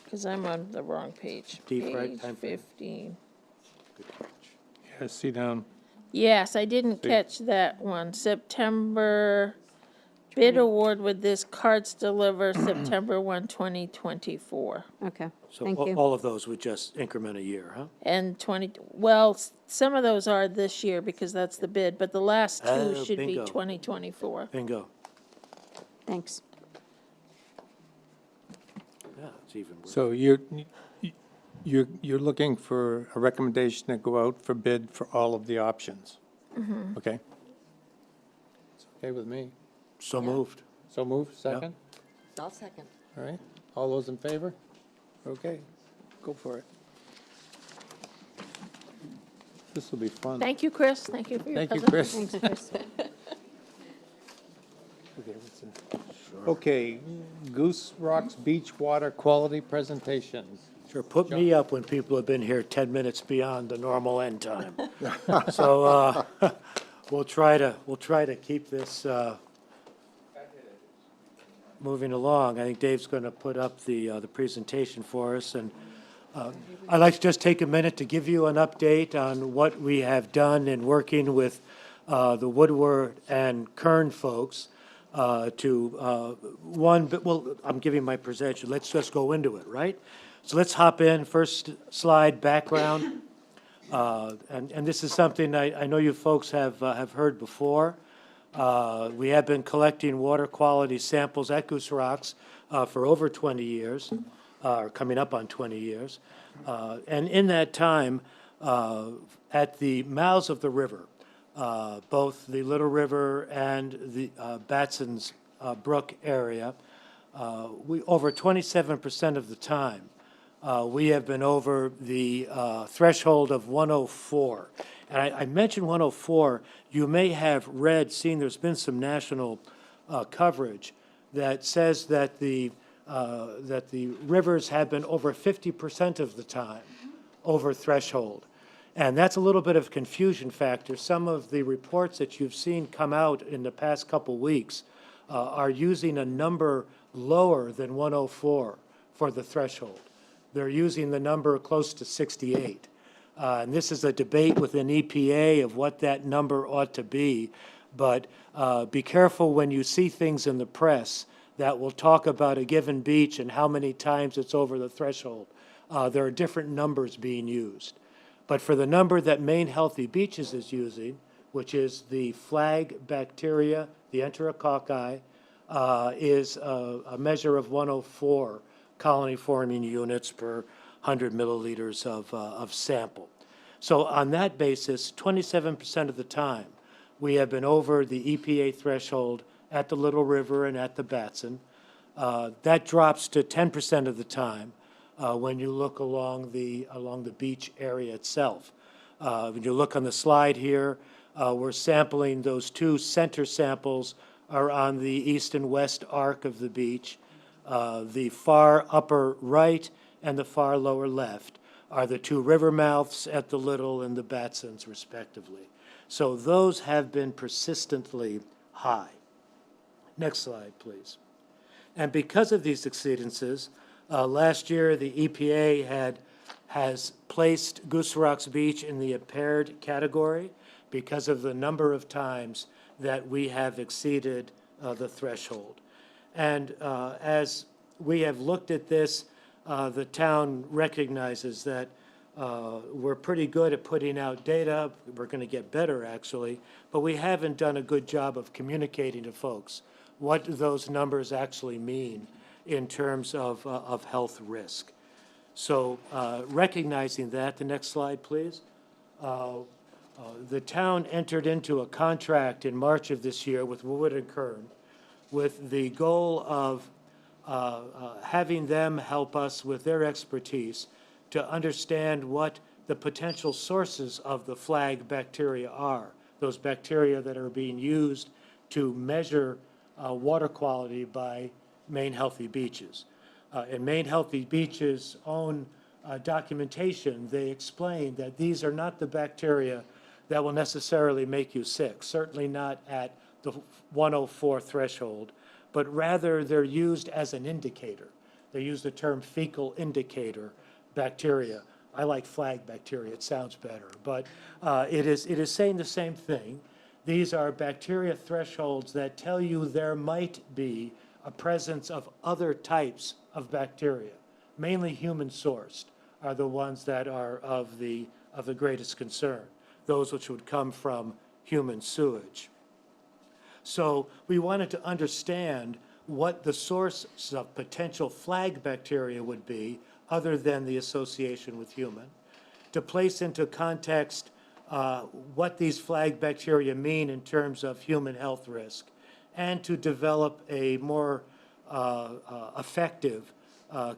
Because I'm on the wrong page. Deep right Page time frame. 15. Yeah, see down, Yes, I didn't catch that one. September, bid award with this carts deliver September 1, 2024. Okay, So thank you. all of those would just increment a year, huh? And some of those are this year because that's the bid, but the last two Oh, should be bingo. 2024. Bingo. Thanks. Yeah, it's even worse. so you're looking for a recommendation to go out for bid for all of the options? Okay? It's okay with me. So moved. So move, second? I'll second. All right, all those in favor? Okay, go for it. This will be fun. Thank you, Chris. Thank you for your Thank you, presentation. Chris. Okay, Goose Rocks Beach Water Quality Presentations. Sure, put me up when people have been here 10 minutes beyond the normal end time. So, we'll try to keep this, moving along. I think Dave's going to put up the presentation for us, and I'd like to just take a minute to give you an update on what we have done in working with the Woodward and Kern folks I'm giving my presentation. Let's just go into it, right? So let's hop in. First slide, background. And this is something I know you folks have heard before. We have been collecting water quality samples at Goose Rocks for over 20 years, or coming up on 20 years. And in that time, at the mouths of the river, both the Little River and the Batson's Brook area, we over 27% of the time we have been over the threshold of 104. And I mentioned 104, you may have seen there's been some national coverage that says that the rivers have been over 50% of the time over threshold. And that's a little bit of confusion factor. Some of the reports that you've seen come out in the past couple weeks are using a number lower than 104 for the threshold. They're using the number close to 68. And this is a debate within EPA of what that number ought to be. But be careful when you see things in the press that will talk about a given beach and how many times it's over the threshold. There are different numbers being used. But for the number that Maine Healthy Beaches is using, which is the flag bacteria, the enterococci, is a measure of 104 colony-forming units per 100 milliliters of sample. So on that basis, 27% of the time, we have been over the EPA threshold at the Little River and at the Batson. That drops to 10% of the time when you look along the beach area itself. When you look on the slide here, we're sampling those two center samples are on the east and west arc of the beach. The far upper right and the far lower left are the two river mouths at the Little and the Batsons, respectively. So those have been persistently high. Next slide, please. And because of these exceedances, last year the EPA has placed Goose Rocks Beach in the impaired category because of the number of times that we have exceeded the threshold. And as we have looked at this, the town recognizes that we're pretty good at putting out data. We're going to get better, actually, but we haven't done a good job of communicating to folks what those numbers actually mean in terms of health risk. So recognizing that, the next slide, please. The town entered into a contract in March of this year with Wood & Kern with the goal of having them help us with their expertise to understand what the potential sources of the flag bacteria are, those bacteria that are being used to measure water quality by Maine Healthy Beaches. In Maine Healthy Beaches' own documentation, they explain that these are not the bacteria that will necessarily make you sick, certainly not at the 104 threshold, but rather they're used as an indicator. They use the term fecal indicator bacteria. I like flag bacteria, it sounds better, but it is saying the same thing. These are bacteria thresholds that tell you there might be a presence of other types of bacteria, mainly human-sourced, are the ones that are of the greatest concern, those which would come from human sewage. So we wanted to understand what the source of potential flag bacteria would be, other than the association with human, to place into context what these flag bacteria mean in terms of human health risk, and to develop a more effective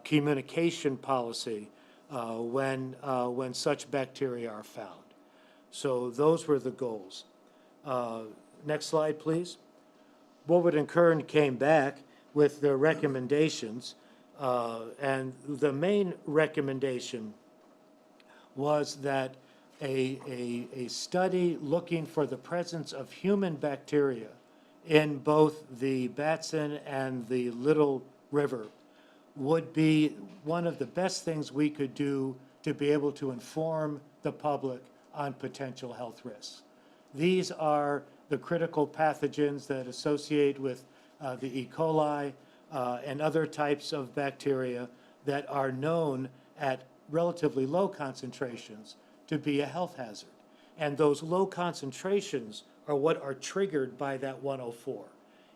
communication policy when such bacteria are found. So those were the goals. Next slide, please. Wood & Kern came back with their recommendations, and the main recommendation was that a study looking for the presence of human bacteria in both the Batson and the Little River would be one of the best things we could do to be able to inform the public on potential health risks. These are the critical pathogens that associate with the E. coli and other types of bacteria that are known at relatively low concentrations to be a health hazard. And those low concentrations are what are triggered by that 104.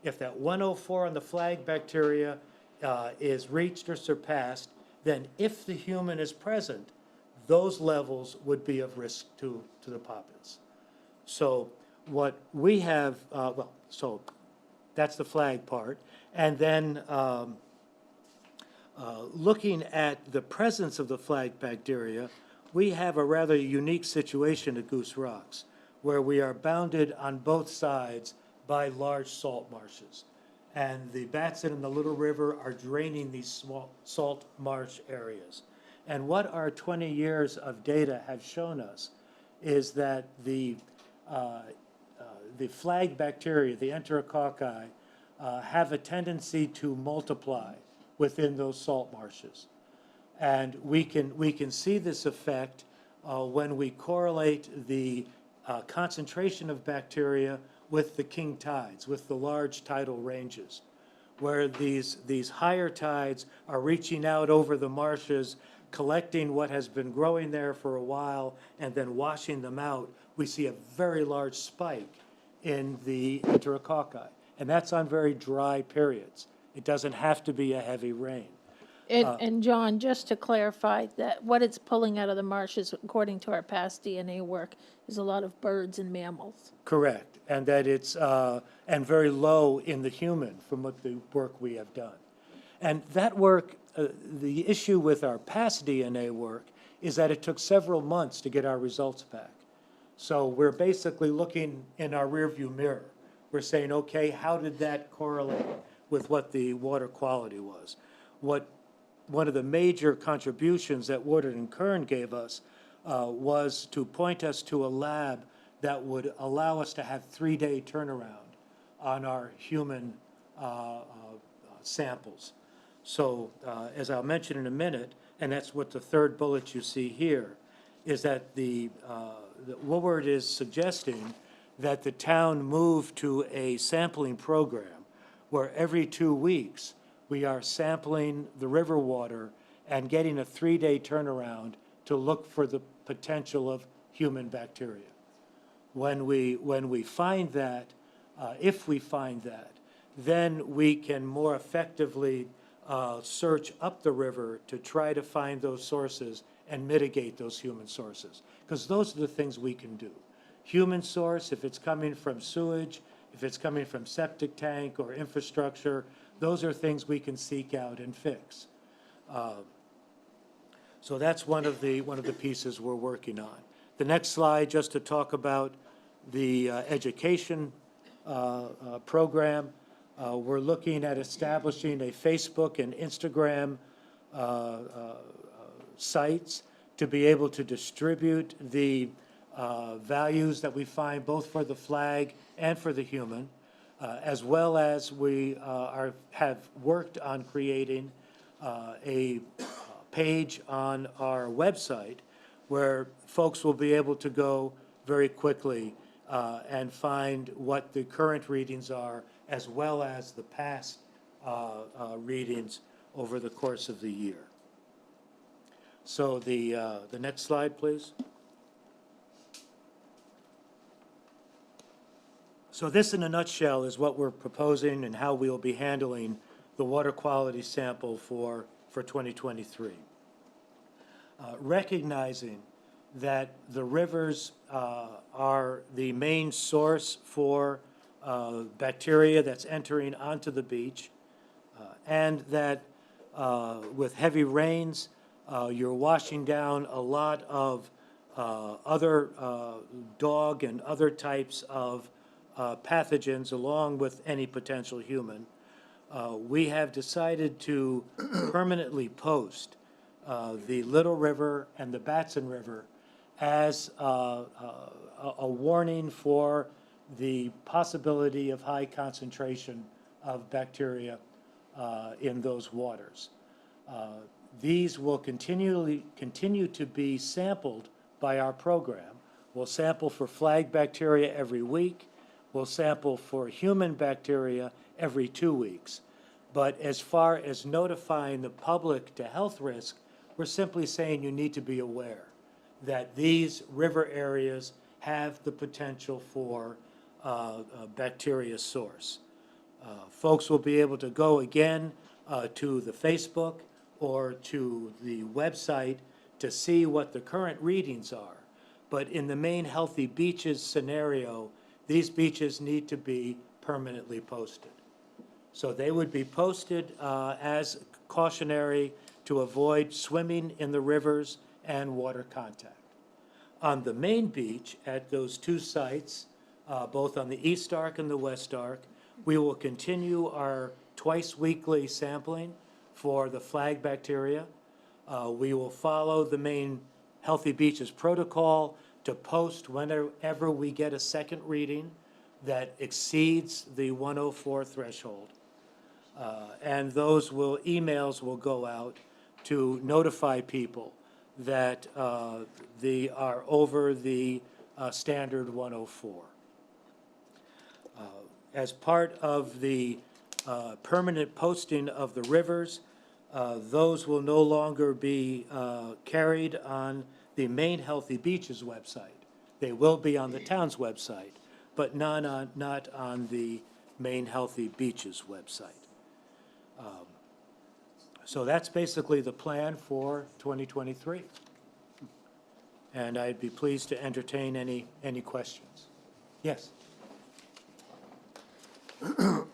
If that 104 on the flag bacteria is reached or surpassed, then if the human is present, those levels would be of risk to the populace. So what we have, so that's the flag part. And then Looking at the presence of the flag bacteria, we have a rather unique situation at Goose Rocks, where we are bounded on both sides by large salt marshes. And the Batson and the Little River are draining these small salt marsh areas. And what our 20 years of data have shown us is that the flag bacteria, the enterococci, have a tendency to multiply within those salt marshes. And we can see this effect when we correlate the concentration of bacteria with the king tides, with the large tidal ranges, where these higher tides are reaching out over the marshes, collecting what has been growing there for a while, and then washing them out. We see a very large spike in the enterococci, and that's on very dry periods. It doesn't have to be a heavy rain. And John, just to clarify, that what it's pulling out of the marshes, according to our past DNA work, is a lot of birds and mammals. Correct, and that it's, and very low in the human from what the work we have done. And that work, the issue with our past DNA work is that it took several months to get our results back. So we're basically looking in our rearview mirror. We're saying, okay, how did that correlate with what the water quality was? One of the major contributions that Woodard and Kern gave us was to point us to a lab that would allow us to have 3-day turnaround on our human samples. So as I'll mention in a minute, and that's what the third bullet you see here, is that Woodard is suggesting that the town move to a sampling program where every 2 weeks we are sampling the river water and getting a 3-day turnaround to look for the potential of human bacteria. When we find that, if we find that, then we can more effectively search up the river to try to find those sources and mitigate those human sources. Because those are the things we can do. Human source, if it's coming from sewage, if it's coming from septic tank or infrastructure, those are things we can seek out and fix. So that's one of the pieces we're working on. The next slide, just to talk about the education program. We're looking at establishing a Facebook and Instagram sites to be able to distribute the values that we find both for the flag and for the human, as well as we have worked on creating a page on our website where folks will be able to go very quickly and find what the current readings are, as well as the past readings over the course of the year. So the next slide, please. So this, in a nutshell, is what we're proposing and how we'll be handling the water quality sample for 2023. Recognizing that the rivers are the main source for bacteria that's entering onto the beach, and that with heavy rains, you're washing down a lot of other dog and other types of pathogens along with any potential human. We have decided to permanently post the Little River and the Batson River as a warning for the possibility of high concentration of bacteria in those waters. These will continue to be sampled by our program. We'll sample for flag bacteria every week. We'll sample for human bacteria every 2 weeks. But as far as notifying the public to health risk, we're simply saying you need to be aware that these river areas have the potential for a bacteria source. Folks will be able to go again to the Facebook or to the website to see what the current readings are. But in the main healthy beaches scenario, these beaches need to be permanently posted. So they would be posted as cautionary to avoid swimming in the rivers and water contact. On the main beach, at those two sites, both on the East Arc and the West Arc, we will continue our twice-weekly sampling for the flag bacteria. We will follow the main Healthy Beaches protocol to post whenever we get a second reading that exceeds the 104 threshold. And those emails will go out to notify people that they are over the standard 104. As part of the permanent posting of the rivers, those will no longer be carried on the main Healthy Beaches website. They will be on the town's website, but not on the main Healthy Beaches website. So that's basically the plan for 2023. And I'd be pleased to entertain any questions. Yes? Hi,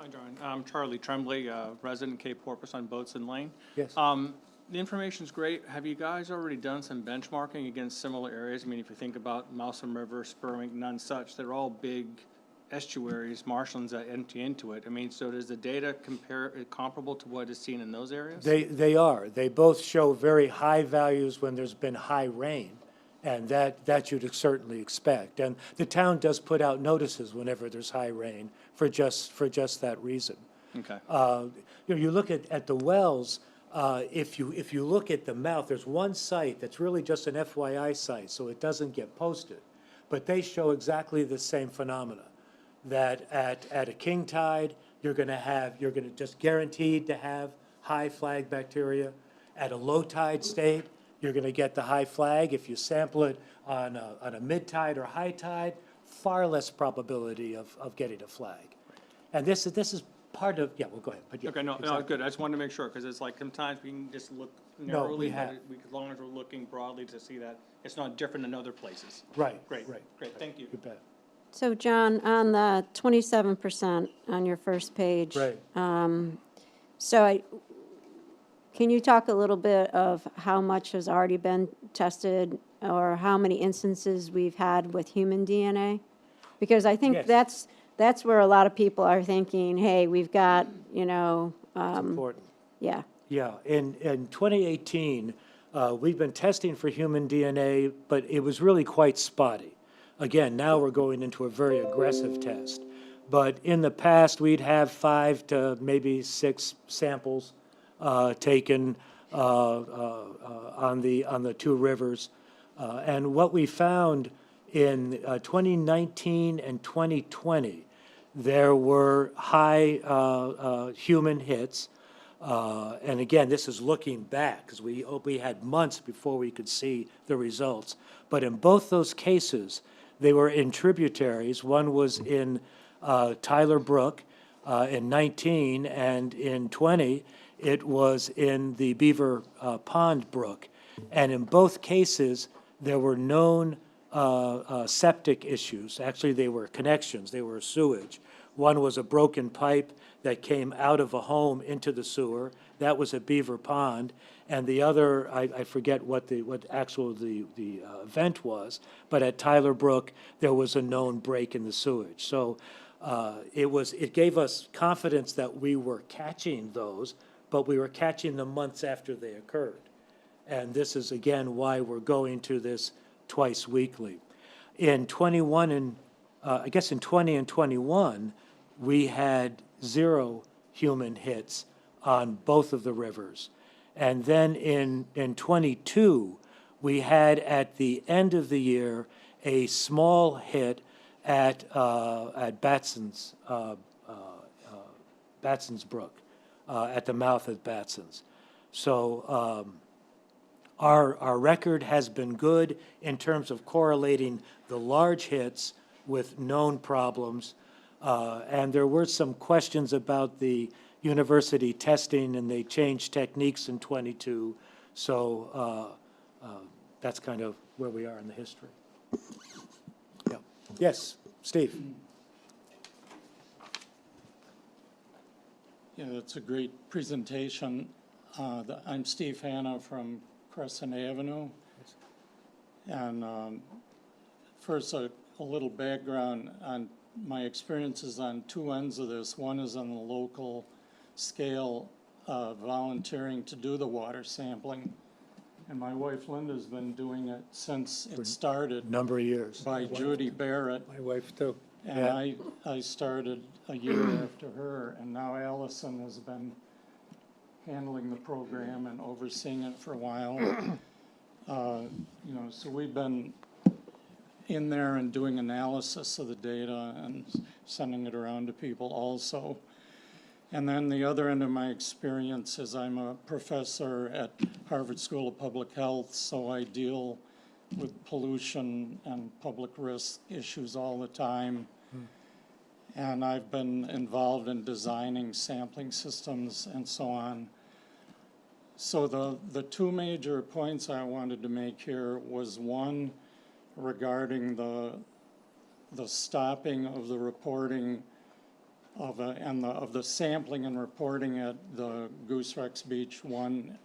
John. I'm Charlie Tremblay, resident Cape Porpoise on Boatson Lane. Yes. The information's great. Have you guys already done some benchmarking against similar areas? I mean, if you think about Mousom River, Spurwink, none such, they're all big estuaries, marshlands that empty into it. I mean, so does the data comparable to what is seen in those areas? They are. They both show very high values when there's been high rain, and that you'd certainly expect. And the town does put out notices whenever there's high rain for just that reason. Okay. You look at the wells. If you look at the mouth, there's one site that's really just an FYI site, so it doesn't get posted. But they show exactly the same phenomena, that at a king tide, you're going to just guaranteed to have high flag bacteria. At a low tide state, you're going to get the high flag. If you sample it on a mid tide or high tide, far less probability of getting a flag. And this is part of, well, go ahead. But yeah, Okay, no, exactly. good. I just wanted to make sure, because it's like sometimes we can just look No, narrowly, we have. as long as we're looking broadly to see that it's not different in other places. Right, Great, right. great, thank you. You bet. So John, on the 27% on your first page. Right. Can you talk a little bit of how much has already been tested or how many instances we've had with human DNA? Because I think Yes. that's where a lot of people are thinking, hey, we've got, It's important. yeah. Yeah, in 2018, we've been testing for human DNA, but it was really quite spotty. Again, now we're going into a very aggressive test. But in the past, we'd have 5 to maybe 6 samples taken on the two rivers. And what we found in 2019 and 2020, there were high human hits. And again, this is looking back, because we had months before we could see the results. But in both those cases, they were in tributaries. One was in Tyler Brook in 19, and in 20, it was in the Beaver Pond Brook. And in both cases, there were known septic issues. Actually, they were connections. They were sewage. One was a broken pipe that came out of a home into the sewer. That was at Beaver Pond. And the other, I forget what the event was, but at Tyler Brook, there was a known break in the sewage. So it gave us confidence that we were catching those, but we were catching them months after they occurred. And this is, again, why we're going to this twice weekly. In 21 and, I guess in 20 and 21, we had 0 human hits on both of the rivers. And then in 22, we had at the end of the year a small hit at Batson's Brook, at the mouth of Batson's. So our record has been good in terms of correlating the large hits with known problems. And there were some questions about the university testing, and they changed techniques in 22. So that's kind of where we are in the history. Yeah. Yes, Steve. Yeah, it's a great presentation. I'm Steve Hanna from Crescent Avenue. And first, a little background on my experiences on two ends of this. One is on the local scale, volunteering to do the water sampling. And my wife Linda's been doing it since it started. Number of years. By Judy Barrett. My wife too. And I started a year after her, and now Allison has been handling the program and overseeing it for a while. You know, so we've been in there and doing analysis of the data and sending it around to people also. And then the other end of my experience is I'm a professor at Harvard School of Public Health, so I deal with pollution and public risk issues all the time. And I've been involved in designing sampling systems and so on. So the two major points I wanted to make here was one regarding the stopping of the reporting of the sampling and reporting at the Gooserex Beach 1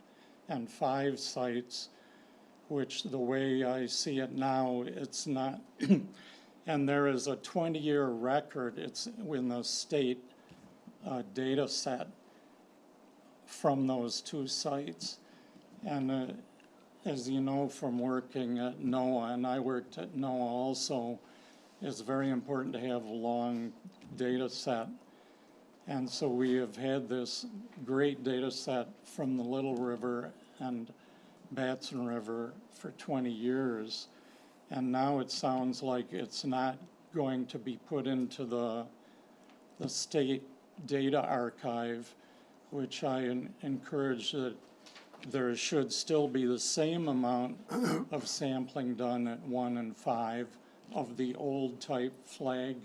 and 5 sites, which the way I see it now, it's not, and there is a 20-year record, it's in the state data set from those two sites. And as you know from working at NOAA, and I worked at NOAA also, it's very important to have a long data set. And so we have had this great data set from the Little River and Batson River for 20 years. And now it sounds like it's not going to be put into the state data archive, which I encourage that there should still be the same amount of sampling done at 1 and 5 of the old type flag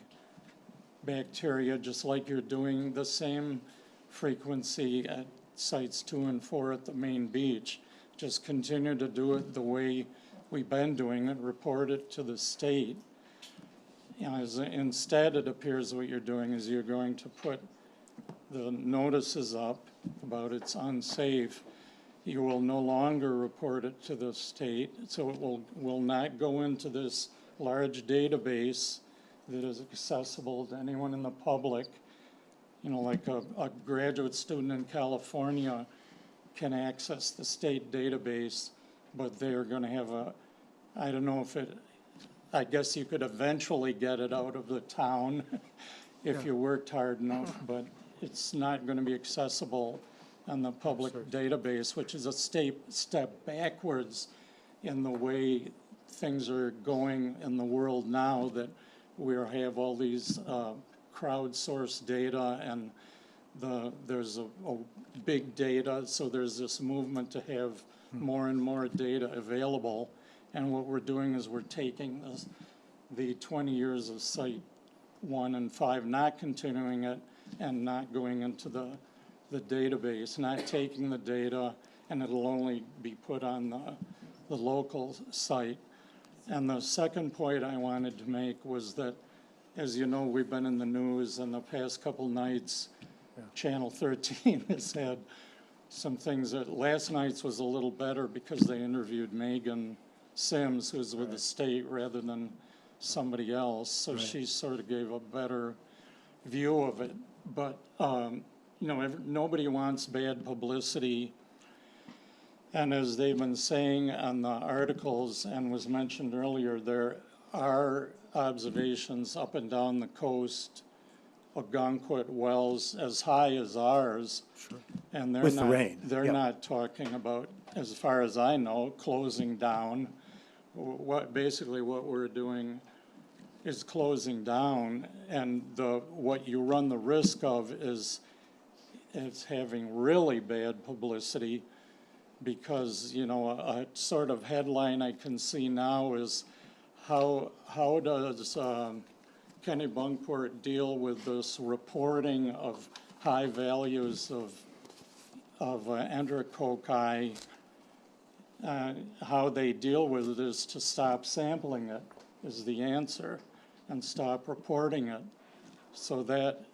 bacteria, just like you're doing the same frequency at sites 2 and 4 at the main beach. Just continue to do it the way we've been doing it, report it to the state. You know, instead, it appears what you're doing is you're going to put the notices up about it's unsafe. You will no longer report it to the state, so it will not go into this large database that is accessible to anyone in the public. You know, like a graduate student in California can access the state database, but they're going to have I don't know if I guess you could eventually get it out of the town if you worked hard enough, but it's not going to be accessible on the public database, which is a step backwards in the way things are going in the world now, that we have all these crowdsourced data, and there's a big data, so there's this movement to have more and more data available. And what we're doing is we're taking the 20 years of Site 1 and 5, not continuing it and not going into the database, not taking the data, and it'll only be put on the local site. And the second point I wanted to make was that, as you know, we've been in the news, and the past couple nights, Channel 13 has had some things that last night's was a little better because they interviewed Megan Sims, who's with the state, rather than somebody else. So she sort of gave a better view of it. But, you know, nobody wants bad publicity. And as they've been saying on the articles and was mentioned earlier, there are observations up and down the coast of Gunquit wells as high as ours. Sure. And they're With the not, rain. they're not talking about, as far as I know, closing down. Basically what we're doing is closing down, and what you run the risk of is it's having really bad publicity, because, you know, a sort of headline I can see now is how does Kennebunkport deal with this reporting of high values of enterococci. How they deal with it is to stop sampling it is the answer, and stop reporting it. So that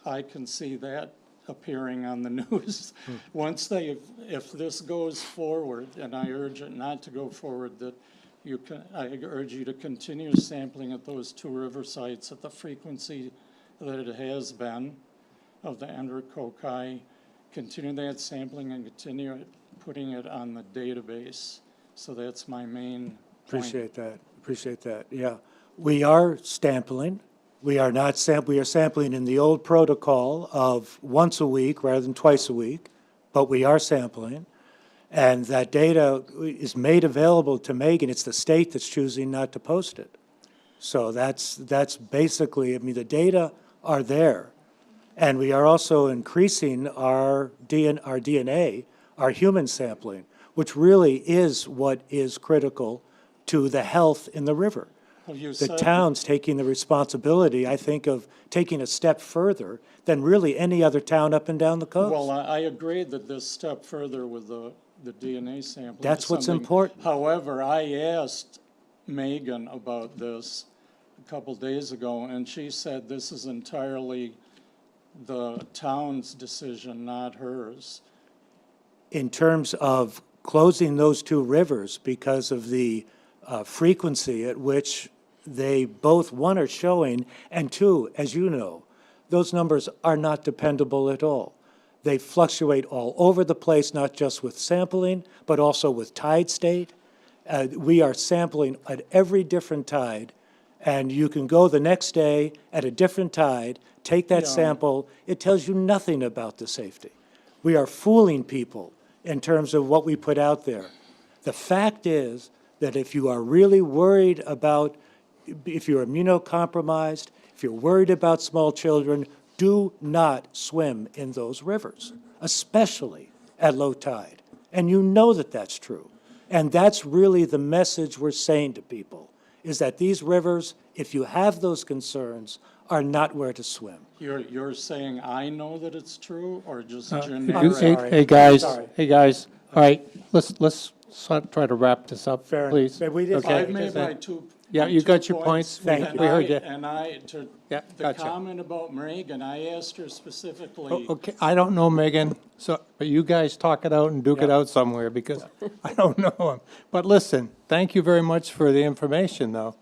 I can see that appearing on the news. Once they, if this goes forward, and I urge it not to go forward, that I urge you to continue sampling at those two river sites at the frequency that it has been of the Enderkokai. Continue that sampling and continue putting it on the database. So that's my main point. Appreciate that, yeah. We are sampling. We are not we are sampling in the old protocol of once a week rather than twice a week, but we are sampling. And that data is made available to Megan. It's the state that's choosing not to post it. So that's basically, I mean, the data are there. And we are also increasing our DNA, our human sampling, which really is what is critical to the health in the river. Well, you The said- town's taking the responsibility, I think, of taking a step further than really any other town up and down the coast. Well, I agree that this step further with the DNA sampling. That's is what's something- important. However, I asked Megan about this a couple days ago, and she said this is entirely the town's decision, not hers. In terms of closing those two rivers because of the frequency at which they both, one, are showing, and two, as you know, those numbers are not dependable at all. They fluctuate all over the place, not just with sampling, but also with tide state. We are sampling at every different tide, and you can go the next day at a different tide, take that sample. It tells you nothing about the safety. We are fooling people in terms of what we put out there. The fact is that if you are really worried about, if you're immunocompromised, if you're worried about small children, do not swim in those rivers, especially at low tide. And you know that that's true. And that's really the message we're saying to people, is that these rivers, if you have those concerns, are not where to swim. You're saying I know that it's true, or just Hey, generic? hey, guys, Sorry. hey, guys, all right, let's try to wrap this up, Fair please. enough. We did- Okay. I've made my two. Yeah, my you two got your points. Thank We heard you. And the Yeah, gotcha. comment about Megan, I asked her specifically. Okay, I don't know Megan, so, but you guys talk it out and duke it Yeah. out somewhere, because I don't know him. But listen, thank you very much for the information, though.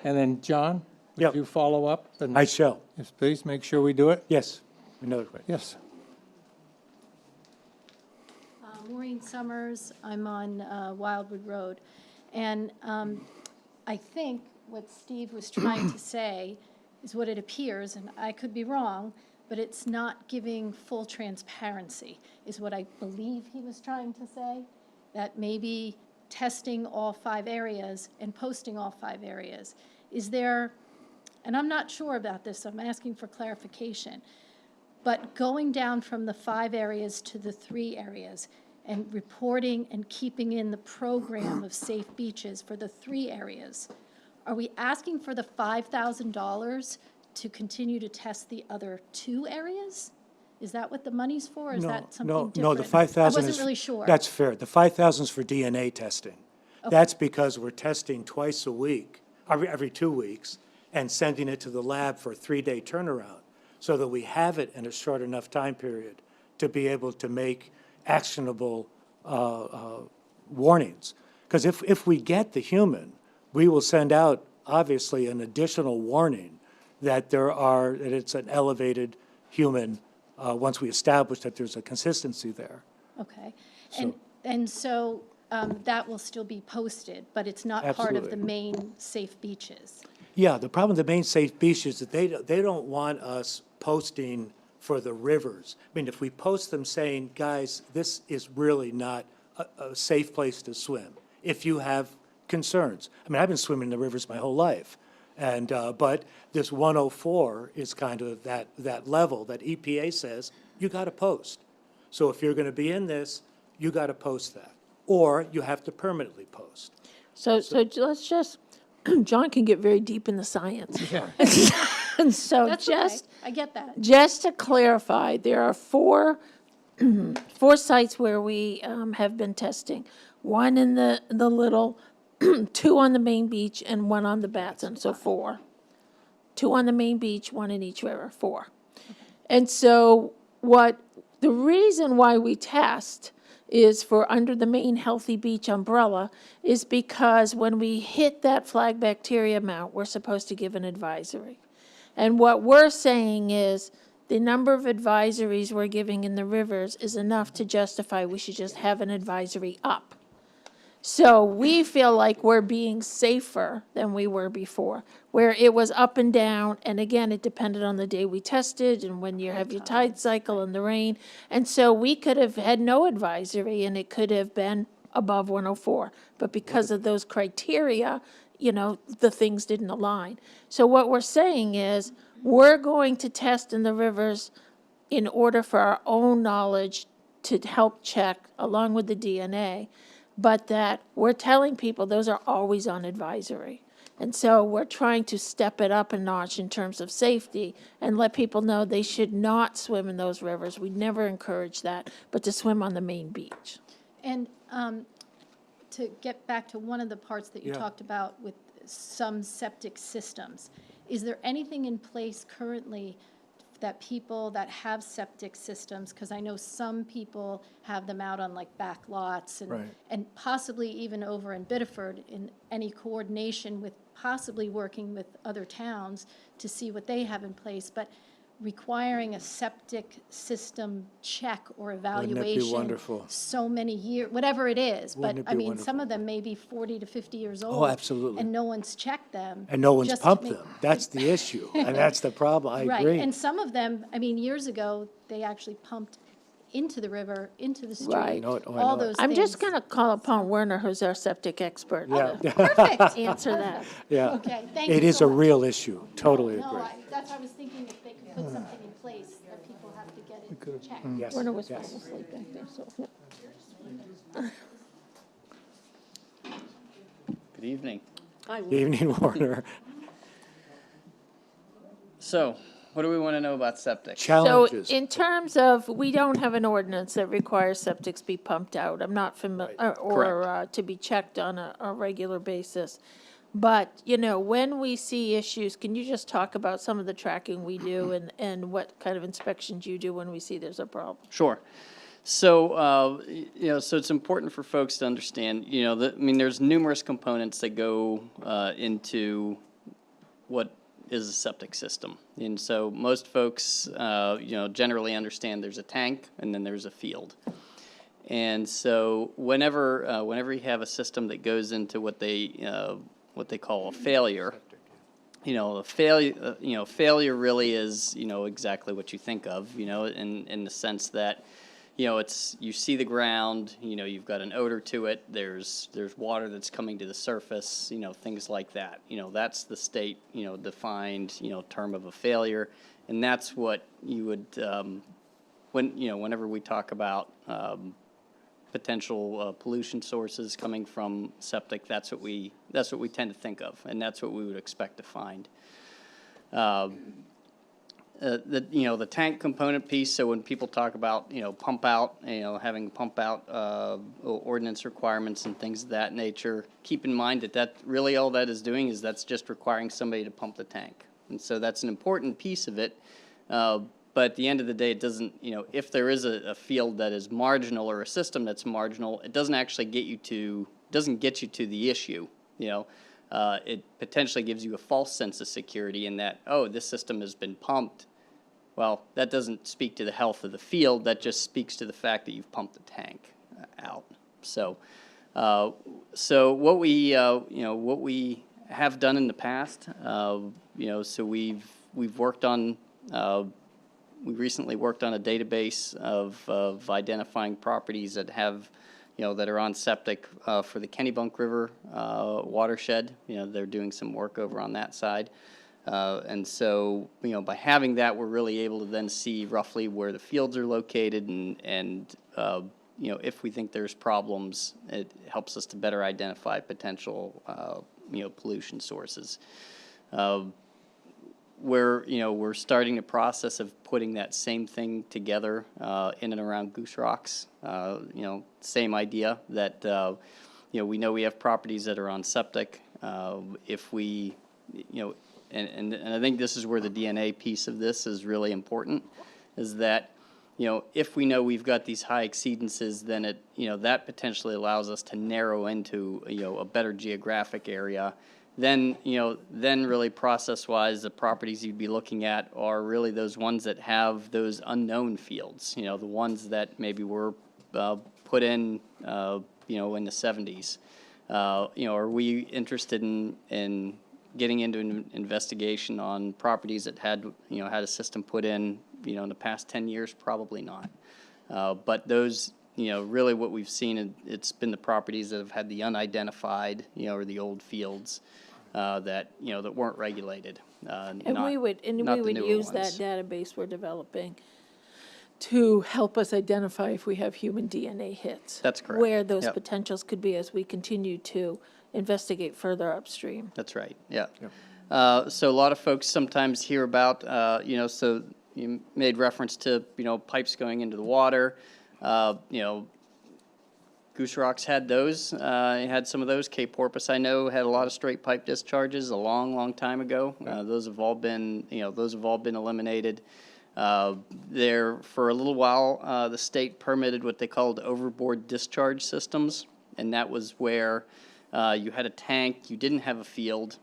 And then, John, Yep. would you follow up? And I shall. yes, please, make sure we do it? Yes, we know it. Yes. Maureen Summers, I'm on Wildwood Road. And I think what Steve was trying to say is what it appears, and I could be wrong, but it's not giving full transparency, is what I believe he was trying to say. That maybe testing all 5 areas and posting all 5 areas. Is there, and I'm not sure about this, so I'm asking for clarification, but going down from the 5 areas to the 3 areas and reporting and keeping in the program of safe beaches for the 3 areas, are we asking for the $5,000 to continue to test the other 2 areas? Is that what the money's for, or is that something different? No, the 5,000 is. I wasn't really sure. That's fair. The 5,000 is for DNA testing. That's because we're testing twice a week, every 2 weeks, and sending it to the lab for a 3-day turnaround, so that we have it in a short enough time period to be able to make actionable warnings. Because if we get the human, we will send out, obviously, an additional warning that that it's an elevated human, once we establish that there's a consistency there. Okay. And so that will still be posted, but it's not part of the Absolutely. main safe beaches? Yeah, the problem with the main safe beaches is that they don't want us posting for the rivers. I mean, if we post them saying, guys, this is really not a safe place to swim, if you have concerns. I mean, I've been swimming in the rivers my whole life. And, but this 104 is kind of that level that EPA says, you got to post. So if you're going to be in this, you got to post that. Or you have to permanently post. So let's just, John can get very deep in the science. Yeah. And so That's okay. just, I get that. just to clarify, there are 4 sites where we have been testing. 1 in the little, 2 on the main beach, and 1 on the Batson, so 4. 2 on the main beach, 1 in each river, 4. And so The reason why we test is for under the Maine Healthy Beach umbrella is because when we hit that flag bacteria amount, we're supposed to give an advisory. And what we're saying is the number of advisories we're giving in the rivers is enough to justify we should just have an advisory up. So we feel like we're being safer than we were before, where it was up and down, and again, it depended on the day we tested and when you have your tide cycle and the rain. And so we could have had no advisory and it could have been above 104. But because of those criteria, the things didn't align. So what we're saying is we're going to test in the rivers in order for our own knowledge to help check along with the DNA, but that we're telling people those are always on advisory. And so we're trying to step it up a notch in terms of safety and let people know they should not swim in those rivers. We never encourage that, but to swim on the main beach. And to get back to one of the parts that you talked about with some septic systems, is there anything in place currently that people that have septic systems, because I know some people have them out on like back lots and possibly even over in Biddeford, in any coordination with possibly working with other towns to see what they have in place, but requiring a septic system check or evaluation. Wouldn't it be wonderful? So many years, whatever it is. Wouldn't But it I be mean, some wonderful? of them may be 40 to 50 years old. Oh, absolutely. And no one's checked them. And no one's just to pumped make- them. That's the issue, and that's the problem. I Right, agree. and some of them, I mean, years ago, they actually pumped into the river, into the street, Right. all those things. I'm just going to call upon Werner, who's our septic expert, Yeah. to Perfect. answer that. Yeah. Okay, thank you It is so a much. real issue. Totally No, agree. that's why I was thinking if they could put something in place, that people have to get it checked. Yes. Werner was yes. falling asleep back there, so. Good evening. Good evening, Warner. So, what do we want to know about septic? So in terms of, we don't have an ordinance that requires septics be pumped out. I'm not familiar, or to be checked on a regular basis. But, when we see issues, can you just talk about some of the tracking we do and what kind of inspections you do when we see there's a problem? Sure. So, so it's important for folks to understand, there's numerous components that go into what is a septic system. And so most folks, generally understand there's a tank and then there's a field. And so whenever you have a system that goes into what they call a failure, failure really is, exactly what you think of, in the sense that, you see the ground, you've got an odor to it, there's water that's coming to the surface, things like that. That's the state, defined, term of a failure. And that's what you would, whenever we talk about potential pollution sources coming from septic, that's what we tend to think of, and that's what we would expect to find. The tank component piece, so when people talk about, pump out, having pump out ordinance requirements and things of that nature, keep in mind that really all that is doing is that's just requiring somebody to pump the tank. And so that's an important piece of it. But at the end of the day, it doesn't, if there is a field that is marginal or a system that's marginal, it doesn't actually get you to the issue, It potentially gives you a false sense of security in that, oh, this system has been pumped. Well, that doesn't speak to the health of the field. That just speaks to the fact that you've pumped the tank out. So, what we have done in the past, so we've worked on. We recently worked on a database of identifying properties that have, that are on septic for the Kennebunk River watershed. They're doing some work over on that side. And so, by having that, we're really able to then see roughly where the fields are located and if we think there's problems, it helps us to better identify potential, pollution sources. We're starting the process of putting that same thing together in and around Goose Rocks. Same idea that, we know we have properties that are on septic. If we, and I think this is where the DNA piece of this is really important, is that if we know we've got these high exceedances, then it, that potentially allows us to narrow into, a better geographic area. Then, then really process-wise, the properties you'd be looking at are really those ones that have those unknown fields, the ones that maybe were put in, in the 70s. Are we interested in getting into an investigation on properties that had, had a system put in, in the past 10 years? Probably not. But those, really what we've seen, it's been the properties that have had the unidentified, or the old fields that, that weren't regulated. And not- we would not the newer use that ones. database we're developing to help us identify if we have human DNA hits. That's correct. Where those Yep. potentials could be as we continue to investigate further upstream. That's right, yeah. So a lot of folks sometimes hear about, so you made reference to, pipes going into the water. Goose Rock's had those, had some of those. Cape Porpoise, I know, had a lot of straight pipe discharges a long, long time ago. Those have all been, eliminated. There, for a little while, the state permitted what they called overboard discharge systems, and that was where you had a tank, you didn't have a field,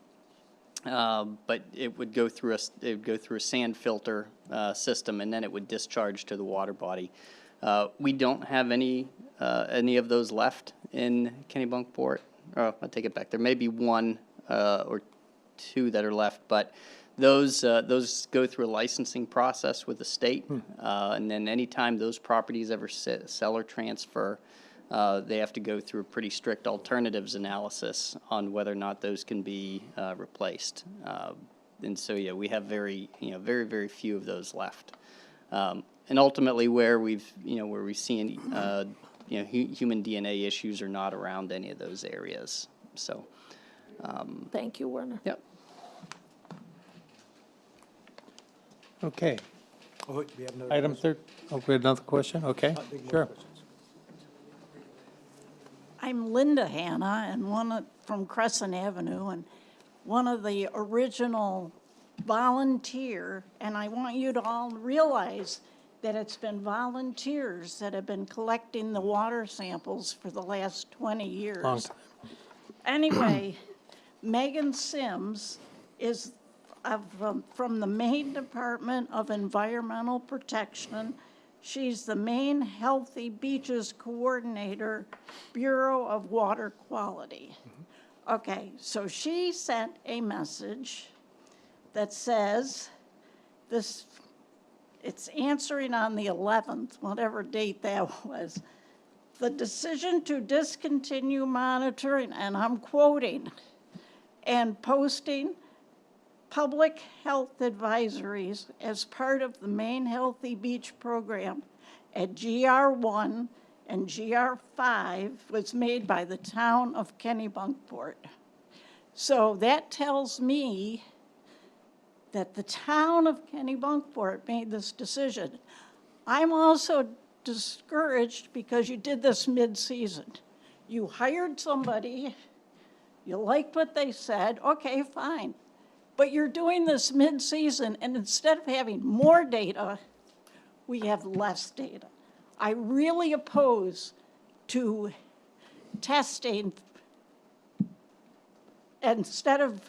but it would go through a sand filter system, and then it would discharge to the water body. We don't have any of those left in Kennebunkport. Oh, I take it back. There may be one or two that are left, but those go through a licensing process with the state, and then anytime those properties ever sell or transfer, they have to go through a pretty strict alternatives analysis on whether or not those can be replaced. And so, yeah, we have very, very few of those left. And ultimately, where we've seen, human DNA issues are not around any of those areas. So. Thank you, Werner. Yep. Okay. Oh, we have another Item question. we had another question? Okay, sure. I'm Linda Hanna, and from Crescent Avenue, and one of the original volunteer, and I want you to all realize that it's been volunteers that have been collecting the water samples for the last 20 years. Long time. Anyway, Megan Sims is from the Maine Department of Environmental Protection. She's the Maine Healthy Beaches Coordinator, Bureau of Water Quality. Okay, so she sent a message that says this, it's answering on the 11th, whatever date that was. The decision to discontinue monitoring, and I'm quoting, and posting public health advisories as part of the Maine Healthy Beach program at GR1 and GR5 was made by the town of Kennebunkport. So that tells me that the town of Kennebunkport made this decision. I'm also discouraged because you did this mid-season. You hired somebody, you liked what they said, okay, fine. But you're doing this mid-season, and instead of having more data, we have less data. I really oppose to testing. Instead of,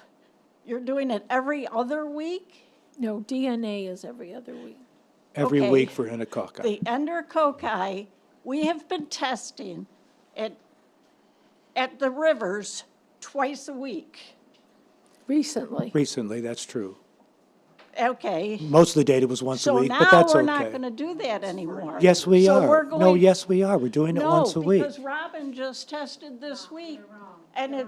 you're doing it every other week? No, DNA is every other week. Every Okay. week for enterococci. The enterococci, we have been testing at the rivers twice a week. Recently. Recently, that's true. Okay. Most of the data was once a week, but that's So now we're okay. not going to do that anymore. Yes, we So are. we're No, going- yes, we are. We're doing it once a week. No, because Robin just tested this week. And it,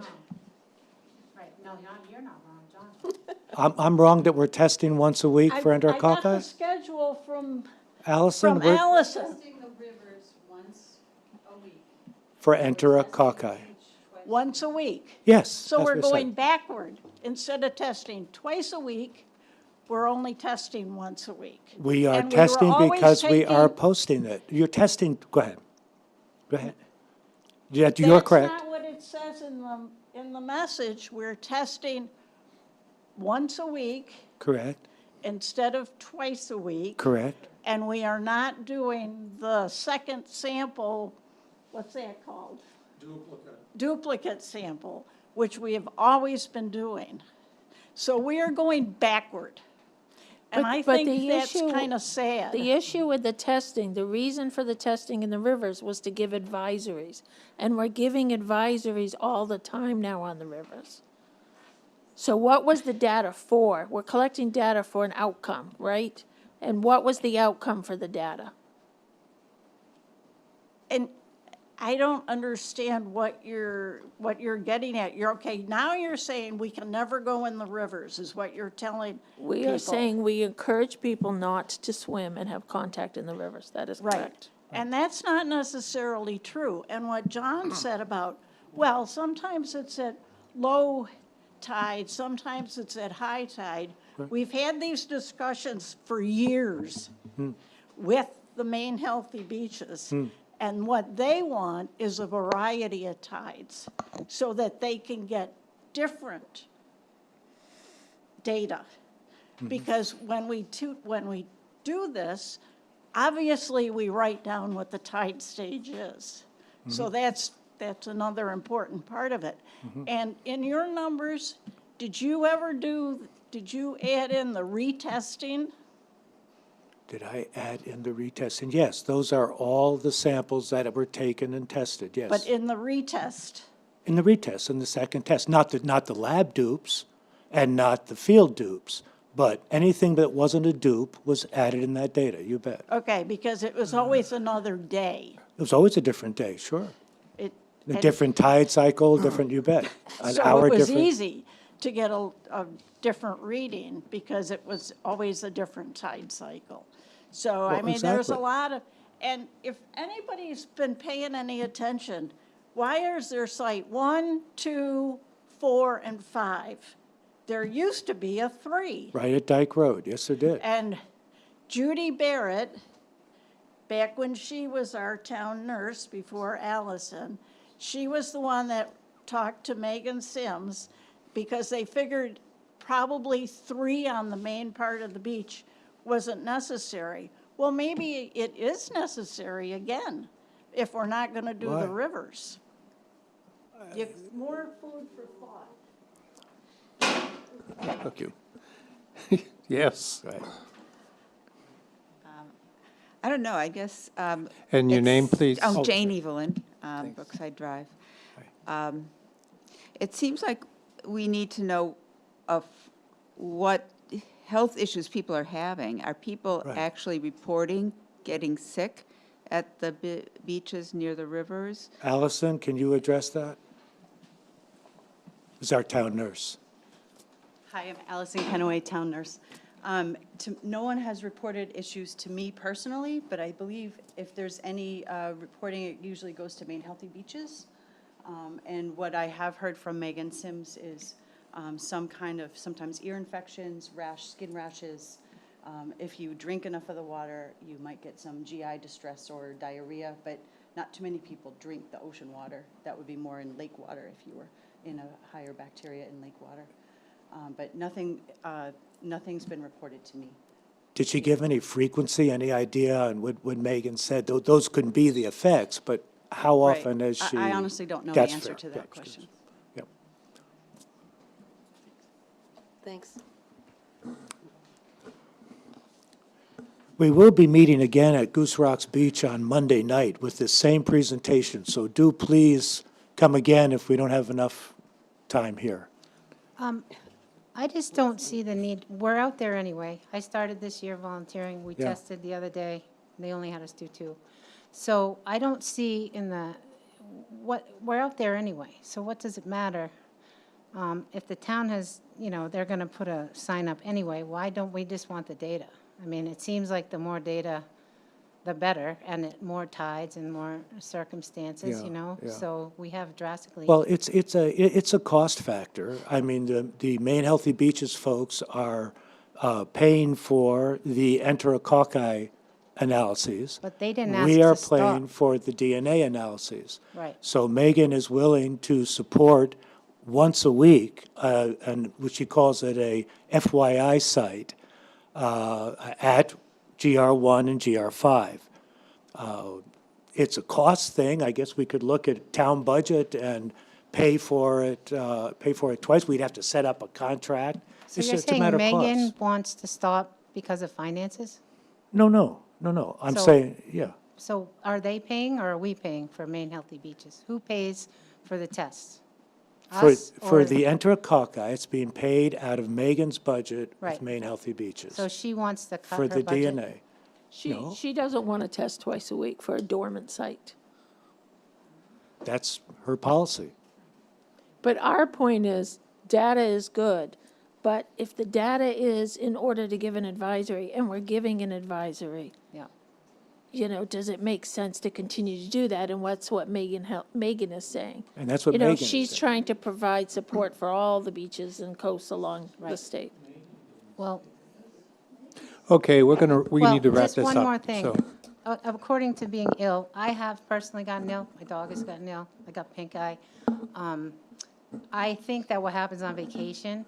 Right, no, you're not wrong, John. I'm wrong that we're testing once a week for I got the enterococci? schedule from Allison, Allison. The rivers once a week. for enterococci. Once a week. Yes. So that's we're what I said. going backward. Instead of testing twice a week, we're only testing once a week. We are And we were testing always because we are taking- posting it. You're testing, go ahead. Go ahead. Yeah, you're correct. That's not what it says in the message. We're testing once a week Correct, instead of twice a week. correct. and we are not doing the second sample, what's that called? Duplicate sample, which we have always been doing. So we are going backward. And I But think the that's issue- kind of sad. The issue with the testing, the reason for the testing in the rivers was to give advisories. And we're giving advisories all the time now on the rivers. So what was the data for? We're collecting data for an outcome, right? And what was the outcome for the data? And I don't understand what you're getting at. You're okay, now you're saying we can never go in the rivers, is what you're telling We people. are saying we encourage people not to swim and have contact in the rivers. That is Right. correct. And that's not necessarily true. And what John said about, well, sometimes it's at low tide, sometimes it's at high tide. We've had these discussions for years with the Maine Healthy Beaches. And what they want is a variety of tides so that they can get different data. Because when we do this, obviously we write down what the tide stage is. So that's another important part of it. And in your numbers, did you add in the retesting? Did I add in the retesting? Yes, those are all the samples that were taken and tested, yes. But in the retest? In the retest, in the second test, not the lab dupes and not the field dupes, but anything that wasn't a dupe was added in that data, you bet. Okay, because it was always another day. It was always a different day, sure. A And- different tide cycle, different, you bet. An So hour it was different. easy to get a different reading because it was always a different tide cycle. So, I Well, mean, there's a exactly. lot of, and if anybody's been paying any attention, why is there site 1, 2, 4, and 5? There used to be a 3. Right at Dyke Road, yes, it did. And Judy Barrett, back when she was our town nurse before Allison, she was the one that talked to Megan Sims because they figured probably 3 on the main part of the beach wasn't necessary. Well, maybe it is necessary again if we're not going to do Why? the rivers. Give more food for thought. Thank you. Yes. Right. I don't know, I guess. And your it's- name, please? Oh, Oh, Jane Evelyn, Brookside Drive. It seems like we need to know of what health issues people are having. Are people Right. actually reporting getting sick at the beaches near the rivers? Allison, can you address that? Is our town nurse. Hi, I'm Allison Kenaway, town nurse. No one has reported issues to me personally, but I believe if there's any reporting, it usually goes to Maine Healthy Beaches. And what I have heard from Megan Sims is some kind of, sometimes ear infections, skin rashes. If you drink enough of the water, you might get some GI distress or diarrhea, but not too many people drink the ocean water. That would be more in lake water if you were in a higher bacteria in lake water. But nothing's been reported to me. Did she give any frequency, any idea on what Megan said? Those couldn't be the effects, but how Right. often has she? I honestly don't know the That's answer fair. to Yeah, that question. Yep. Thanks. We will be meeting again at Goose Rocks Beach on Monday night with this same presentation, so do please come again if we don't have enough time here. I just don't see the need, we're out there anyway. I started this year volunteering, we Yeah. tested the other day, they only had us do 2. So I don't see we're out there anyway, so what does it matter? If the town has, they're gonna put a sign up anyway, why don't we just want the data? I mean, it seems like the more data, the better, and more tides and more circumstances, Yeah, yeah. So we have drastically. Well, it's a cost factor. I mean, the Maine Healthy Beaches folks are paying for the enterococci analyses. But they didn't ask We are to paying stop. for the DNA analyses. Right. So Megan is willing to support once a week, and what she calls it a FYI site, at GR1 and GR5. It's a cost thing. I guess we could look at town budget and pay for it twice. We'd have to set up a contract. So It's you're just a matter saying of cost. Megan wants to stop because of finances? No. I'm So- saying, yeah. So are they paying or are we paying for Maine Healthy Beaches? Who pays for the tests? Us For or- the enterococci, it's being paid out of Megan's budget with Right. Maine Healthy Beaches. So she wants to cut For her the budget? DNA. No. She doesn't want to test twice a week for a dormant site. That's her policy. But our point is, data is good, but if the data is in order to give an advisory, and we're giving an advisory, Yeah. you know, does it make sense to continue to do that? And what's what Megan is saying. And that's what You know, Megan is she's saying. trying to provide support for all the beaches and coasts along the Right. state. Well, Okay, we need to wrap just this up. one more thing. so- According to being ill, I have personally gotten ill. My dog has gotten ill. I got pink eye. I think that what happens on vacation,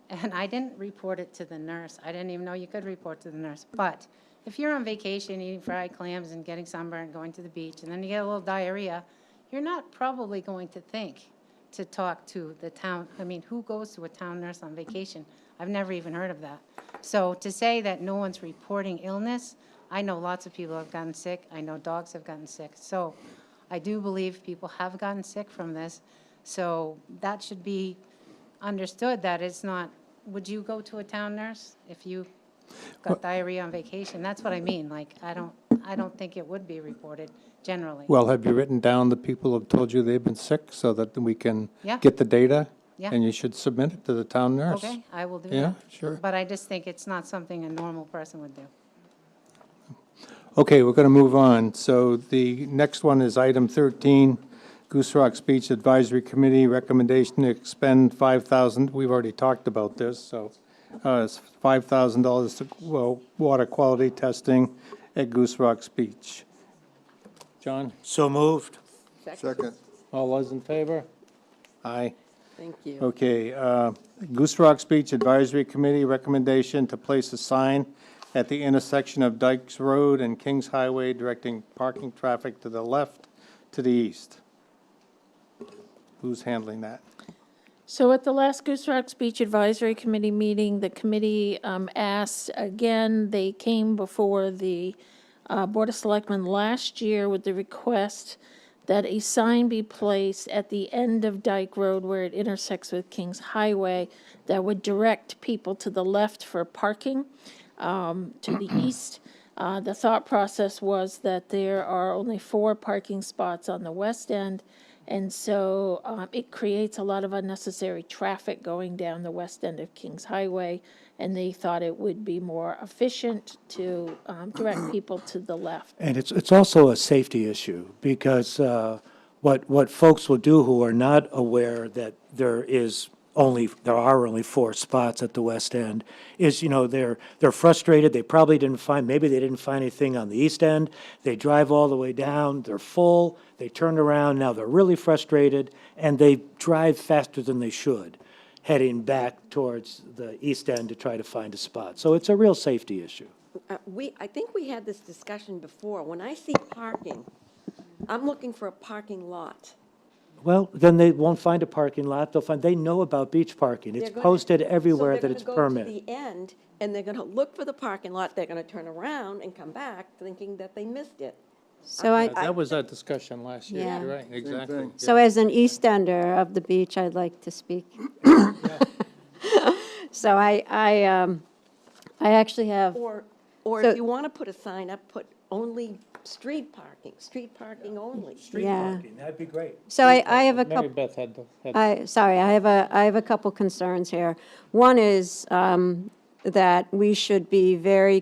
and I didn't report it to the nurse. I didn't even know you could report to the nurse. But if you're on vacation eating fried clams and getting sunburned, going to the beach, and then you get a little diarrhea, you're not probably going to think to talk to the town. I mean, who goes to a town nurse on vacation? I've never even heard of that. So to say that no one's reporting illness, I know lots of people have gotten sick. I know dogs have gotten sick. So I do believe people have gotten sick from this. So that should be understood, that it's not, would you go to a town nurse if you got diarrhea on vacation? That's what I mean. Like, I don't think it would be reported generally. Well, have you written down the people who have told you they've been sick so that we can Yeah. get the data? Yeah. And you should submit it to the town nurse. Okay, I will do that. Yeah, sure. But I just think it's not something a normal person would do. Okay, we're going to move on. So the next one is item 13, Goose Rock Beach Advisory Committee recommendation to expend $5,000. We've already talked about this, so it's $5,000 to, well, water quality testing at Goose Rock Beach. John, So moved. Second. all those in favor? Aye. Thank you. Okay, Goose Rock Beach Advisory Committee recommendation to place a sign at the intersection of Dykes Road and Kings Highway directing parking traffic to the left, to the east. Who's handling that? So at the last Goose Rock Beach Advisory Committee meeting, the committee asked, again, they came before the Board of Selectmen last year with the request that a sign be placed at the end of Dyke Road where it intersects with Kings Highway that would direct people to the left for parking, to the east. The thought process was that there are only 4 parking spots on the west end, and so it creates a lot of unnecessary traffic going down the west end of Kings Highway, and they thought it would be more efficient to direct people to the left. And it's also a safety issue, because what folks will do who are not aware that there are only 4 spots at the west end is, they're frustrated. They probably maybe they didn't find anything on the east end. They drive all the way down, they're full, they turn around, now they're really frustrated, and they drive faster than they should, heading back towards the east end to try to find a spot. So it's a real safety issue. I think we had this discussion before. When I see parking, I'm looking for a parking lot. Well, then they won't find a parking lot. They know about beach parking. It's They're gonna- posted everywhere that it's So they're permitted. going to go to the end, and they're going to look for the parking lot, they're going to turn around and come back thinking that they missed it. So I, That was our discussion last year, Yeah. you're right, exactly. so as an East Ender of the beach, I'd like to speak. So I actually have, Or So- if you want to put a sign up, put only street parking only. yeah. That'd be great. So I have a Mary couple. Beth had I have a couple concerns here. One is that we should be very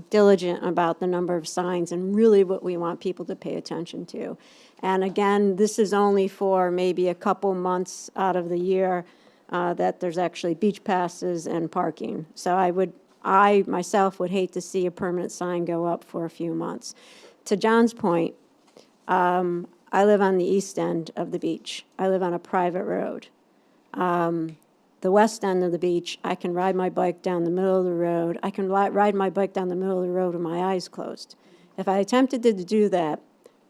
diligent about the number of signs and really what we want people to pay attention to. And again, this is only for maybe a couple months out of the year that there's actually beach passes and parking. So I myself would hate to see a permanent sign go up for a few months. To John's point, I live on the east end of the beach. I live on a private road. The the west end of the beach, I can ride my bike down the middle of the road. I can ride my bike down the middle of the road with my eyes closed. If I attempted to do that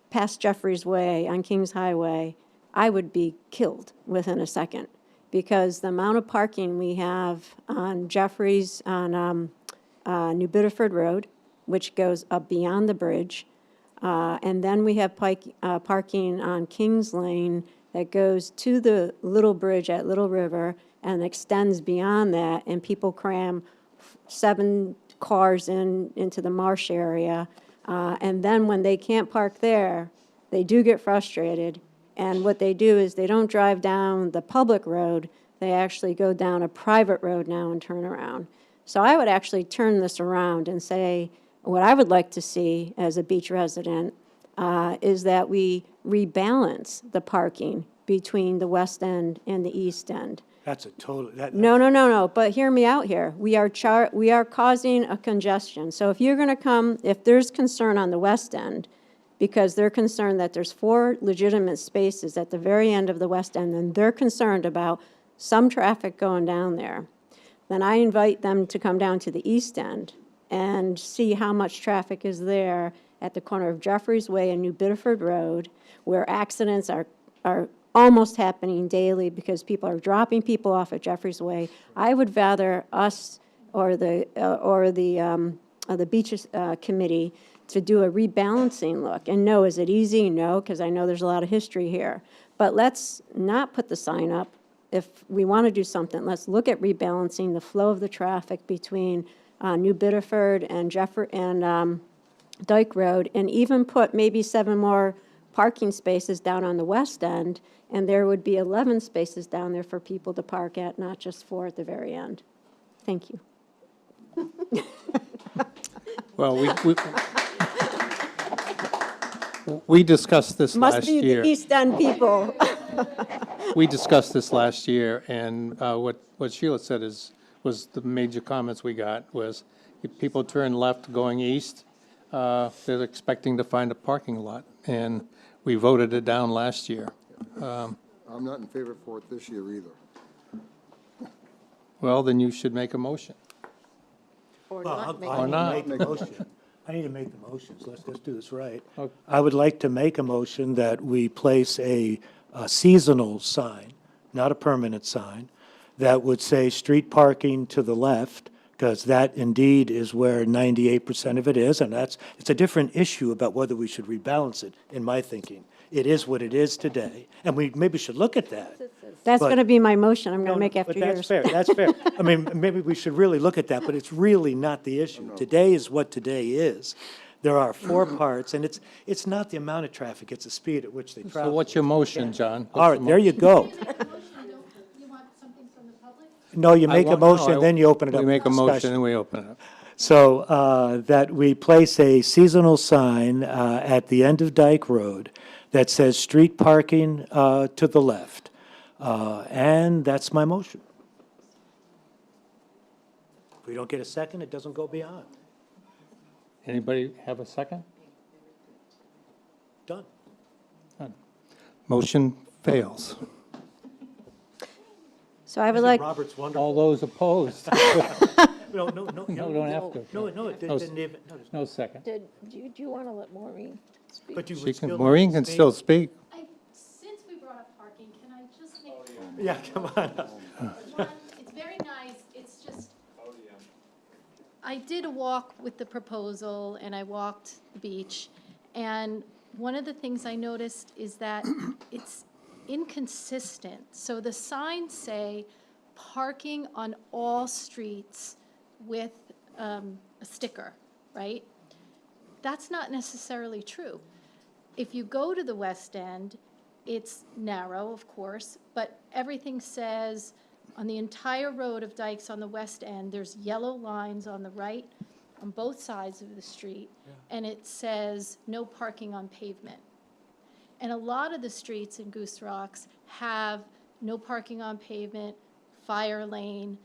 past Jeffrey's Way on Kings Highway, I would be killed within a second, because the amount of parking we have on Jeffrey's, on New Bedford Road, which goes up beyond the bridge, and then we have parking on Kings Lane that goes to the little bridge at Little River and extends beyond that, and people cram 7 cars into the marsh area. And then when they can't park there, they do get frustrated. And what they do is they don't drive down the public road, they actually go down a private road now and turn around. So I would actually turn this around and say, what I would like to see as a beach resident is that we rebalance the parking between the west end and the east end. That's a total, No, but hear me out here. We are causing a congestion. So if you're going to come, if there's concern on the west end, because they're concerned that there's 4 legitimate spaces at the very end of the west end, and they're concerned about some traffic going down there, then I invite them to come down to the east end and see how much traffic is there at the corner of Jeffrey's Way and New Bedford Road, where accidents are almost happening daily because people are dropping people off at Jeffrey's Way. I would rather us or the beaches committee to do a rebalancing look. And no, is it easy? No, because I know there's a lot of history here. But let's not put the sign up. If we want to do something, let's look at rebalancing the flow of the traffic between New Bedford and Dyke Road, and even put maybe 7 more parking spaces down on the west end, and there would be 11 spaces down there for people to park at, not just 4 at the very end. Thank you. Well, we discussed this Must last be year. the East End people. We discussed this last year, and what Sheila said was the major comments we got was, if people turn left going east, they're expecting to find a parking lot, and we voted it down last year. I'm not in favor for it this year either. Well, then you should make a motion. Or Well, not make I it. need to make the motion. I need to make the motions. Let's do this right. I would like to make a motion that we place a seasonal sign, not a permanent sign, that would say street parking to the left, because that indeed is where 98% of it is, and it's a different issue about whether we should rebalance it, in my thinking. It is what it is today, and we maybe should look at that. That's But- going to be my motion I'm going to make but after that's yours. fair, that's fair. I mean, maybe we should really look at that, but it's really not the issue. Today is what today is. There are 4 parts, and it's not the amount of traffic, it's the speed at which they travel. So what's your motion, John? All right, there you go. No, you make a motion, then you open it up We for make a motion discussion. and we open it up. So that we place a seasonal sign at the end of Dyke Road that says street parking to the left. And that's my motion. If we don't get a second, it doesn't go beyond. Anybody have a second? Done. Done. Motion fails. So I would like, Robert's wonderful. All those opposed? No, No, don't have to. No, it No, didn't even, no, there's No second. Do you want to let Maureen speak? but you She would still. can, like Maureen to can speak. still speak. Since we brought up parking, can I just make Yeah, come on. one, it's very nice, it's just, I did a walk with the proposal, and I walked the beach, and one of the things I noticed is that it's inconsistent. So the signs say parking on all streets with a sticker, right? That's not necessarily true. If you go to the West End, it's narrow, of course, but everything says on the entire road of Dykes on the West End, there's yellow lines on the right, on both sides of the street, and it says no parking on pavement. And a lot of the streets in Goose Rocks have no parking on pavement, fire lane.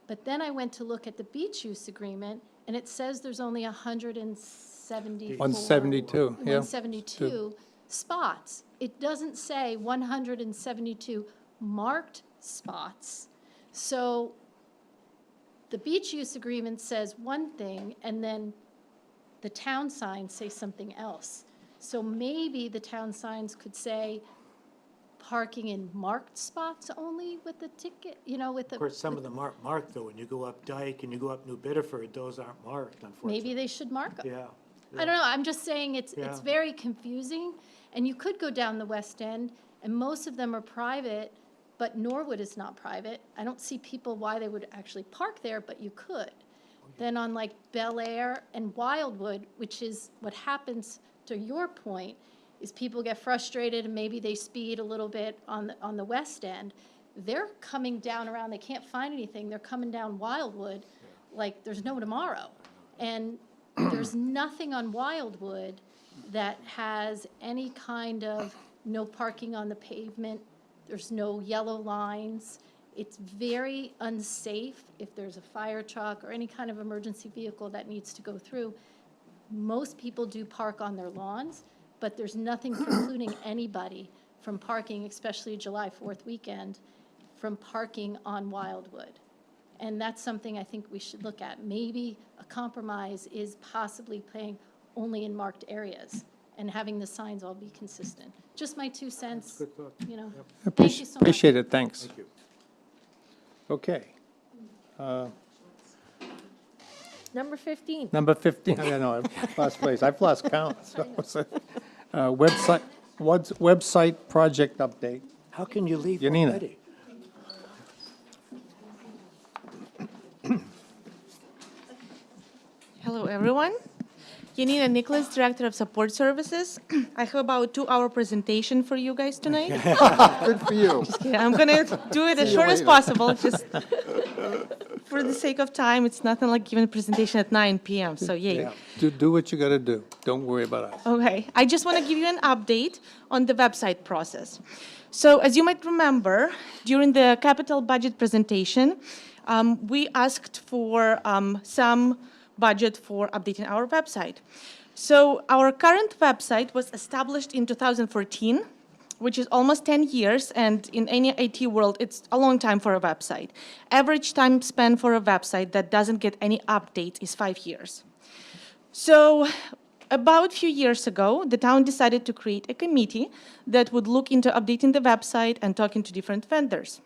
But then I went to look at the beach use agreement, and it says there's only 174. 172, yeah. 172 spots. It doesn't say 172 marked spots. So the beach use agreement says one thing, and then the town signs say something else. So maybe the town signs could say parking in marked spots only with the ticket, you know, with the. Of course, some of them aren't marked, though. When you go up Dyke and you go up New Bedford, those aren't marked, unfortunately. Maybe they should mark them. Yeah. I don't know, I'm just saying it's Yeah. very confusing, and you could go down the West End, and most of them are private, but Norwood is not private. I don't see people why they would actually park there, but you could. Then on like Bel Air and Wildwood, which is what happens, to your point, is people get frustrated and maybe they speed a little bit on the West End. They're coming down around, they can't find anything, they're coming down Wildwood like there's no tomorrow. And there's nothing on Wildwood that has any kind of no parking on the pavement, there's no yellow lines. It's very unsafe if there's a fire truck or any kind of emergency vehicle that needs to go through. Most people do park on their lawns, but there's nothing precluding anybody from parking, especially July 4th weekend, from parking on Wildwood. And that's something I think we should look at. Maybe a compromise is possibly playing only in marked areas and having the signs all be consistent. Just my 2 cents, Good thought. you know. Thank you so much. Appreciate it, thanks. Thank you. Okay. Number 15. Number 15, I know, I've lost place, I've lost count. So, website project update. How can you leave Janina. already? Hello, everyone. Yanina Nicholas, Director of Support Services. I have about a 2-hour presentation for you guys tonight. Good for you. Just kidding. I'm gonna do it as See you short as later. possible, just for the sake of time. It's nothing like giving a presentation at 9 p.m., so yay. Yeah. Do what you gotta do, don't worry about us. Okay, I just want to give you an update on the website process. So as you might remember, during the capital budget presentation, we asked for some budget for updating our website. So our current website was established in 2014, which is almost 10 years, and in any IT world, it's a long time for a website. Average time spent for a website that doesn't get any updates is 5 years. So about a few years ago, the town decided to create a committee that would look into updating the website and talking to different vendors.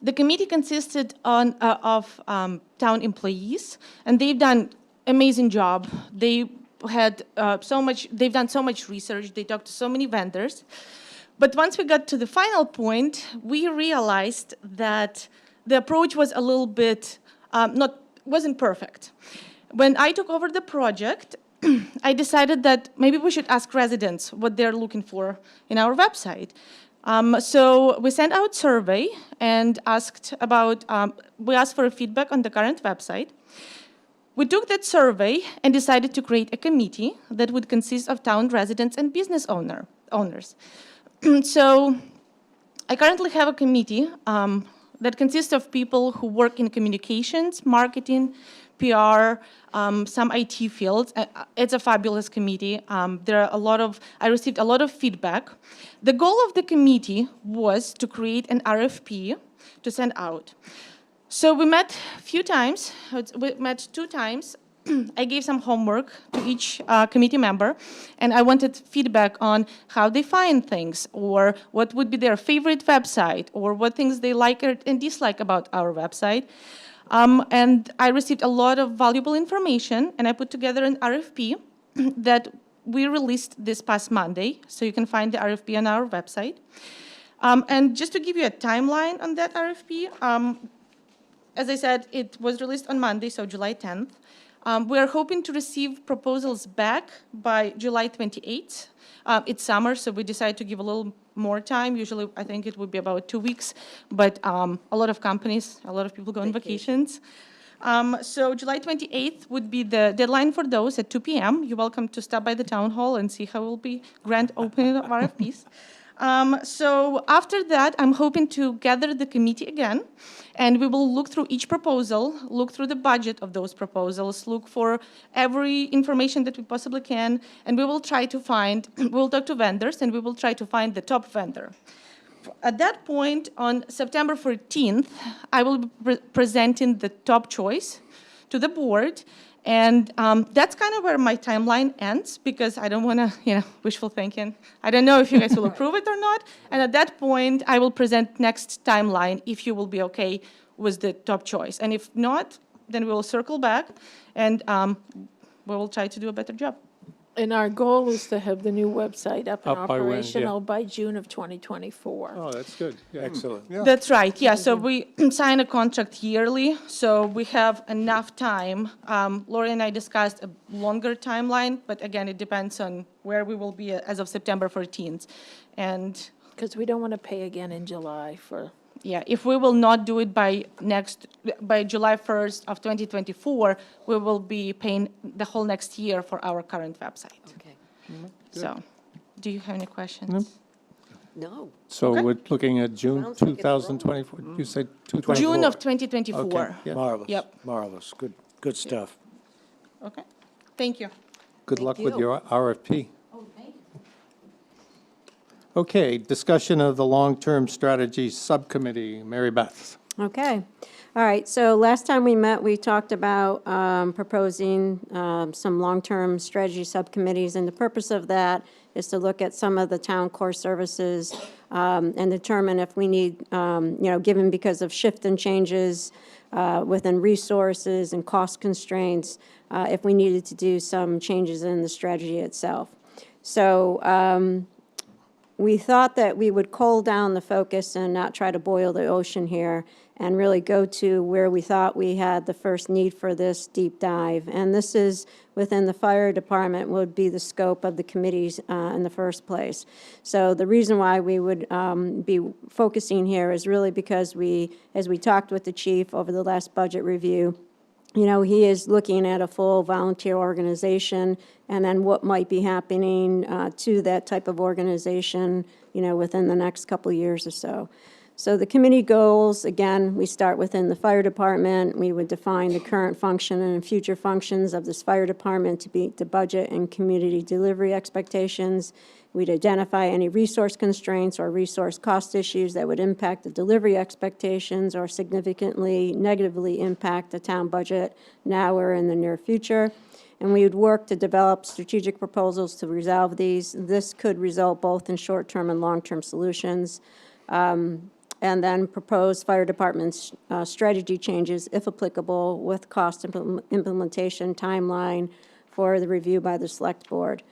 The committee consisted of town employees, and they've done amazing job. They've done so much research. They talked to so many vendors. But once we got to the final point, we realized that the approach was a little bit wasn't perfect. When I took over the project, I decided that maybe we should ask residents what they're looking for in our website. So we sent out survey and asked for a feedback on the current website. We took that survey and decided to create a committee that would consist of town residents and business owners. So I currently have a committee that consists of people who work in communications, marketing, PR, some IT fields. It's a fabulous committee. I received a lot of feedback. The goal of the committee was to create an RFP to send out. So we met a few times. We met 2 times. I gave some homework to each committee member, and I wanted feedback on how they find things, or what would be their favorite website, or what things they like and dislike about our website. And I received a lot of valuable information, and I put together an RFP that we released this past Monday, so you can find the RFP on our website. And just to give you a timeline on that RFP, as I said, it was released on Monday, so July 10th. We are hoping to receive proposals back by July 28th. It's summer, so we decided to give a little more time. Usually, I think it would be about 2 weeks, but a lot of companies, a lot of people go on vacations. So July 28th would be the deadline for those at 2 p.m. You're welcome to stop by the town hall and see how we'll be grand opening of RFPs. So after that, I'm hoping to gather the committee again, and we will look through each proposal, look through the budget of those proposals, look for every information that we possibly can, and we will try to find, we'll talk to vendors, and we will try to find the top vendor. at that point, on September 14th, I will be presenting the top choice to the board. And that's kind of where my timeline ends, because I don't want to, wishful thinking. I don't know if you guys will approve it or not. And at that point, I will present next timeline if you will be okay with the top choice. And if not, then we will circle back and we will try to do a better job. And our goal is to have the new website up and Up by when, yeah. operational by June of 2024. Oh, that's good. Yeah. Excellent. Yeah. That's right, yeah, so we sign a contract yearly, so we have enough time. Lori and I discussed a longer timeline, but again, it depends on where we will be as of September 14th. And, Because we don't want to pay again in July for, yeah, if we will not do it by July 1st of 2024, we will be paying the whole next year for our current website. Okay. So, do you have any questions? No. So Okay. we're looking at June Sounds like it's 2024? You said 2024? June of 2024. Okay, yeah. Marvelous. Yep. Marvelous. Good stuff. Okay, thank you. Good luck with you. your RFP. Oh, thank you. Okay, discussion of the long-term strategy subcommittee. Mary Beth. Okay. All right, so last time we met, we talked about proposing some long-term strategy subcommittees, and the purpose of that is to look at some of the town core services and determine if we need, given because of shift and changes within resources and cost constraints, if we needed to do some changes in the strategy itself. So we thought that we would cull down the focus and not try to boil the ocean here and really go to where we thought we had the first need for this deep dive. And this is within the fire department would be the scope of the committees in the first place. So the reason why we would be focusing here is really because as we talked with the chief over the last budget review, he is looking at a full volunteer organization and then what might be happening to that type of organization, within the next couple of years or so. So the committee goals, again, we start within the fire department. We would define the current function and future functions of this fire department to meet the budget and community delivery expectations. We'd identify any resource constraints or resource cost issues that would impact the delivery expectations or significantly negatively impact the town budget now or in the near future. And we would work to develop strategic proposals to resolve these. This could result both in short-term and long-term solutions. And then propose fire department's strategy changes, if applicable, with cost implementation timeline for the review by the select board.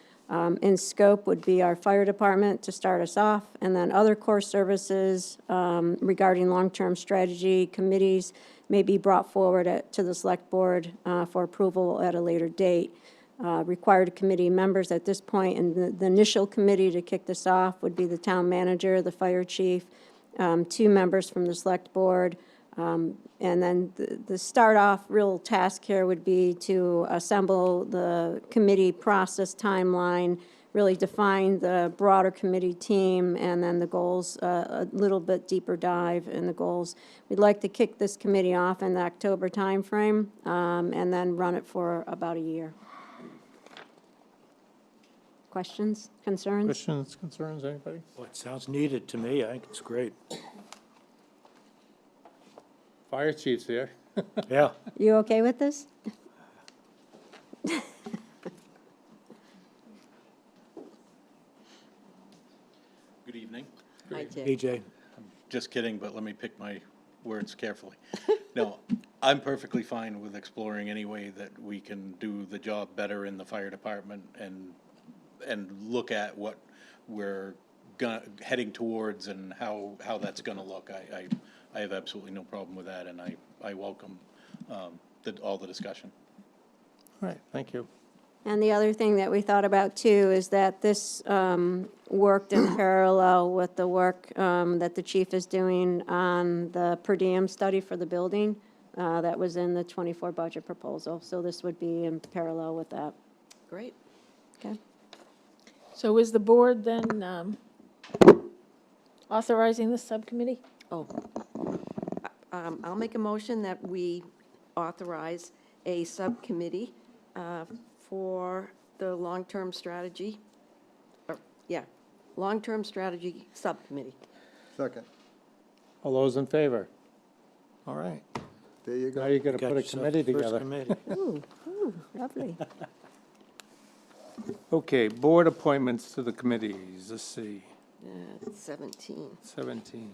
In scope would be our fire department to start us off, and then other core services regarding long-term strategy committees may be brought forward to the select board for approval at a later date. Required committee members at this point, and the initial committee to kick this off would be the town manager, the fire chief, 2 members from the select board, and then the start-off real task here would be to assemble the committee process timeline, really define the broader committee team, and then the goals, a little bit deeper dive in the goals. We'd like to kick this committee off in the October timeframe, and then run it for about a year. Questions, concerns? Questions, concerns, anybody? Well, it sounds needed to me. I think it's great. Fire chief's here. Yeah. You okay with this? Good evening. Hi, Jay. AJ. Just kidding, but let me pick my words carefully. No, I'm perfectly fine with exploring any way that we can do the job better in the fire department and look at what we're heading towards and how that's gonna look. I have absolutely no problem with that, and I welcome all the discussion. All right, thank you. And the other thing that we thought about too is that this worked in parallel with the work that the chief is doing on the per diem study for the building that was in the '24 budget proposal. So this would be in parallel with that. Great. Okay. so is the board then authorizing the subcommittee? Oh, I'll make a motion that we authorize a subcommittee for the long-term strategy, long-term strategy subcommittee. Second. All those in favor? All right. There you Now go. you gotta Got put a yourself committee the first together. committee. Ooh, lovely. Okay, board appointments to the committees, let's see, 17. 17.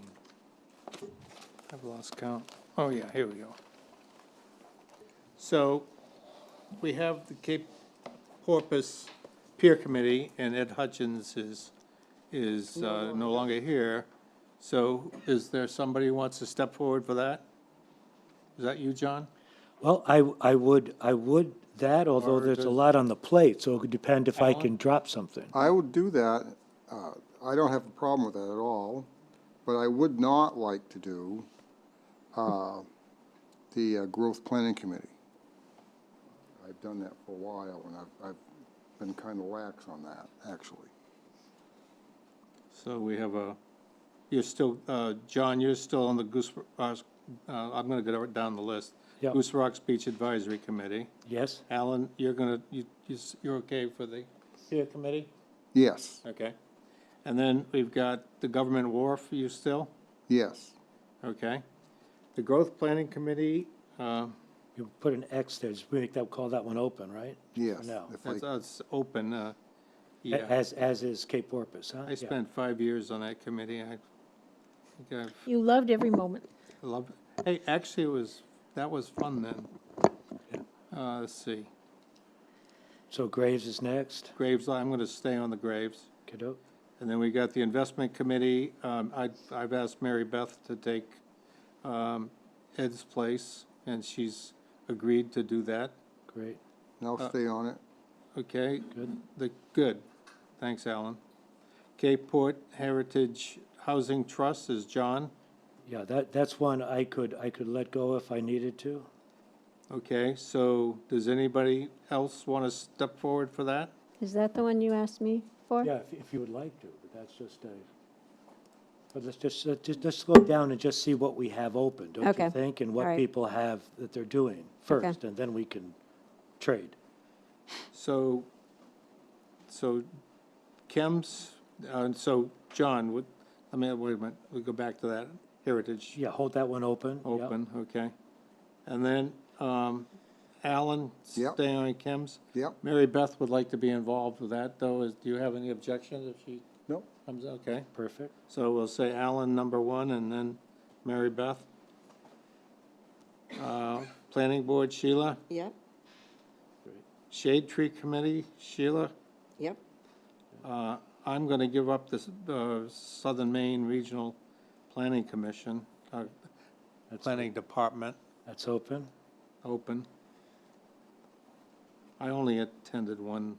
I've lost count. Oh, yeah, here we go. So, we have the Cape Porpoise Peer Committee, and Ed Hutchins is no longer here. So, is there somebody who wants to step forward for that? Is that you, John? Well, I would that, although Or there's a does- lot on the plate, so it could depend if I Alan? can drop something. I would do that. I don't have a problem with that at all, but I would not like to do the Growth Planning Committee. I've done that for a while, and I've been kind of lax on that, actually. So we have you're still, John, you're still on the I'm gonna go down the list. Yeah. Goose Rocks Beach Advisory Committee. Yes? Alan, you're okay for the Peer Committee? Yes, Okay. And then we've got the Government Wharf, you still? yes. Okay. The Growth Planning Committee, You put an X there, just call that one open, right? Yes. No. If I- that's open, yeah. As is Cape Porpoise, huh? I Yeah. spent 5 years on that committee. I think You loved every moment. I love it. Hey, actually, that was fun then. Let's see. So Graves is next? Graves, I'm gonna stay on the Graves. Kiddo? And then we got the Investment Committee. I've asked Mary Beth to take Ed's place, and she's agreed to do that. Great. And I'll stay on it. Okay? Good. Good. Thanks, Alan. Cape Port Heritage Housing Trust is John. Yeah, that's one I could let go if I needed to. Okay, so does anybody else want to step forward for that? Is that the one you asked me for? Yeah, if you would like to, but that's just but let's go down and just see what we have open, don't Okay. you think? And All what right. people have that they're doing first, and then we can trade. So Kim's, so John, wait a minute, we'll go back to that, Heritage. Yeah, hold that one open. yeah. Open, okay. And then, Alan, Yep. staying on Kim's. Yep. Mary Beth would like to be involved with that, though. Do you have any objections if she Nope. comes, okay? Perfect. So we'll say Alan, number 1, and then Mary Beth. Planning Board, Sheila. Yep, Shade Tree Committee, Sheila. yep. I'm gonna give up this, Southern Maine Regional Planning Commission, Planning Department, That's open. open. I only attended one,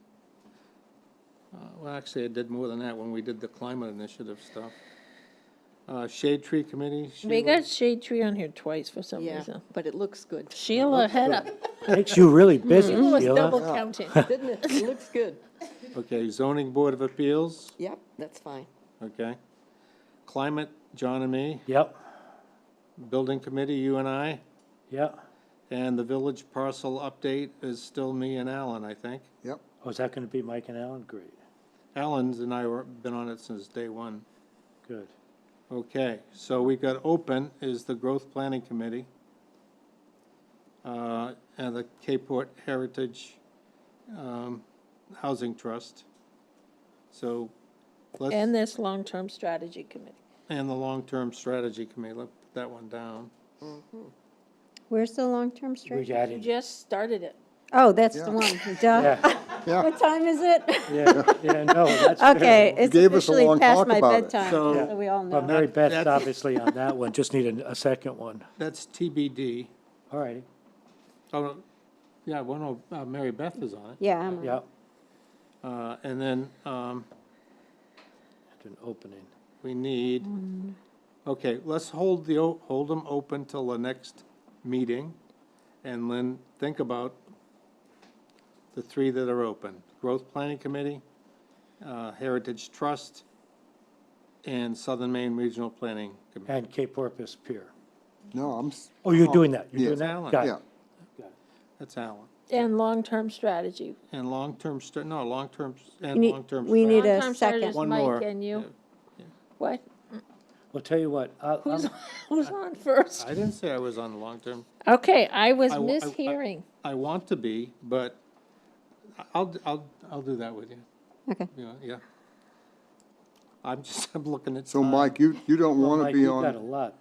well, actually, I did more than that when we did the climate initiative stuff. Shade Tree Committee, We Sheila. got Shade Tree on here twice for some Yeah, reason. but it looks good, Sheila, head up. Makes you really busy, Sheila was Sheila. double counting. didn't it? It looks good. Okay, Zoning Board of Appeals, Yep, that's fine. okay. Climate, John and me. Yep, Building Committee, you and I. yep. And the village parcel update is still me and Alan, I think. Yep. Oh, is that gonna be Mike and Alan? Great, Alan's and I were, been on it since day one. good. Okay, so we got open is the Growth Planning Committee, and the Cape Port Heritage Housing Trust. So let's, And this long-term strategy committee. and the Long-Term Strategy Committee, let's put that one down. Where's the long-term We strategy? You added, just started it. Oh, that's Yeah. the one. Duh. yeah, What time is it? yeah, no, that's fair. Okay, it's gave us a officially long past talk my about it. bedtime, So- so we all Well, know. Mary Beth's That's- obviously on that one, just need a second one. That's TBD. All righty, Oh, yeah, well, no, Mary Beth is on it. Yeah, I'm on. yeah, And then, an opening. we need, okay, let's hold them open till the next meeting, and then think about the 3 that are open. Growth Planning Committee, Heritage Trust, and Southern Maine Regional Planning Committee. And Cape Porpoise Pier. No, Oh, you're doing that, you're Yes. doing that? Alan. Got it. Yeah. That's Alan. And long-term strategy. And long-term, long-term, We and need- long-term. we need a Long-term strategy second. is One Mike more. and you. Yeah. What? Well, tell you what, Who's on first? I didn't say I was on the long-term. Okay, I was I- mishearing. I want to be, but I'll do that with you. Okay. Yeah. I'm looking at. So, Mike, you don't want to Mike, be you've got a on lot.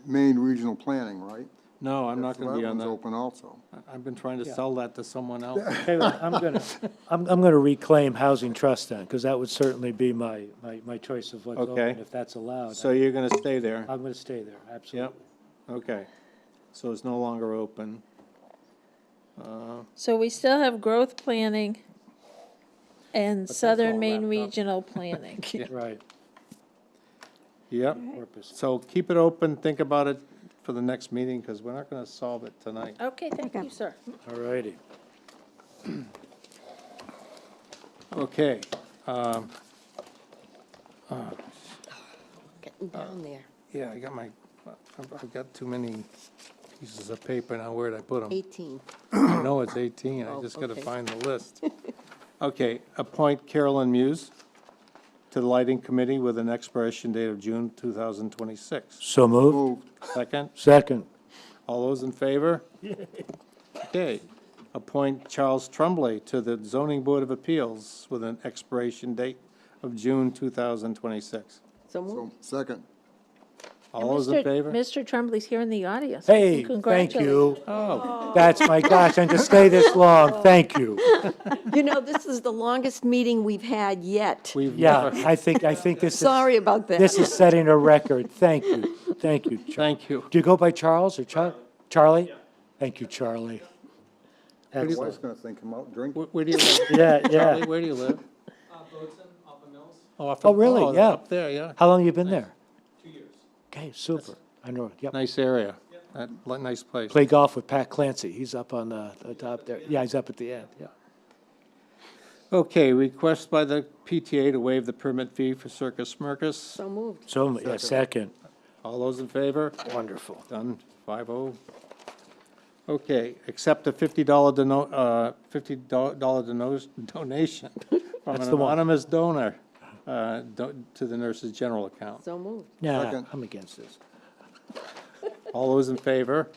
Maine Regional Planning, right? No, I'm not So gonna be that on one's that. open also. I've been trying to sell that to someone else. Tell you what, I'm gonna reclaim Housing Trust then, because that would certainly be my choice of what's Okay. open, if that's allowed. So you're gonna stay there? I'm gonna stay there, absolutely. Yep, okay. So it's no longer open. So we still have growth planning and that's Southern all Maine wrapped up. Regional Planning. Right. Yep, so keep it open, think about it for the next meeting, because we're not gonna solve it tonight. Okay, thank you, sir. All righty. Okay, Getting down there. yeah, I've got too many pieces of paper now, where'd I put them? 18. I know it's 18, I Oh, just gotta okay. find the list. Okay, appoint Carolyn Muse to the Lighting Committee with an expiration date of June 2026. So moved. Moved. Second, Second. all those in favor? Okay, appoint Charles Tremblay to the Zoning Board of Appeals with an expiration date of June 2026. So moved. So, second. All those in favor? Mr. Trembley's here in the audience. Hey, thank Congratulations. you. Oh, That's my gosh, and to stay this long, thank you. You know, this is the longest meeting we've had yet. we've Yeah, never, I think this is. Sorry about that. This is setting a record. Thank you. Thank you. thank you. Do you go by Charles or Charlie? Thank you, Charlie. My wife's Excellent. going to think him out drinking. Where do you live? Yeah, Charlie, yeah. where do you live? Bozeman, off of Mills. Oh, really? Yeah. Up there, yeah. How long have you been there? 2 years. Okay, super. I know, yep. Nice area. Nice place. Play golf with Pat Clancy. He's up on the top there. Yeah, he's up at the end, yeah. Okay, request by the PTA to waive the permit fee for Circus Smirkus. So moved. So, yeah, second. All those in favor? Wonderful. Done, 5-0. Okay, accept a $50 donation from That's an the one. anonymous donor to the nurse's general account. So moved. Yeah, Second. I'm against this. All those in favor?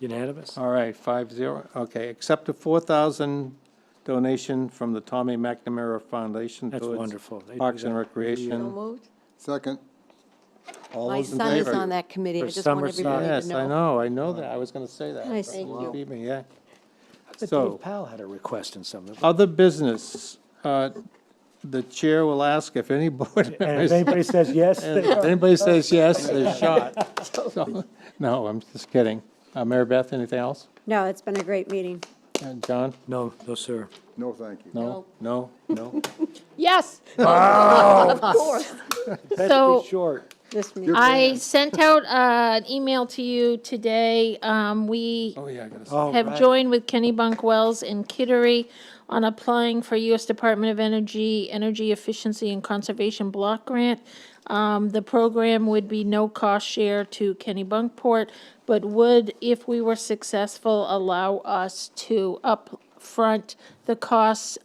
Unanimous? All right, 5-0. Okay, accept a $4,000 donation from the Tommy McNamara Foundation That's towards wonderful. They do Parks and that. So Recreation. moved. Second. All My those in son is favor? on that committee. I For just want summer everybody to Yes, know. I know that. I was gonna say that. Nice. but Thank you you. beat me, yeah. But So- Dave Powell had a request in something. Other business, the chair will ask if any board And members. if anybody says yes, If anybody says yes, they're shot. So, no, I'm just kidding. Mary Beth, anything else? No, it's been a great meeting. John? no, sir. No, thank you. No? No? Yes. Of course. That's So- pretty short. This meeting. I sent out an email to you today. We Oh, yeah, I gotta. Oh, have right. joined with Kennebunk Wells and Kittery on applying for U.S. Department of Energy Efficiency and Conservation Block Grant. The program would be no cost share to Kennebunkport, but would, if we were successful, allow us to upfront the costs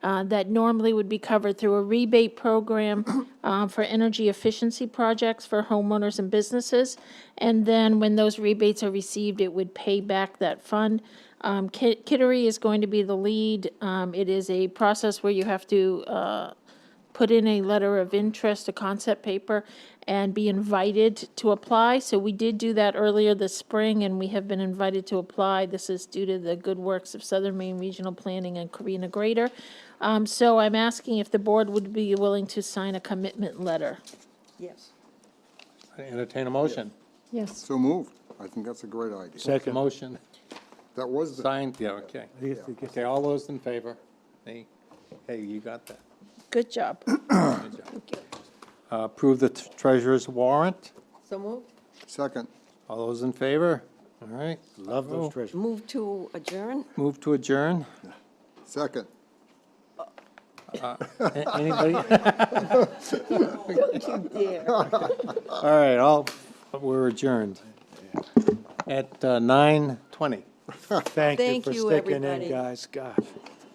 that normally would be covered through a rebate program for energy efficiency projects for homeowners and businesses. And then when those rebates are received, it would pay back that fund. Kittery is going to be the lead. It is a process where you have to put in a letter of interest, a concept paper, and be invited to apply. So we did do that earlier this spring, and we have been invited to apply. This is due to the good works of Southern Maine Regional Planning and Carina Grader. So I'm asking if the board would be willing to sign a commitment letter. Yes. Entertain a motion. Yes. So moved. I think that's a great idea. Second. Motion, That was the, signed, yeah, okay. Okay, all those in favor? Hey, you got that. Good job. Good job. Approve the treasurer's warrant. So moved. second. All those in favor? All right. Love those treasures. Move to adjourn. Move to adjourn. Second. Anybody? Don't you dare. All right, we're adjourned at 9:20. Thank you Thank for you, sticking in, everybody. guys. Gosh.